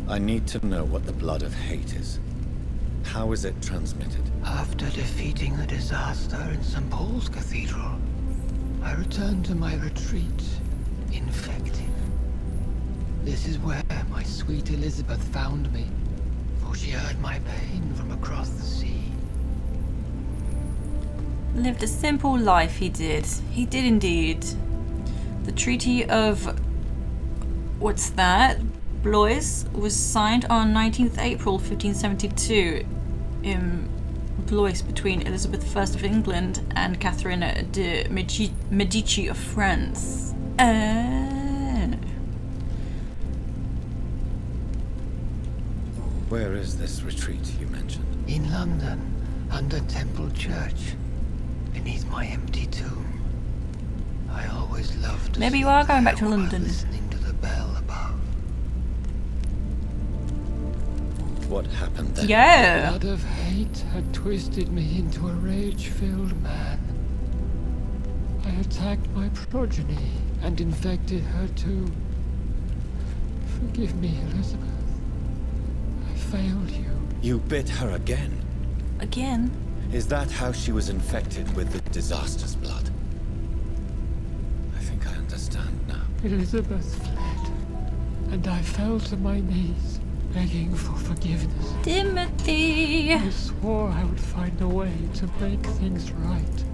I need to know what the blood of hate is. How is it transmitted? After defeating the disaster in St. Paul's Cathedral, I returned to my retreat, infected. This is where my my sweet Elizabeth found me, for she heard my pain from across the sea. Lived a simple life, he did. He did indeed. The Treaty of... what's that? Blois was signed on 19th April 1572 in Blois between Elizabeth I of England and Catherine de Medici of France. Where is this retreat you mentioned? In London, under Temple Church, beneath my empty tomb. I always loved to Maybe you sleep are going back there to while London. listening to the bell above. What happened then? Yeah. Blood of hate had twisted me into a rage-filled man. I attacked my progeny and infected her too. Forgive me, Elizabeth. I failed you. You bit her again? Again? Is that how she was infected with the disaster's blood? I think I understand now. Elizabeth fled, and I fell to my knees, begging for forgiveness. Timothy! I swore I would find a way to make things right.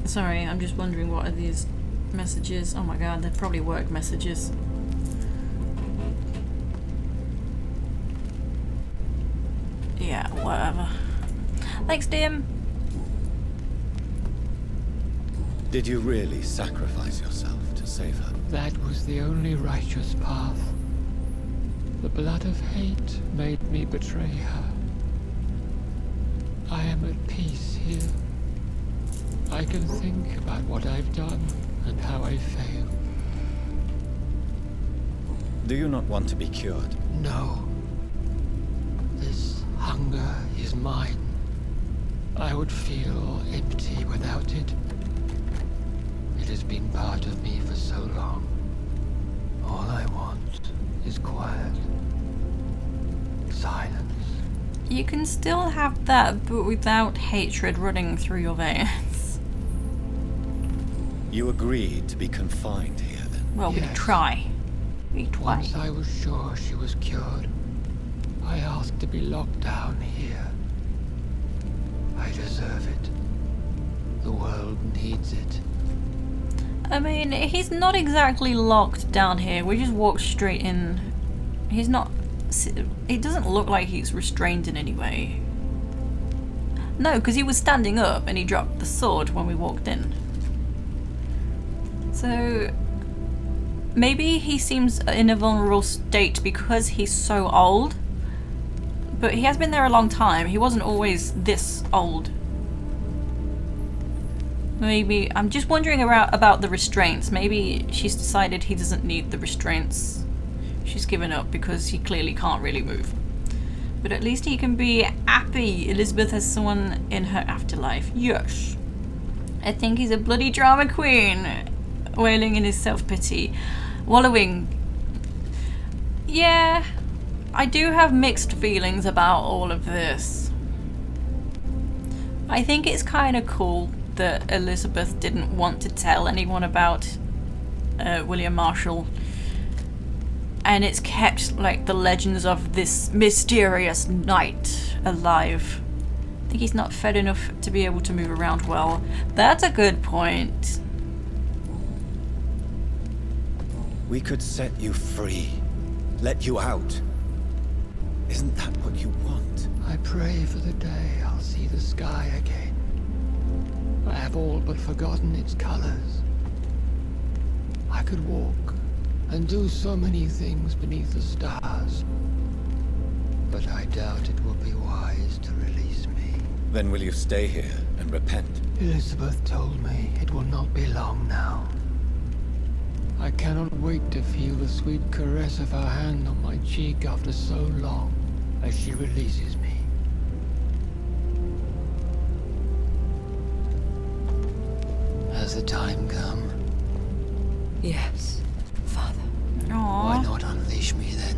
Sorry, I'm just wondering what are these messages? Oh my god, they're probably work messages. Yeah, whatever. Thanks, Dim. Did you really sacrifice yourself to save her? That was the only righteous path. The blood of hate made me betray her. I am at peace here. I can think about what I've done and how I failed. Do you not want to be cured? No. This hunger is mine. I would feel empty without it. It has been part of me for so long. All I want is quiet. Silence. You can still have that, but without hatred running through your veins. You agreed to be confined here then? Well, we Yes. try. We try. Once I was sure she was cured, I asked to be locked down here. I deserve it. The world needs it. I mean, he's not exactly locked down here. We just walked straight in. He's not... It doesn't look like he's restrained in any way. No, because he was standing up and he dropped the sword when we walked in. So... maybe he seems in a vulnerable state because he's so old. But he has been there a long time. He wasn't always this old. Maybe, I'm just wondering about the restraints. Maybe she's decided he doesn't need the restraints. She's given up because he clearly can't really move. But at least he can be happy. Elizabeth has someone in her afterlife. Yes. I think he's a bloody drama queen. Wailing in his self-pity. Wallowing. Yeah. I do have mixed feelings about all of this. I think it's kind of cool that Elizabeth didn't want to tell anyone about William Marshall, and it's kept like the legends of this mysterious knight alive. I think he's not fed enough to be able to move around well. That's a good point. We could set you free. Let you out. Isn't that what you want? I pray for the day I'll see the sky again. I have all but forgotten its colors. I could walk and do so many things beneath the stars. But I doubt it will be wise to release me. Then will you stay here and repent? Elizabeth told me it will not be long now. I cannot wait to feel the sweet caress of her hand on my cheek after so long as she releases me. Has the time come? Yes, Father. Aww. Why not unleash me then?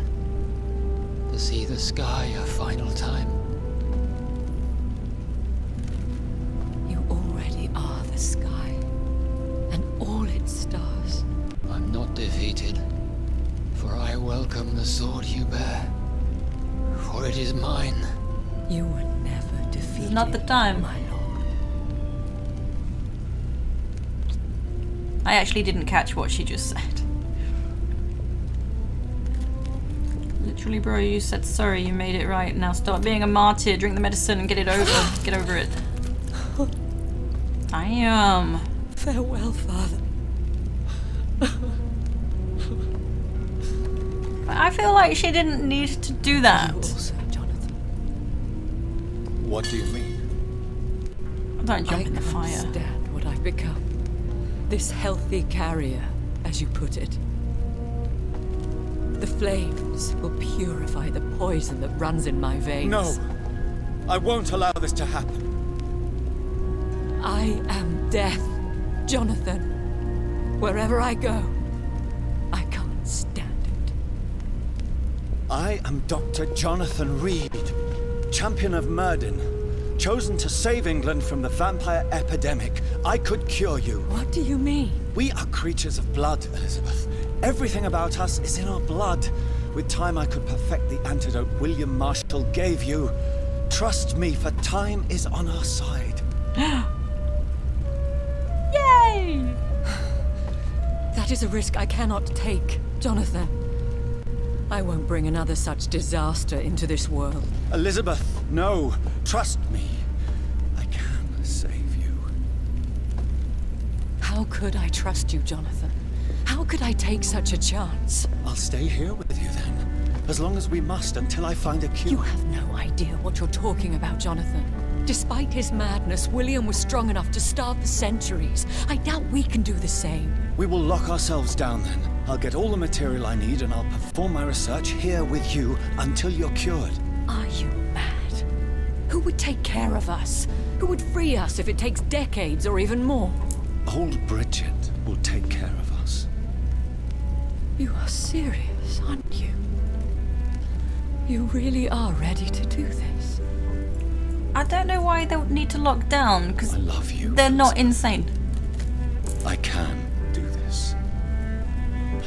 To see the sky a final time? You already are the sky, and all its stars. I'm not defeated. for I welcome the sword you bear, for it is mine. You were never defeated. It's not the time. My lord. I actually didn't catch what she just said. Literally, bro, you said sorry, you made it right. Now stop being a martyr, drink the medicine and get it over. Get over it. Damn. Farewell, father. I feel like she didn't need to do that. You also, Jonathan. What do you mean? Don't jump I in the can't fire. stand what I've become. This healthy carrier, as you put it. The flames will purify the poison that runs in my veins. No! I won't allow this to happen. I am death, Jonathan. Wherever I go, I can't stand it. I am Dr. Jonathan Reed, champion of Myrddin, chosen to save England from the vampire epidemic. I could cure you. What do you mean? We are creatures of blood, Elizabeth. Everything about us is in our blood. With time, I could perfect the antidote William Marshall gave you. Trust me, for time is on our side. Yay! That is a risk I cannot take, Jonathan. I won't bring another such disaster into this world. Elizabeth, no. Trust me. I can save you. How could I trust you, Jonathan? How could I take such a chance? I'll stay here with you then. As long as we must, until I find a cure. You have no idea what you're talking about, Jonathan. Despite his madness, William was strong enough to starve for centuries. I doubt we can do the same. We will lock ourselves down then. I'll get all the material I need and I'll perform my research here with you until you're cured. Are you mad? Who would take care of us? Who would free us if it takes decades or even more? Old Bridget will take care of us. You are serious, aren't you? You really are ready to do this? I don't know why they would need to lock down, because I love you. they're not insane. I can do this.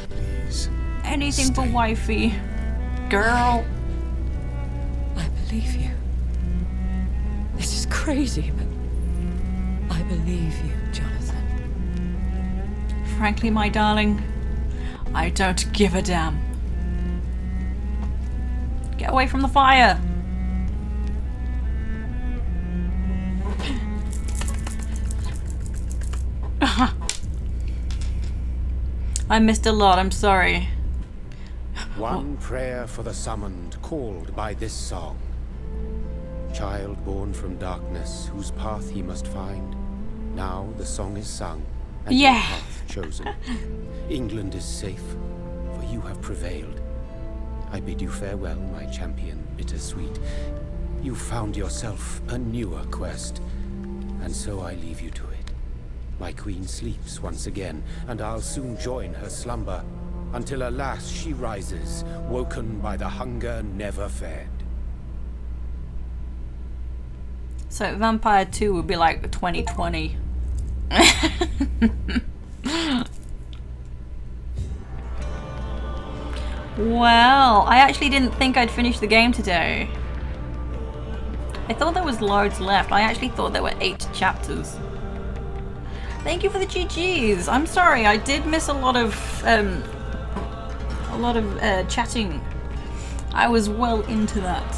Please. Anything for Stay. wifey. Girl. I believe you. This is crazy, but I believe you, Jonathan. Frankly, my darling, I don't give a damn. Get away from the fire. I missed a lot, I'm sorry. One prayer for the summoned, called by this song. Child born from darkness, whose path he must find. Now the song is sung, and your Yeah. path chosen. England is safe, for you have prevailed. I bid you farewell, my champion, bittersweet. You found yourself a newer quest, and so I leave you to it. My queen sleeps once again, and I'll soon join her slumber, until alas she rises, woken by the hunger never fed. So Vampire 2 would be like 2020. Well, I actually didn't think I'd finish the game today. I thought there was loads left. I actually thought there were 8 chapters. Thank you for the GGs. I'm sorry, I did miss a lot of chatting. I was well into that.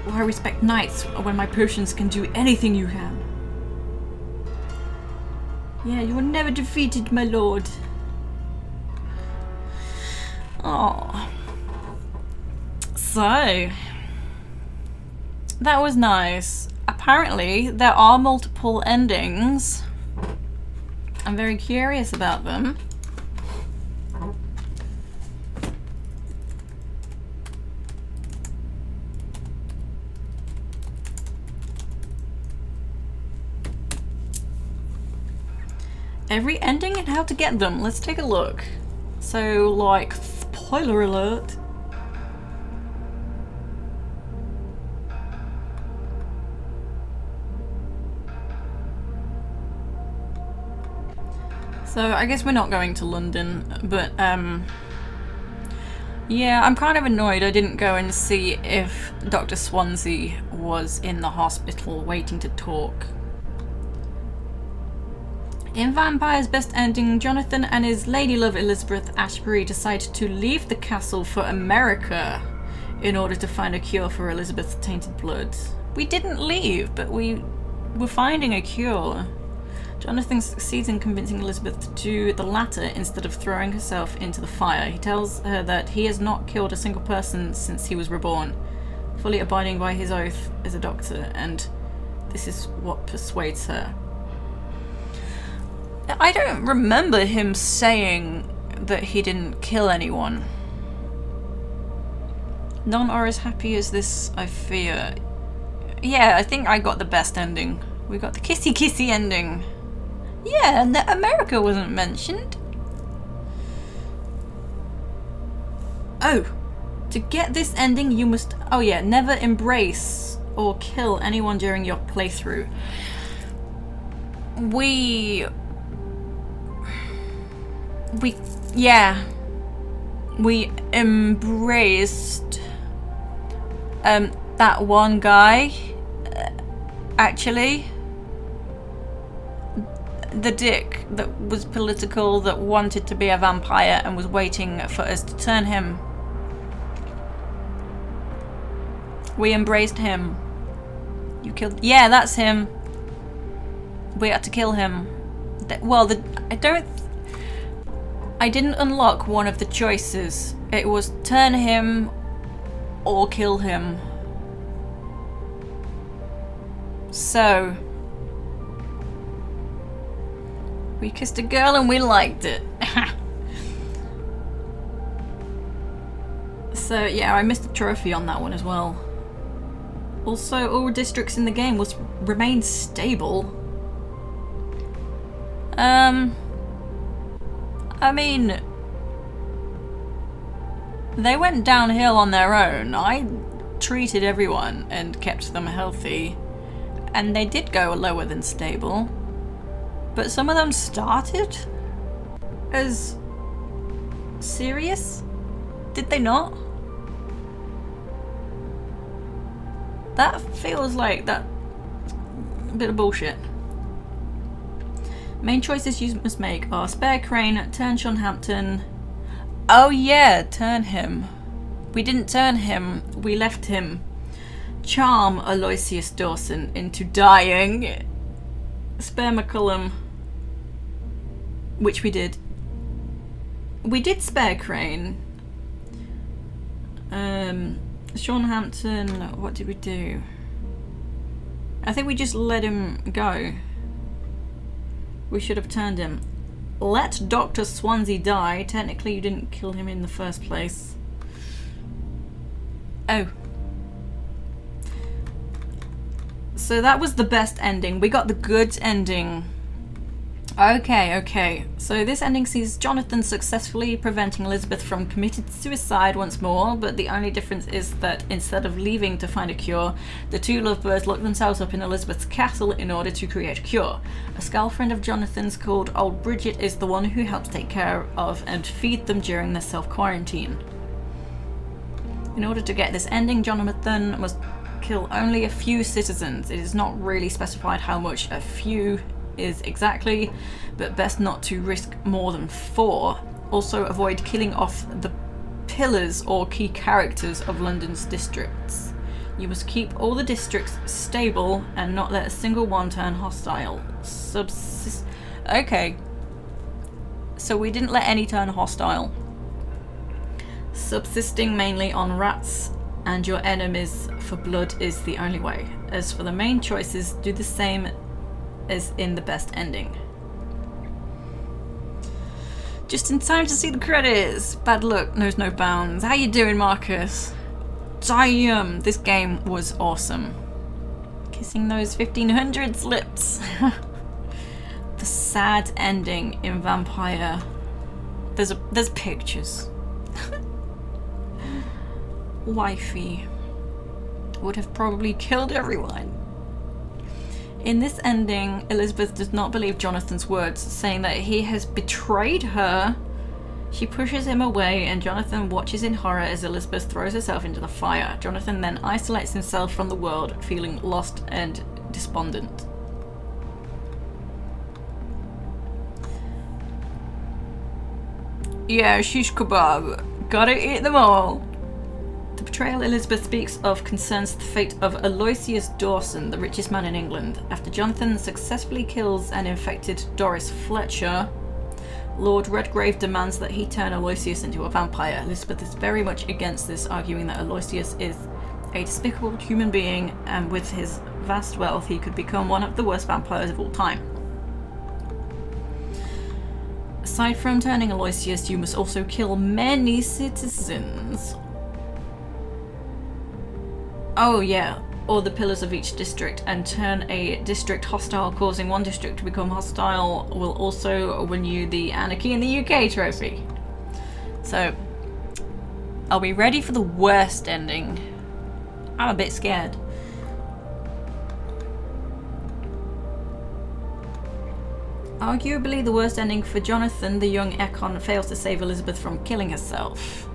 Well, I respect knights when my potions can do anything you can. Yeah, you were never defeated, my lord. Oh. So, that was nice. Apparently, there are multiple endings. I'm very curious about them. Every ending and how to get them. Let's take a look. So, like, spoiler alert. So I guess we're not going to London, but yeah, I'm kind of annoyed I didn't go and see if Dr. Swansea was in the hospital waiting to talk. In Vampyre's best ending, Jonathan and his ladylove Elizabeth Ashbury decide to leave the castle for America in order to find a cure for Elizabeth's tainted blood. We didn't leave, but we were finding a cure. Jonathan succeeds in convincing Elizabeth to do the latter instead of throwing herself into the fire. He tells her that he has not killed a single person since he was reborn, fully abiding by his oath as a doctor, and this is what persuades her. I don't remember him saying that he didn't kill anyone. None are as happy as this, I fear. Yeah, I think I got the best ending. We got the kissy kissy ending. Yeah, and that America wasn't mentioned. Oh, to get this ending you must, oh yeah, never embrace or kill anyone during your playthrough. We embraced that one guy, actually. The dick that was political, that wanted to be a vampire and was waiting for us to turn him. We embraced him. You killed... Yeah, that's him. We had to kill him. I didn't unlock one of the choices. It was turn him or kill him. So... we kissed a girl and we liked it. So yeah, I missed a trophy on that one as well. Also, all districts in the game will remain stable. I mean, they went downhill on their own. I treated everyone and kept them healthy, and they did go lower than stable. But some of them started as serious? Did they not? That feels like that a bit of bullshit. Main choices you must make are spare Crane, turn Sean Hampton. Oh yeah, turn him. We didn't turn him, we left him. Charm Aloysius Dawson into dying. Spare McCullum, which we did. We did spare Crane. Sean Hampton, what did we do? I think we just let him go. We should have turned him. Let Dr. Swansea die. Technically you didn't kill him in the first place. Oh. So that was the best ending. We got the good ending. Okay. So this ending sees Jonathan successfully preventing Elizabeth from committing suicide once more, but the only difference is that instead of leaving to find a cure, the two lovebirds lock themselves up in Elizabeth's castle in order to create a cure. A skull friend of Jonathan's called Old Bridget is the one who helps take care of and feed them during their self-quarantine. In order to get this ending, Jonathan must kill only a few citizens. It is not really specified how much a few is exactly, but best not to risk more than 4. Also avoid killing off the pillars or key characters of London's districts. You must keep all the districts stable and not let a single one turn hostile. Okay. So we didn't let any turn hostile. Subsisting mainly on rats and your enemies for blood is the only way. As for the main choices, do the same as in the best ending. Just in time to see the credits. Bad luck knows no bounds. How you doing, Marcus? Damn, this game was awesome. Kissing those 1500s lips. The sad ending in Vampyr. There's pictures. Wifey would have probably killed everyone. In this ending, Elizabeth does not believe Jonathan's words, saying that he has betrayed her. She pushes him away, and Jonathan watches in horror as Elizabeth throws herself into the fire. Jonathan then isolates himself from the world, feeling lost and despondent. Yeah, shish kebab. Gotta eat them all. The betrayal Elizabeth speaks of concerns the fate of Aloysius Dawson, the richest man in England. After Jonathan successfully kills and infected Doris Fletcher, Lord Redgrave demands that he turn Aloysius into a vampire. Elizabeth is very much against this, arguing that Aloysius is a despicable human being, and with his vast wealth he could become one of the worst vampires of all time. Aside from turning Aloysius, you must also kill many citizens. Oh yeah, or the pillars of each district, and turn a district hostile, causing one district to become hostile will also win you the Anarchy in the UK trophy. So, are we ready for the worst ending? I'm a bit scared. Arguably the worst ending for Jonathan, the young Ekon fails to save Elizabeth from killing herself.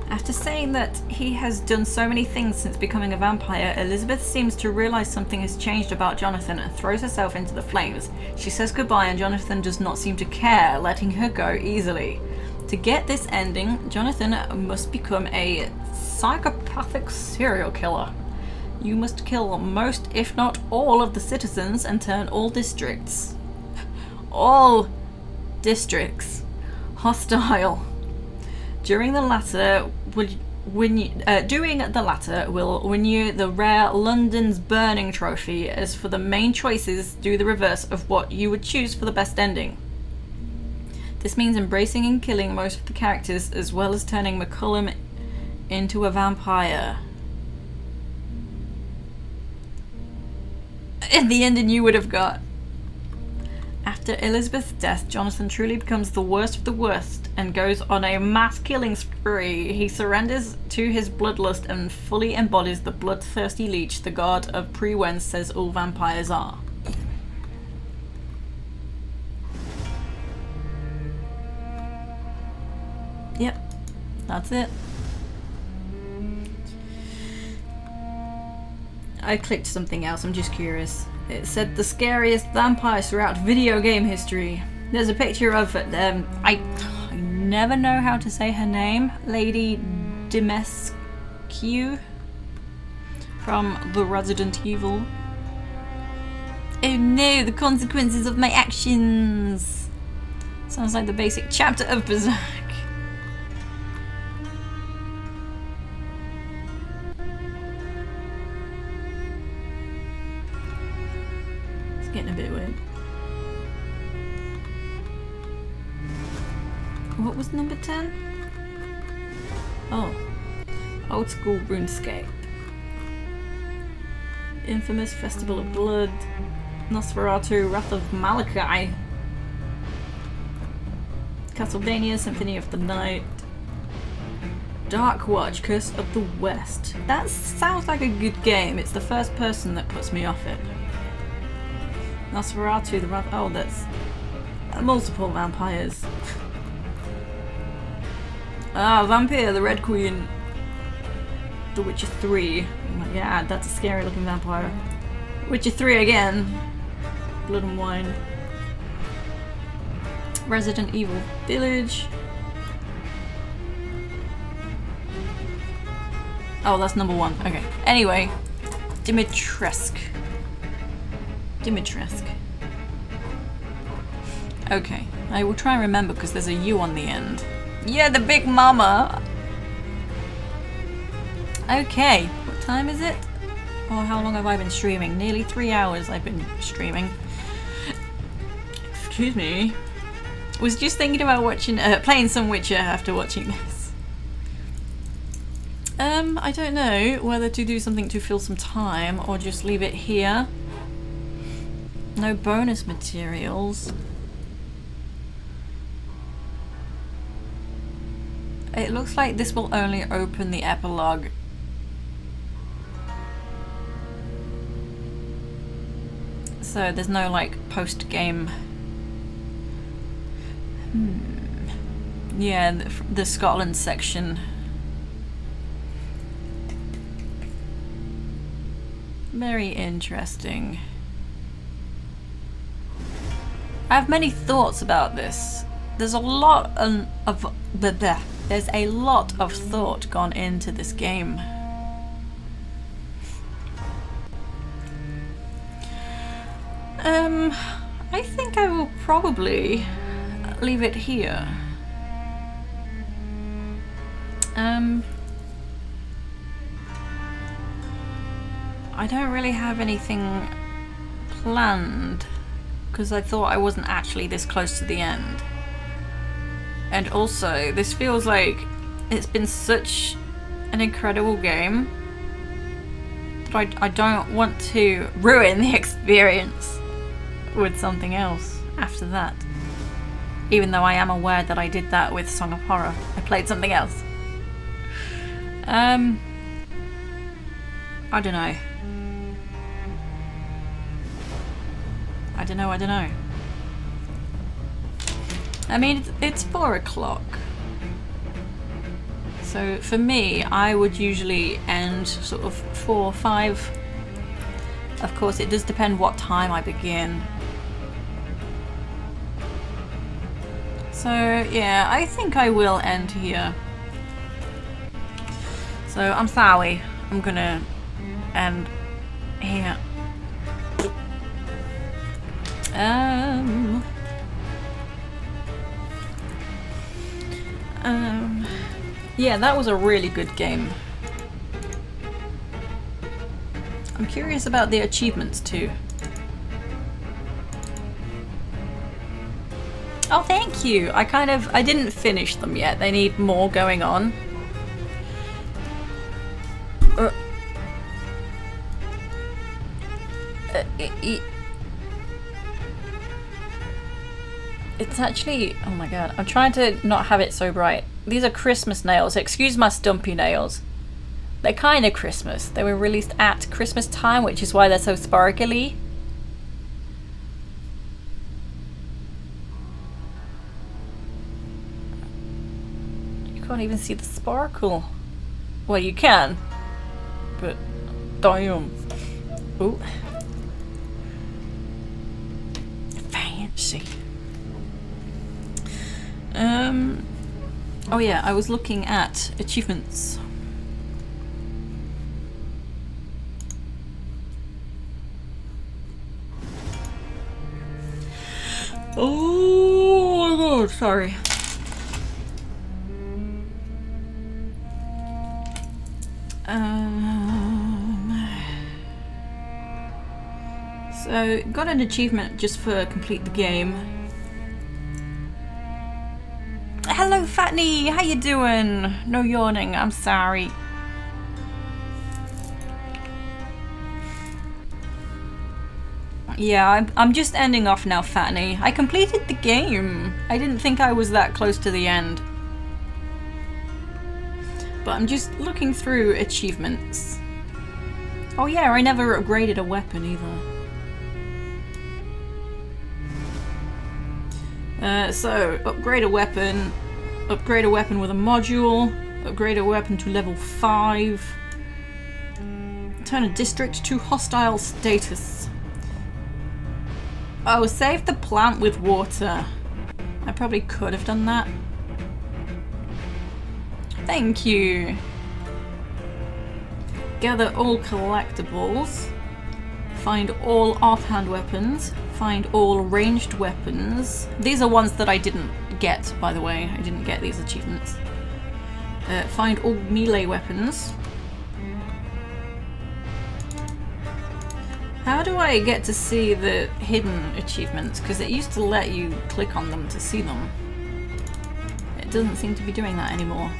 After saying that he has done so many things since becoming a vampire, Elizabeth seems to realise something has changed about Jonathan and throws herself into the flames. She says goodbye and Jonathan does not seem to care, letting her go easily. To get this ending, Jonathan must become a psychopathic serial killer. You must kill most, if not all, of the citizens and turn all districts hostile. Doing the latter will win you the rare London's Burning trophy. As for the main choices, do the reverse of what you would choose for the best ending. This means embracing and killing most of the characters, as well as turning McCullum into a vampire. In the ending you would have got. After Elizabeth's death, Jonathan truly becomes the worst of the worst and goes on a mass killing spree. He surrenders to his bloodlust and fully embodies the bloodthirsty leech the god of Pre-Wen says all vampires are. Yep, that's it. I clicked something else, I'm just curious. It said the scariest vampires throughout video game history. There's a picture of, I never know how to say her name, Lady Dimitrescu from the Resident Evil. Oh no, the consequences of my actions! Sounds like the basic chapter of Berserk. Getting a bit weird. What was number 10? Oh. Old school RuneScape. Infamous Festival of Blood. Nosferatu, Wrath of Malachi. Castlevania, Symphony of the Night. Dark Watch, Curse of the West. That sounds like a good game. It's the first person that puts me off it. Nosferatu, the Wrath... Oh, that's... multiple vampires. Vampyr, the Red Queen. The Witcher 3. Oh my god, that's a scary looking vampire. Witcher 3 again. Blood and Wine. Resident Evil Village. Oh, that's number 1. Okay. Anyway. Dimitrescu. Okay, I will try and remember because there's a U on the end. Yeah, the Big Mama! Okay, what time is it? Oh, how long have I been streaming? Nearly 3 hours I've been streaming. Excuse me. Was just thinking about watching, playing some Witcher after watching this. I don't know whether to do something to fill some time or just leave it here. No bonus materials. it looks like this will only open the epilogue. So there's no like post-game. Yeah, the Scotland section. Very interesting. I have many thoughts about this. There's a lot there's a lot of thought gone into this game. I think I will probably leave it here. I don't really have anything planned because I thought I wasn't actually this close to the end. And also, this feels like it's been such an incredible game that I don't want to ruin the experience with something else after that. Even though I am aware that I did that with Song of Horror. I played something else. I don't know. I don't know. I mean, it's 4 o'clock. So for me, I would usually end sort of 4 or 5. Of course, it does depend what time I begin. So yeah, I think I will end here. So I'm sorry, I'm gonna end here. Yeah, that was a really good game. I'm curious about the achievements too. Oh, thank you. I didn't finish them yet. They need more going on. It's actually, oh my god, I'm trying to not have it so bright. These are Christmas nails. Excuse my stumpy nails. They're kind of Christmas. They were released at Christmas time, which is why they're so sparkly. You can't even see the sparkle. Well, you can, but damn. Ooh. Fancy. Oh yeah, I was looking at achievements. Oh my god, sorry. So, got an achievement just for complete the game. Hello Fatney, how you doing? No yawning, I'm sorry. Yeah, I'm just ending off now, Fatney. I completed the game. I didn't think I was that close to the end. But I'm just looking through achievements. Oh yeah, I never upgraded a weapon either. So, upgrade a weapon with a module, upgrade a weapon to level 5, turn a district to hostile status. Oh, save the plant with water. I probably could have done that. Thank you. Gather all collectibles. Find all offhand weapons. Find all ranged weapons. These are ones that I didn't get, by the way. I didn't get these achievements. Find all melee weapons. How do I get to see the hidden achievements? Because it used to let you click on them to see them. It doesn't seem to be doing that anymore.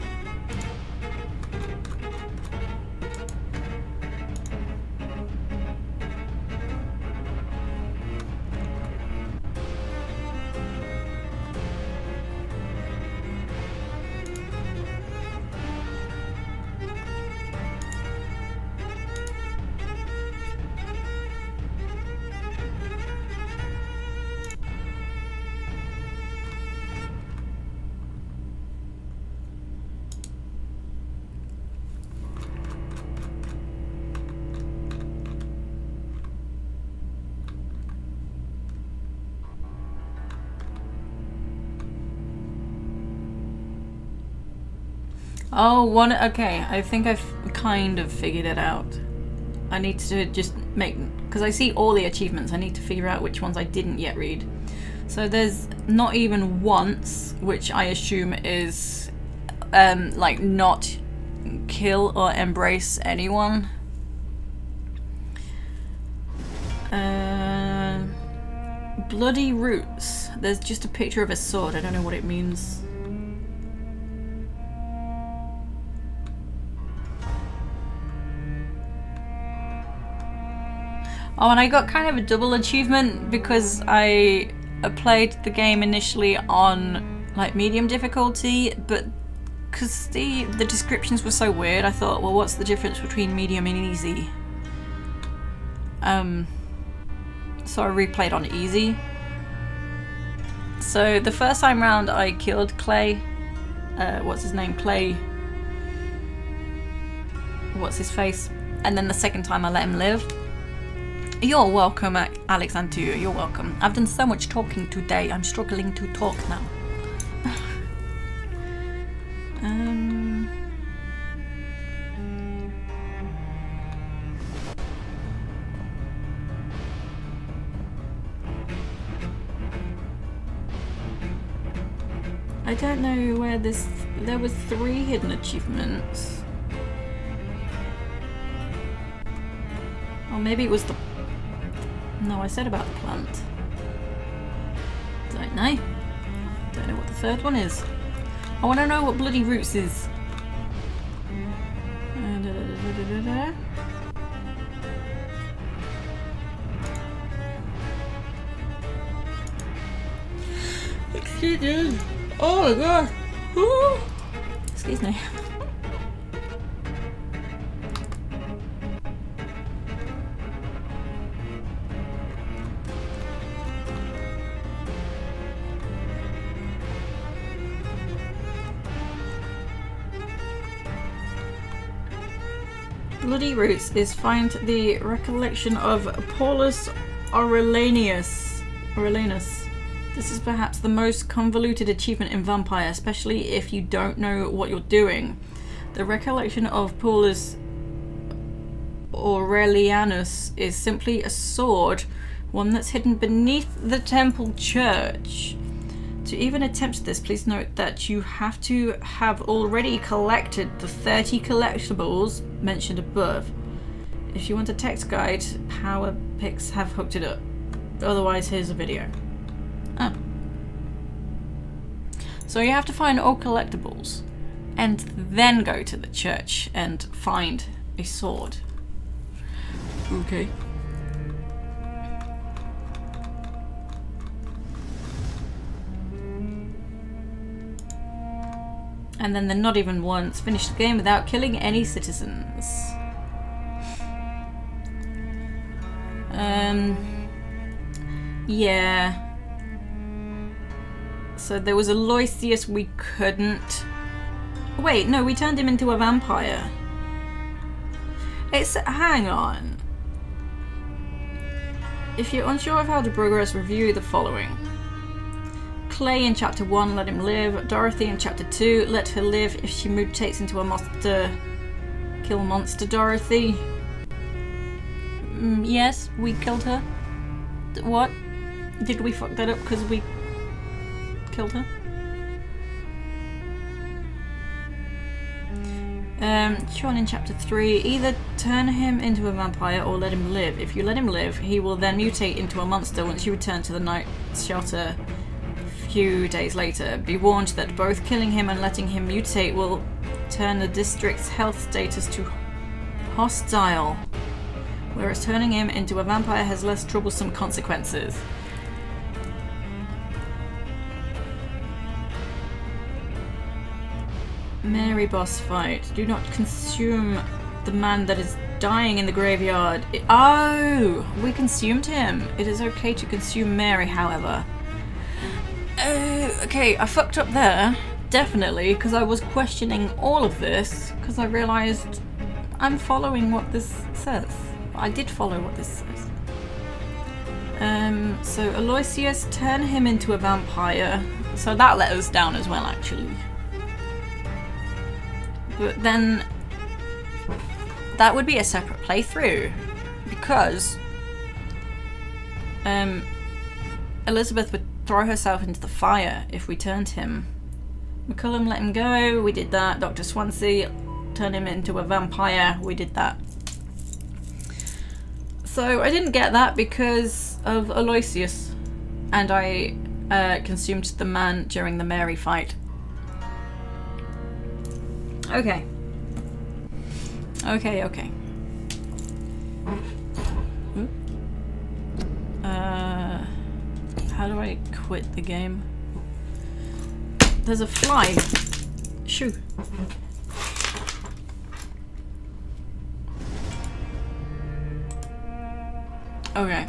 Oh, one. Okay, I think I've kind of figured it out. I need to just make, because I see all the achievements. I need to figure out which ones I didn't yet read. So there's not even once, which I assume is like not kill or embrace anyone. Bloody roots. There's just a picture of a sword. I don't know what it means. Oh, and I got kind of a double achievement because I played the game initially on like medium difficulty, but because the descriptions were so weird, I thought, well, what's the difference between medium and easy? So I replayed on easy. So the first time round I killed Clay. What's his name? Clay. What's his face? And then the second time I let him live. You're welcome, Alex Antu. You're welcome. I've done so much talking today. I'm struggling to talk now. I don't know where this. There was 3 hidden achievements. Or maybe it was the. No, I said about the plant. Don't know. Don't know what the third one is. I want to know what bloody roots is. Excuse me. Oh my god. Ooh. Excuse me. Bloody Roots is find the recollection of Paulus Aurelianus. This is perhaps the most convoluted achievement in Vampire, especially if you don't know what you're doing. The recollection of Paulus Aurelianus is simply a sword, one that's hidden beneath the temple church. To even attempt this, please note that you have to have already collected the 30 collectibles mentioned above. If you want a text guide, Power Picks have hooked it up. Otherwise, here's a video. Oh. So you have to find all collectibles and then go to the church and find a sword. Okay. And then they're not even once finished the game without killing any citizens. Yeah. So there was Aloysius we couldn't... Wait, no, we turned him into a vampire. Hang on. If you're unsure of how to progress, review the following. Clay in chapter 1, let him live. Dorothy in chapter 2, let her live if she mutates into a monster. Kill monster Dorothy. Yes, we killed her. What? Did we fuck that up because we killed her? Sean in chapter 3, either turn him into a vampire or let him live. If you let him live, he will then mutate into a monster once you return to the night shelter few days later. Be warned that both killing him and letting him mutate will turn the district's health status to hostile, whereas turning him into a vampire has less troublesome consequences. Mary boss fight. Do not consume the man that is dying in the graveyard. Oh, we consumed him. It is okay to consume Mary, however. Okay, I fucked up there, definitely, because I was questioning all of this, because I realised I'm following what this says. I did follow what this says. So Aloysius, turn him into a vampire. So that let us down as well, actually. But then that would be a separate playthrough because Elizabeth would throw herself into the fire if we turned him. McCullum let him go, we did that. Dr. Swansea turned him into a vampire, we did that. So I didn't get that because of Aloysius, and I consumed the man during the Mary fight. Okay. Okay. How do I quit the game? There's a fly. Shoo. Okay.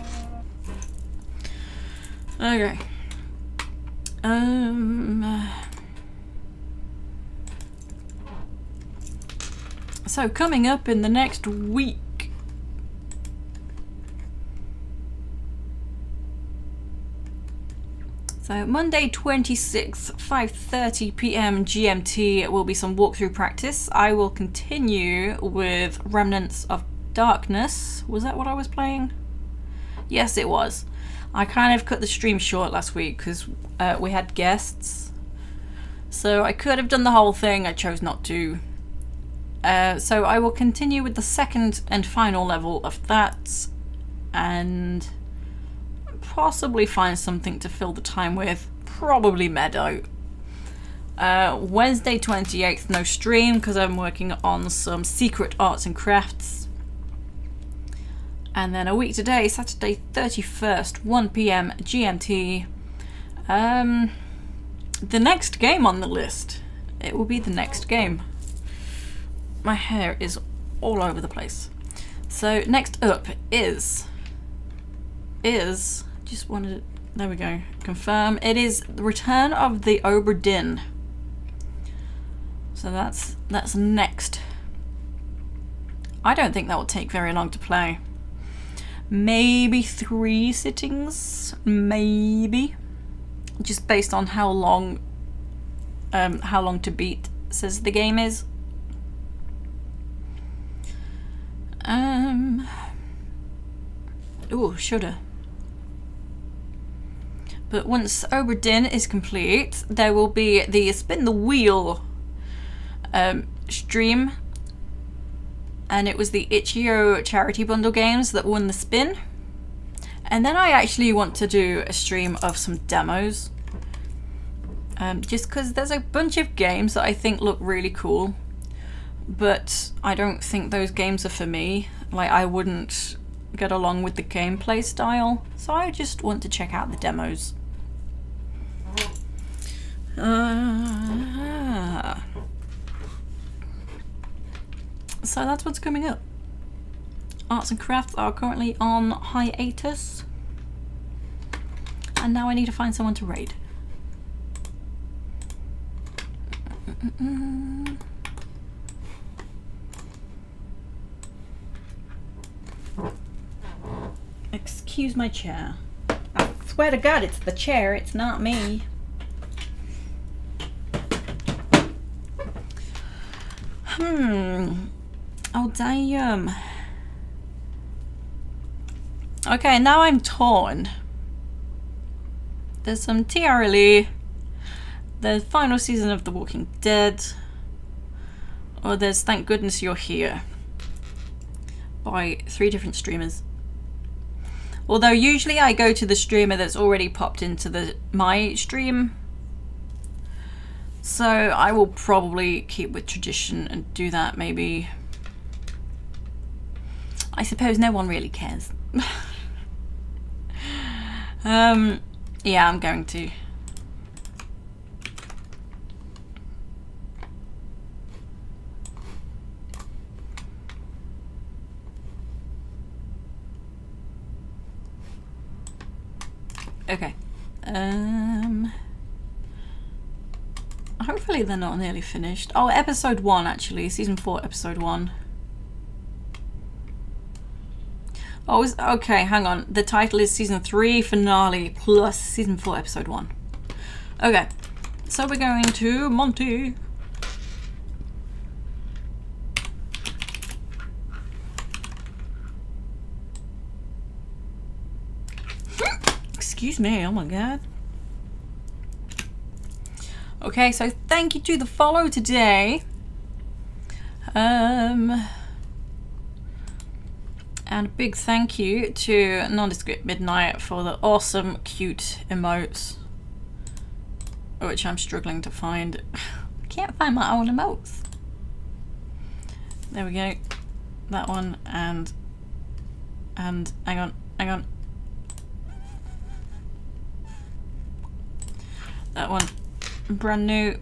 So coming up in the next week. So Monday 26th, 5:30 PM GMT will be some walkthrough practice. I will continue with Remnants of Darkness. Was that what I was playing? Yes, it was. I kind of cut the stream short last week because we had guests. So I could have done the whole thing, I chose not to. So I will continue with the second and final level of that and possibly find something to fill the time with, probably Meadow. Wednesday 28th, no stream because I'm working on some secret arts and crafts. And then a week today, Saturday 31st, 1 PM GMT. The next game on the list. It will be the next game. My hair is all over the place. So next up is just wanted to, there we go, confirm. It is the Return of the Obra Dinn. So that's next. I don't think that will take very long to play. Maybe 3 sittings, maybe. Just based on how long to beat says the game is. Ooh, shoulda. But once Obra Dinn is complete, there will be the Spin the Wheel stream. And it was the Itch.io charity bundle games that won the spin. And then I actually want to do a stream of some demos. Just because there's a bunch of games that I think look really cool. But I don't think those games are for me. Like, I wouldn't get along with the gameplay style. So I just want to check out the demos. So that's what's coming up. Arts and crafts are currently on hiatus. And now I need to find someone to raid. Excuse my chair. I swear to God, it's the chair, it's not me. Oh, damn. Okay, now I'm torn. There's some TRLE, the final season of The Walking Dead, or there's Thank Goodness You're Here by 3 different streamers. Although usually I go to the streamer that's already popped into my stream. So I will probably keep with tradition and do that maybe. I suppose no one really cares. Yeah, I'm going to. Okay. Hopefully they're not nearly finished. Oh, episode 1 actually, season 4, episode 1. Oh, okay, hang on. The title is season 3 finale plus season 4 episode 1. Okay, so we're going to Monty. Excuse me, oh my god. Okay, so thank you to the follow today. And a big thank you to Nondescript Midnight for the awesome, cute emotes. Which I'm struggling to find. I can't find my own emotes. There we go. That one and hang on. That one. Brand new.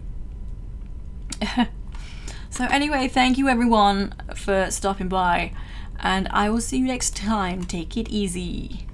So anyway, thank you everyone for stopping by, and I will see you next time. Take it easy.